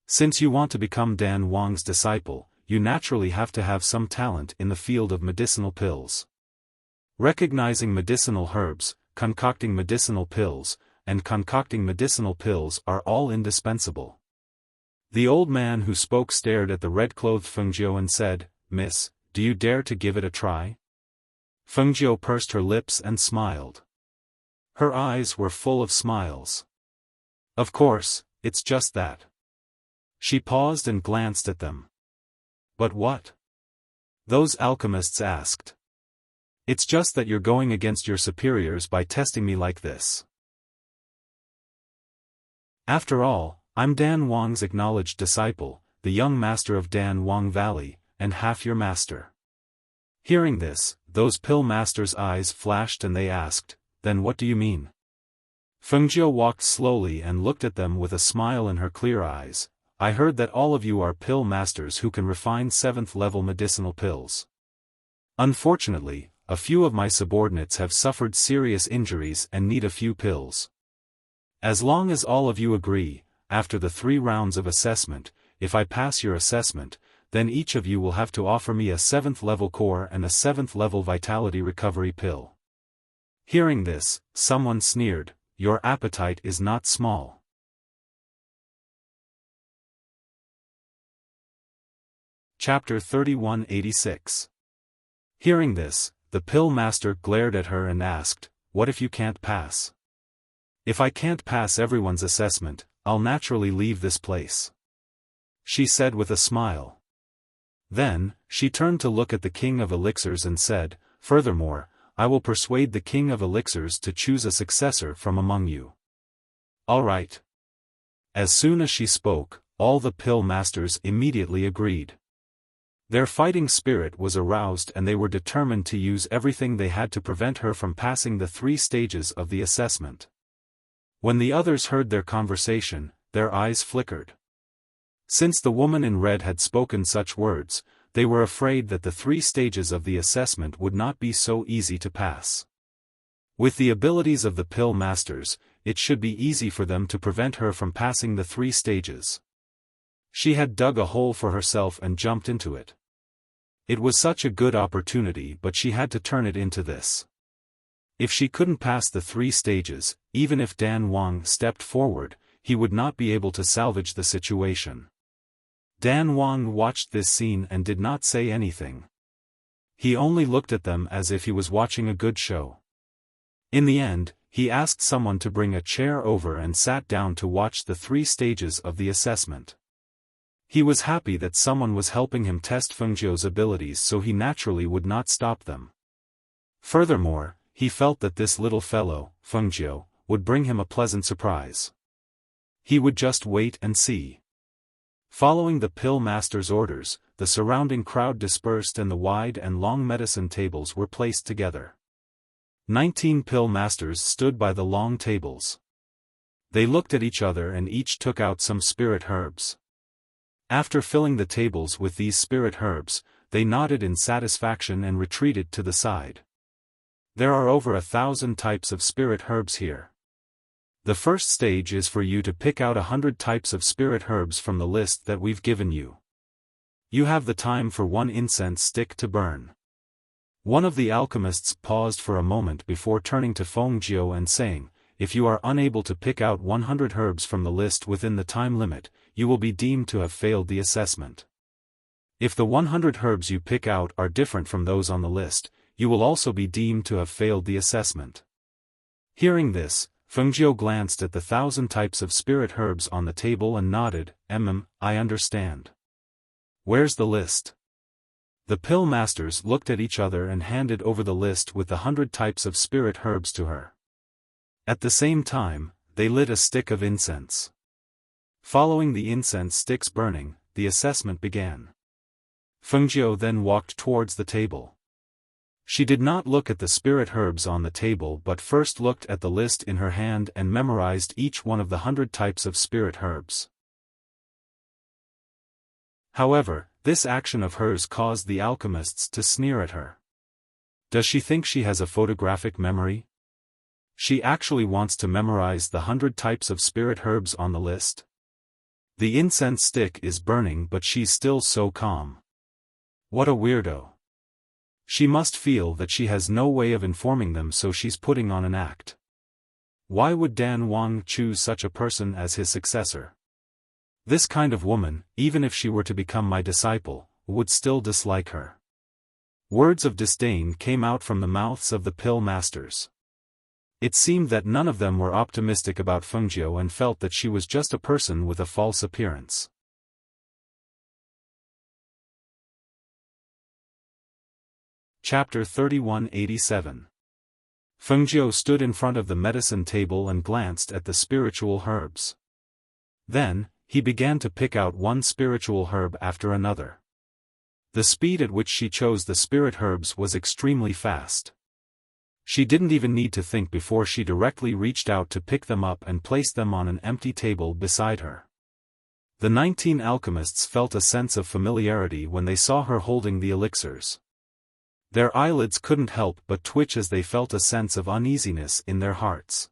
Since you want to become Dan Wang's disciple, you naturally have to have some talent in the field of medicinal pills. Recognizing medicinal herbs, concocting medicinal pills, and concocting medicinal pills are all indispensable. The old man who spoke stared at the red-clothed Fengjiu and said, "Miss, do you dare to give it a try?" Fengjiu pursed her lips and smiled. Her eyes were full of smiles. "Of course, it's just that." She paused and glanced at them. "But what?" those alchemists asked. "It's just that you're going against your superiors by testing me like this. After all, I'm Dan Wang's acknowledged disciple, the young master of Dan Wang Valley, and half your master." Hearing this, those pill masters' eyes flashed and they asked, "Then what do you mean?" Fengjiu walked slowly and looked at them with a smile in her clear eyes. "I heard that all of you are pill masters who can refine 7th-level medicinal pills. Unfortunately, a few of my subordinates have suffered serious injuries and need a few pills. As long as all of you agree, after the 3 rounds of assessment, if I pass your assessment, then each of you will have to offer me a 7th-level core and a 7th-level vitality recovery pill." Hearing this, someone sneered, "Your appetite is not small." Chapter 3186. Hearing this, the pill master glared at her and asked, "What if you can't pass?" "If I can't pass everyone's assessment, I'll naturally leave this place," she said with a smile. Then, she turned to look at the King of Elixirs and said, "Furthermore, I will persuade the King of Elixirs to choose a successor from among you." "All right." As soon as she spoke, all the pill masters immediately agreed. Their fighting spirit was aroused and they were determined to use everything they had to prevent her from passing the 3 stages of the assessment. When the others heard their conversation, their eyes flickered. Since the woman in red had spoken such words, they were afraid that the 3 stages of the assessment would not be so easy to pass. With the abilities of the pill masters, it should be easy for them to prevent her from passing the 3 stages. She had dug a hole for herself and jumped into it. It was such a good opportunity, but she had to turn it into this. If she couldn't pass the 3 stages, even if Dan Wang stepped forward, he would not be able to salvage the situation. Dan Wang watched this scene and did not say anything. He only looked at them as if he was watching a good show. In the end, he asked someone to bring a chair over and sat down to watch the 3 stages of the assessment. He was happy that someone was helping him test Fengjiu's abilities, so he naturally would not stop them. Furthermore, he felt that this little fellow, Fengjiu, would bring him a pleasant surprise. He would just wait and see. Following the pill master's orders, the surrounding crowd dispersed and the wide and long medicine tables were placed together. 19 pill masters stood by the long tables. They looked at each other and each took out some spirit herbs. After filling the tables with these spirit herbs, they nodded in satisfaction and retreated to the side. There are over 1,000 types of spirit herbs here. The first stage is for you to pick out 100 types of spirit herbs from the list that we've given you. You have the time for 1 incense stick to burn. One of the alchemists paused for a moment before turning to Fengjiu and saying, "If you are unable to pick out 100 herbs from the list within the time limit, you will be deemed to have failed the assessment. If the 100 herbs you pick out are different from those on the list, you will also be deemed to have failed the assessment." Hearing this, Fengjiu glanced at the 1,000 types of spirit herbs on the table and nodded, I understand. Where's the list?" The pill masters looked at each other and handed over the list with the 100 types of spirit herbs to her. At the same time, they lit a stick of incense. Following the incense sticks burning, the assessment began. Fengjiu then walked towards the table. She did not look at the spirit herbs on the table but first looked at the list in her hand and memorized each one of the 100 types of spirit herbs. However, this action of hers caused the alchemists to sneer at her. Does she think she has a photographic memory? She actually wants to memorize the 100 types of spirit herbs on the list. The incense stick is burning but she's still so calm. What a weirdo. She must feel that she has no way of informing them, so she's putting on an act. Why would Dan Wang choose such a person as his successor? This kind of woman, even if she were to become my disciple, would still dislike her. Words of disdain came out from the mouths of the pill masters. It seemed that none of them were optimistic about Fengjiu and felt that she was just a person with a false appearance. Chapter 3187. Fengjiu stood in front of the medicine table and glanced at the spiritual herbs. Then, he began to pick out one spiritual herb after another. The speed at which she chose the spirit herbs was extremely fast. She didn't even need to think before she directly reached out to pick them up and place them on an empty table beside her. The 19 alchemists felt a sense of familiarity when they saw her holding the elixirs. Their eyelids couldn't help but twitch as they felt a sense of uneasiness in their hearts.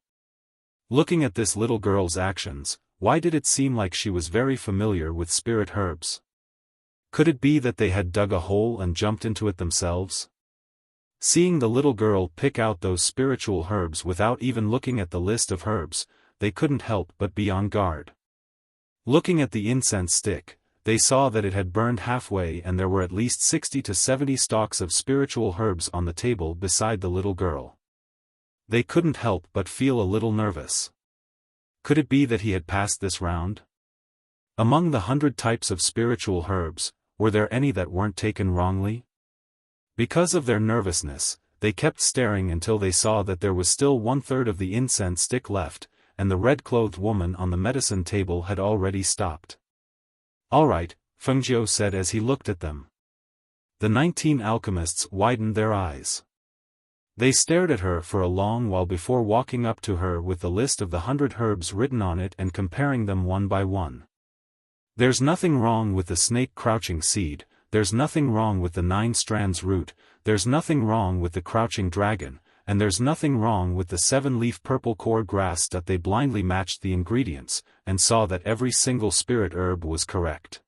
Looking at this little girl's actions, why did it seem like she was very familiar with spirit herbs? Could it be that they had dug a hole and jumped into it themselves? Seeing the little girl pick out those spiritual herbs without even looking at the list of herbs, they couldn't help but be on guard. Looking at the incense stick, they saw that it had burned halfway and there were at least 60 to 70 stalks of spiritual herbs on the table beside the little girl. They couldn't help but feel a little nervous. Could it be that he had passed this round? Among the 100 types of spiritual herbs, were there any that weren't taken wrongly? Because of their nervousness, they kept staring until they saw that there was still 1/3 of the incense stick left, and the red-clothed woman on the medicine table had already stopped. "All right," Fengjiu said as he looked at them. The 19 alchemists widened their eyes. They stared at her for a long while before walking up to her with the list of the 100 herbs written on it and comparing them one by one. "There's nothing wrong with the snake crouching seed, there's nothing wrong with the 9 strands root, there's nothing wrong with the crouching dragon, and there's nothing wrong with the 7-leaf purple cord grass." That they blindly matched the ingredients, and saw that every single spirit herb was correct.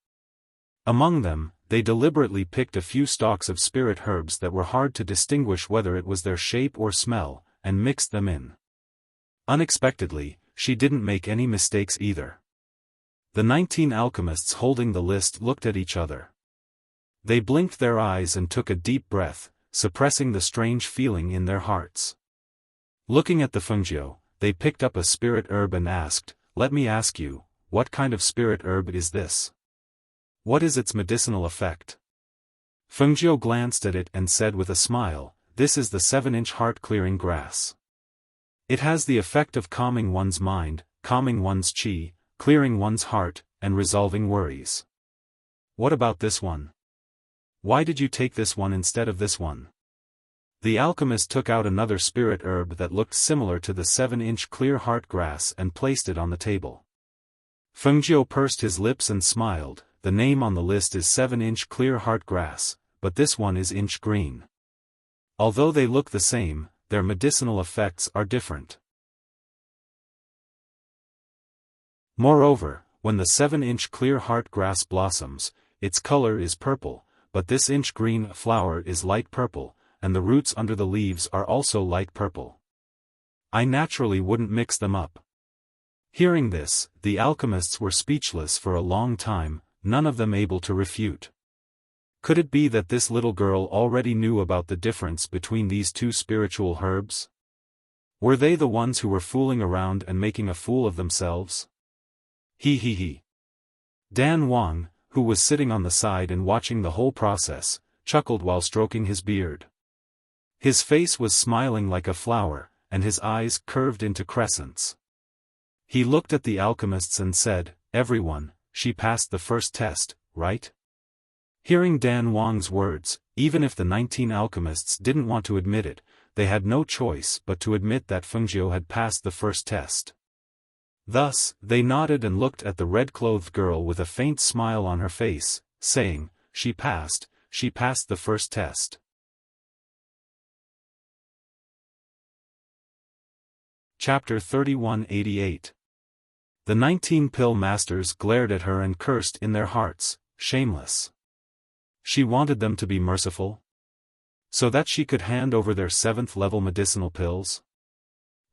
Among them, they deliberately picked a few stalks of spirit herbs that were hard to distinguish whether it was their shape or smell, and mixed them in. Unexpectedly, she didn't make any mistakes either. The 19 alchemists holding the list looked at each other. They blinked their eyes and took a deep breath, suppressing the strange feeling in their hearts. Looking at the Fengjiu, they picked up a spirit herb and asked, "Let me ask you, what kind of spirit herb is this? What is its medicinal effect?" Fengjiu glanced at it and said with a smile, "This is the 7-inch heart-clearing grass. It has the effect of calming one's mind, calming one's qi, clearing one's heart, and resolving worries." "What about this one? Why did you take this one instead of this one?" The alchemist took out another spirit herb that looked similar to the 7-inch clear heart grass and placed it on the table. Fengjiu pursed his lips and smiled. "The name on the list is 7-inch clear heart grass, but this one is inch green. Although they look the same, their medicinal effects are different. Moreover, when the 7-inch clear heart grass blossoms, its color is purple, but this inch green flower is light purple, and the roots under the leaves are also light purple. I naturally wouldn't mix them up." Hearing this, the alchemists were speechless for a long time, none of them able to refute. Could it be that this little girl already knew about the difference between these two spiritual herbs? Were they the ones who were fooling around and making a fool of themselves? He. Dan Wang, who was sitting on the side and watching the whole process, chuckled while stroking his beard. His face was smiling like a flower, and his eyes curved into crescents. He looked at the alchemists and said, "Everyone, she passed the first test, right?" Hearing Dan Wang's words, even if the 19 alchemists didn't want to admit it, they had no choice but to admit that Fengjiu had passed the first test. Thus, they nodded and looked at the red-clothed girl with a faint smile on her face. saying, she passed the first test. Chapter 3188. The 19 pill masters glared at her and cursed in their hearts, shameless. She wanted them to be merciful, so that she could hand over their 7th-level medicinal pills.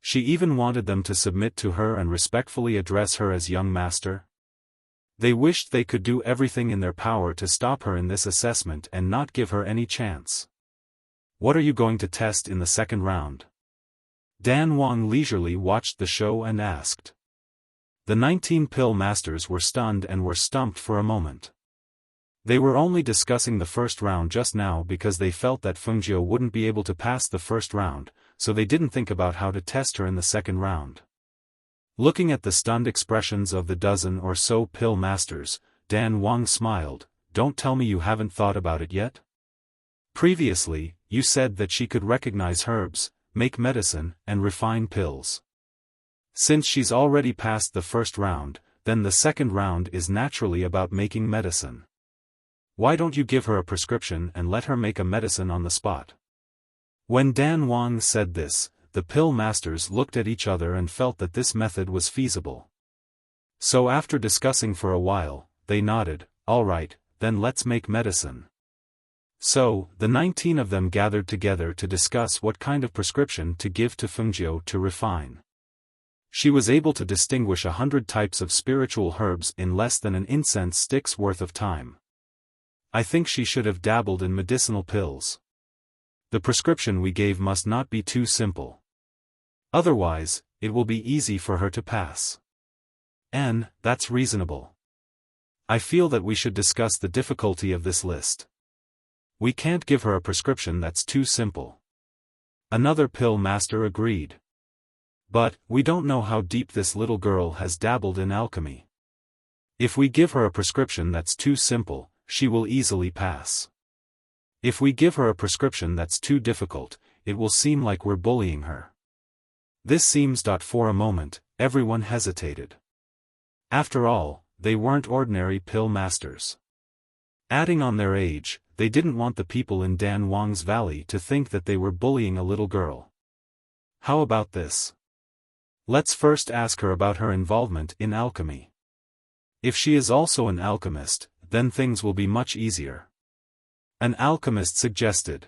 She even wanted them to submit to her and respectfully address her as young master. They wished they could do everything in their power to stop her in this assessment and not give her any chance. What are you going to test in the second round? Dan Wang leisurely watched the show and asked. The 19 pill masters were stunned and were stumped for a moment. They were only discussing the first round just now because they felt that Fengjiu wouldn't be able to pass the first round, so they didn't think about how to test her in the second round. Looking at the stunned expressions of the dozen or so pill masters, Dan Wang smiled. Don't tell me you haven't thought about it yet? Previously, you said that she could recognize herbs, make medicine, and refine pills. Since she's already passed the first round, then the second round is naturally about making medicine. Why don't you give her a prescription and let her make a medicine on the spot? When Dan Wang said this, the pill masters looked at each other and felt that this method was feasible. So after discussing for a while, they nodded, all right, then let's make medicine. So, the 19 of them gathered together to discuss what kind of prescription to give to Fengjiu to refine. She was able to distinguish 100 types of spiritual herbs in less than an incense stick's worth of time. I think she should have dabbled in medicinal pills. The prescription we gave must not be too simple. Otherwise, it will be easy for her to pass. And, that's reasonable. I feel that we should discuss the difficulty of this list. We can't give her a prescription that's too simple. Another pill master agreed. But, we don't know how deep this little girl has dabbled in alchemy. If we give her a prescription that's too simple, she will easily pass. If we give her a prescription that's too difficult, it will seem like we're bullying her. This seems. For a moment, everyone hesitated. After all, they weren't ordinary pill masters. Adding on their age, they didn't want the people in Dan Wang's valley to think that they were bullying a little girl. How about this? Let's first ask her about her involvement in alchemy. If she is also an alchemist, then things will be much easier. An alchemist suggested.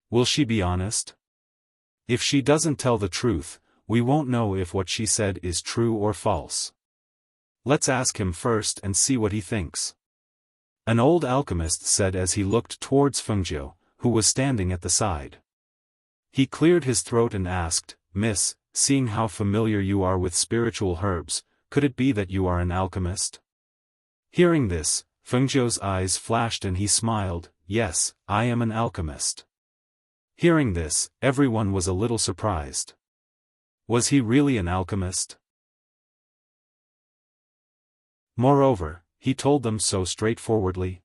Will she be honest? If she doesn't tell the truth, we won't know if what she said is true or false. Let's ask him first and see what he thinks. An old alchemist said as he looked towards Fengjiu, who was standing at the side. He cleared his throat and asked, Miss, seeing how familiar you are with spiritual herbs, could it be that you are an alchemist? Hearing this, Fengjiu's eyes flashed and he smiled, yes, I am an alchemist. Hearing this, everyone was a little surprised. Was he really an alchemist? Moreover, he told them so straightforwardly.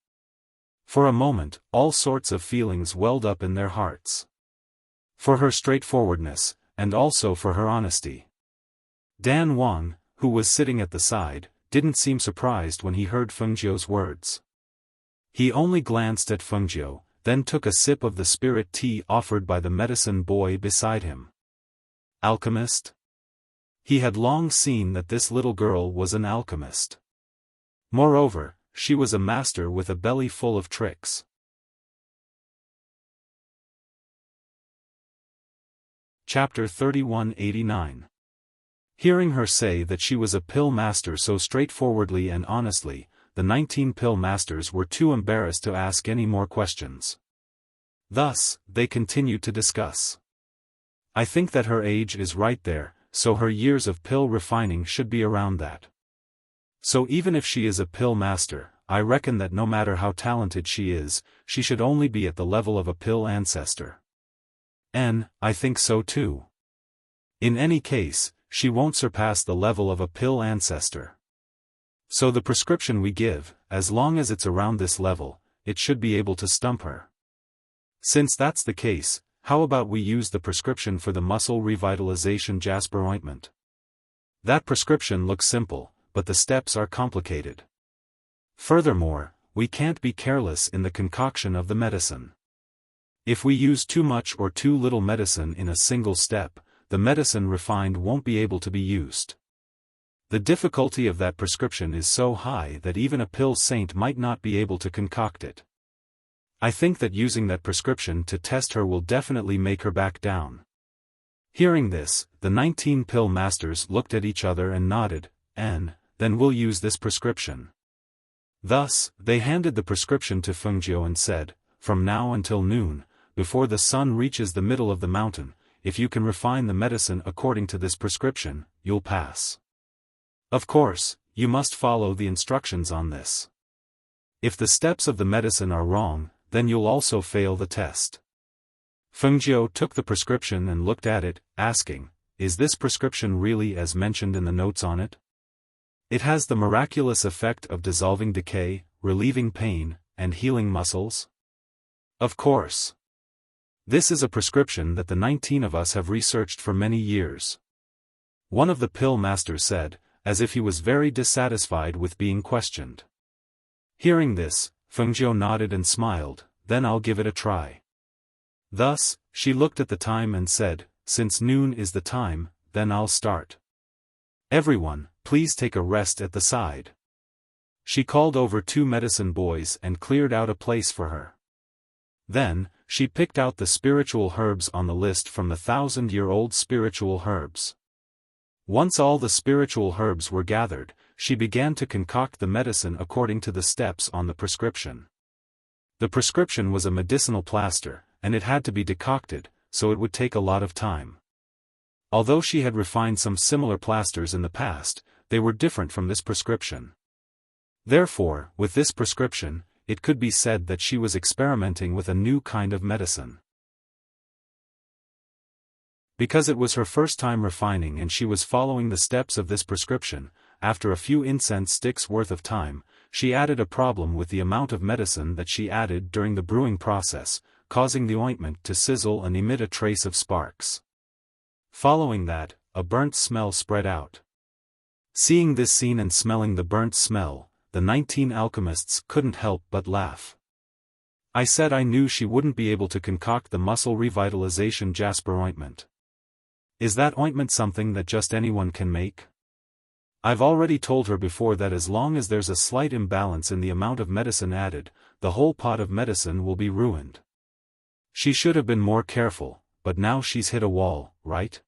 For a moment, all sorts of feelings welled up in their hearts. For her straightforwardness, and also for her honesty. Dan Wang, who was sitting at the side, didn't seem surprised when he heard Fengjiu's words. He only glanced at Fengjiu, then took a sip of the spirit tea offered by the medicine boy beside him. Alchemist? He had long seen that this little girl was an alchemist. Moreover, she was a master with a belly full of tricks. Chapter 3189. Hearing her say that she was a pill master so straightforwardly and honestly, the 19 pill masters were too embarrassed to ask any more questions. Thus, they continued to discuss. I think that her age is right there, so her years of pill refining should be around that. So even if she is a pill master, I reckon that no matter how talented she is, she should only be at the level of a pill ancestor. And, I think so too. In any case, she won't surpass the level of a pill ancestor. So the prescription we give, as long as it's around this level, it should be able to stump her. Since that's the case, how about we use the prescription for the muscle revitalization jasper ointment? That prescription looks simple, but the steps are complicated. Furthermore, we can't be careless in the concoction of the medicine. If we use too much or too little medicine in a single step, the medicine refined won't be able to be used. The difficulty of that prescription is so high that even a pill saint might not be able to concoct it. I think that using that prescription to test her will definitely make her back down." Hearing this, the 19 pill masters looked at each other and nodded, "Then we'll use this prescription." Thus, they handed the prescription to Fengjiu and said, "From now until noon, before the sun reaches the middle of the mountain, if you can refine the medicine according to this prescription, you'll pass. Of course, you must follow the instructions on this. If the steps of the medicine are wrong, then you'll also fail the test." Fengjiu took the prescription and looked at it, asking, "Is this prescription really as mentioned in the notes on it? It has the miraculous effect of dissolving decay, relieving pain, and healing muscles?" "Of course. This is a prescription that the 19 of us have researched for many years," one of the pill masters said, as if he was very dissatisfied with being questioned. Hearing this, Fengjiu nodded and smiled, "Then I'll give it a try." Thus, she looked at the time and said, "Since noon is the time, then I'll start. Everyone, please take a rest at the side." She called over 2 medicine boys and cleared out a place for her. Then, she picked out the spiritual herbs on the list from the 1,000-year-old spiritual herbs. Once all the spiritual herbs were gathered, she began to concoct the medicine according to the steps on the prescription. The prescription was a medicinal plaster, and it had to be decocted, so it would take a lot of time. Although she had refined some similar plasters in the past, they were different from this prescription. Therefore, with this prescription, it could be said that she was experimenting with a new kind of medicine. Because it was her first time refining and she was following the steps of this prescription, after a few incense sticks worth of time, she added a problem with the amount of medicine that she added during the brewing process, causing the ointment to sizzle and emit a trace of sparks. Following that, a burnt smell spread out. Seeing this scene and smelling the burnt smell, the 19 alchemists couldn't help but laugh. "I said I knew she wouldn't be able to concoct the muscle revitalization jasper ointment. Is that ointment something that just anyone can make? I've already told her before that as long as there's a slight imbalance in the amount of medicine added, the whole pot of medicine will be ruined. She should have been more careful, but now she's hit a wall, right?"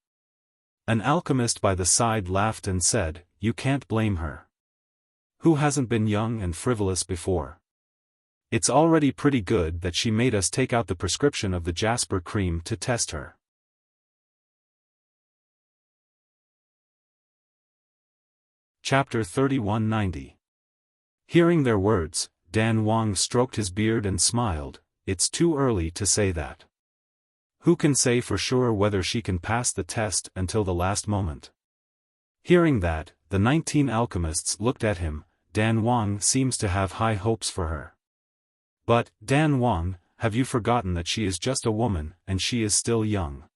An alchemist by the side laughed and said, "You can't blame her. Who hasn't been young and frivolous before? It's already pretty good that she made us take out the prescription of the jasper cream to test her." Chapter 3190. Hearing their words, Dan Wang stroked his beard and smiled. "It's too early to say that. Who can say for sure whether she can pass the test until the last moment?" Hearing that, the 19 alchemists looked at him. Dan Wang seems to have high hopes for her. "But, Dan Wang, have you forgotten that she is just a woman and she is still young?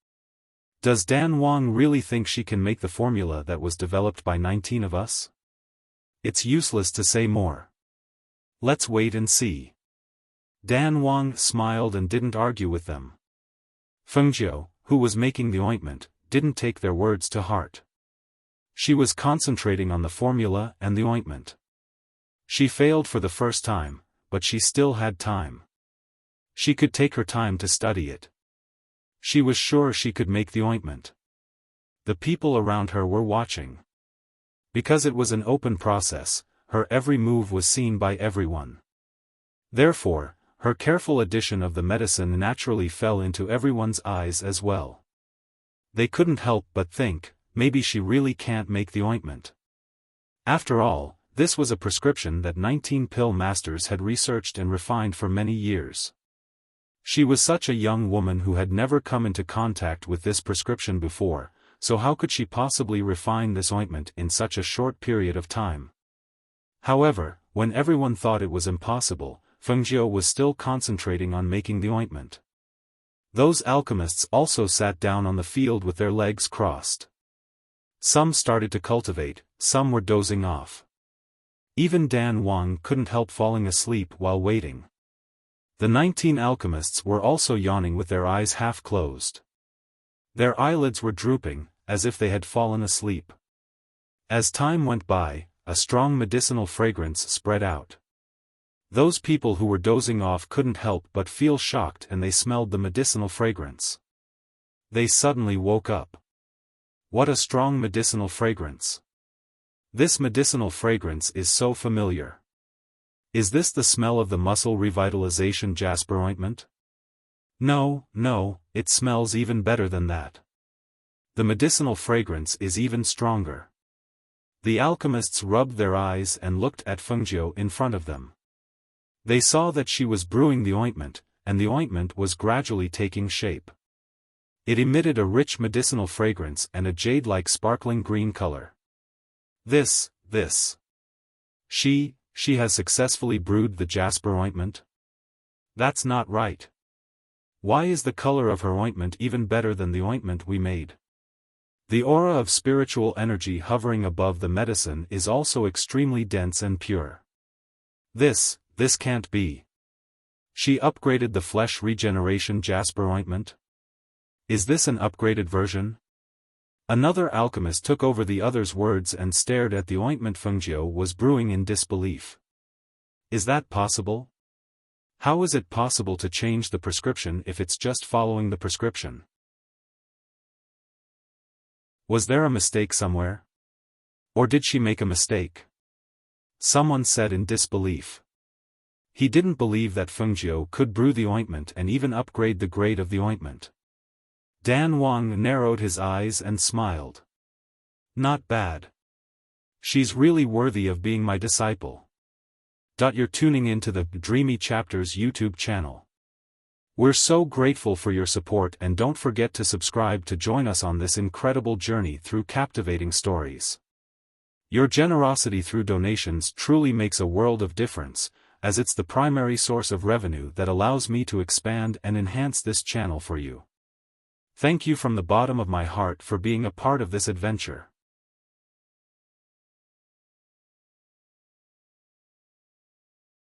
Does Dan Wang really think she can make the formula that was developed by 19 of us? It's useless to say more. Let's wait and see." Dan Wang smiled and didn't argue with them. Fengjiu, who was making the ointment, didn't take their words to heart. She was concentrating on the formula and the ointment. She failed for the first time, but she still had time. She could take her time to study it. She was sure she could make the ointment. The people around her were watching. Because it was an open process, her every move was seen by everyone. Therefore, her careful addition of the medicine naturally fell into everyone's eyes as well. They couldn't help but think, maybe she really can't make the ointment. After all, this was a prescription that 19 pill masters had researched and refined for many years. She was such a young woman who had never come into contact with this prescription before, so how could she possibly refine this ointment in such a short period of time? However, when everyone thought it was impossible, Fengjiu was still concentrating on making the ointment. Those alchemists also sat down on the field with their legs crossed. Some started to cultivate, some were dozing off. Even Dan Wang couldn't help falling asleep while waiting. The 19 alchemists were also yawning with their eyes half closed. Their eyelids were drooping, as if they had fallen asleep. As time went by, a strong medicinal fragrance spread out. Those people who were dozing off couldn't help but feel shocked, and they smelled the medicinal fragrance. They suddenly woke up. What a strong medicinal fragrance! This medicinal fragrance is so familiar. Is this the smell of the muscle revitalization jasper ointment? No, it smells even better than that. The medicinal fragrance is even stronger. The alchemists rubbed their eyes and looked at Fengjiu in front of them. They saw that she was brewing the ointment, and the ointment was gradually taking shape. It emitted a rich medicinal fragrance and a jade-like sparkling green color. She has successfully brewed the jasper ointment? That's not right. Why is the color of her ointment even better than the ointment we made? The aura of spiritual energy hovering above the medicine is also extremely dense and pure. This can't be. She upgraded the flesh regeneration jasper ointment? Is this an upgraded version? Another alchemist took over the other's words and stared at the ointment Fengjiu was brewing in disbelief. Is that possible? How is it possible to change the prescription if it's just following the prescription? Was there a mistake somewhere? Or did she make a mistake? Someone said in disbelief. He didn't believe that Fengjiu could brew the ointment and even upgrade the grade of the ointment. Dan Wang narrowed his eyes and smiled. Not bad. She's really worthy of being my disciple. You're tuning into the Dreamy Chapters YouTube channel. We're so grateful for your support, and don't forget to subscribe to join us on this incredible journey through captivating stories. Your generosity through donations truly makes a world of difference, as it's the primary source of revenue that allows me to expand and enhance this channel for you. Thank you from the bottom of my heart for being a part of this adventure.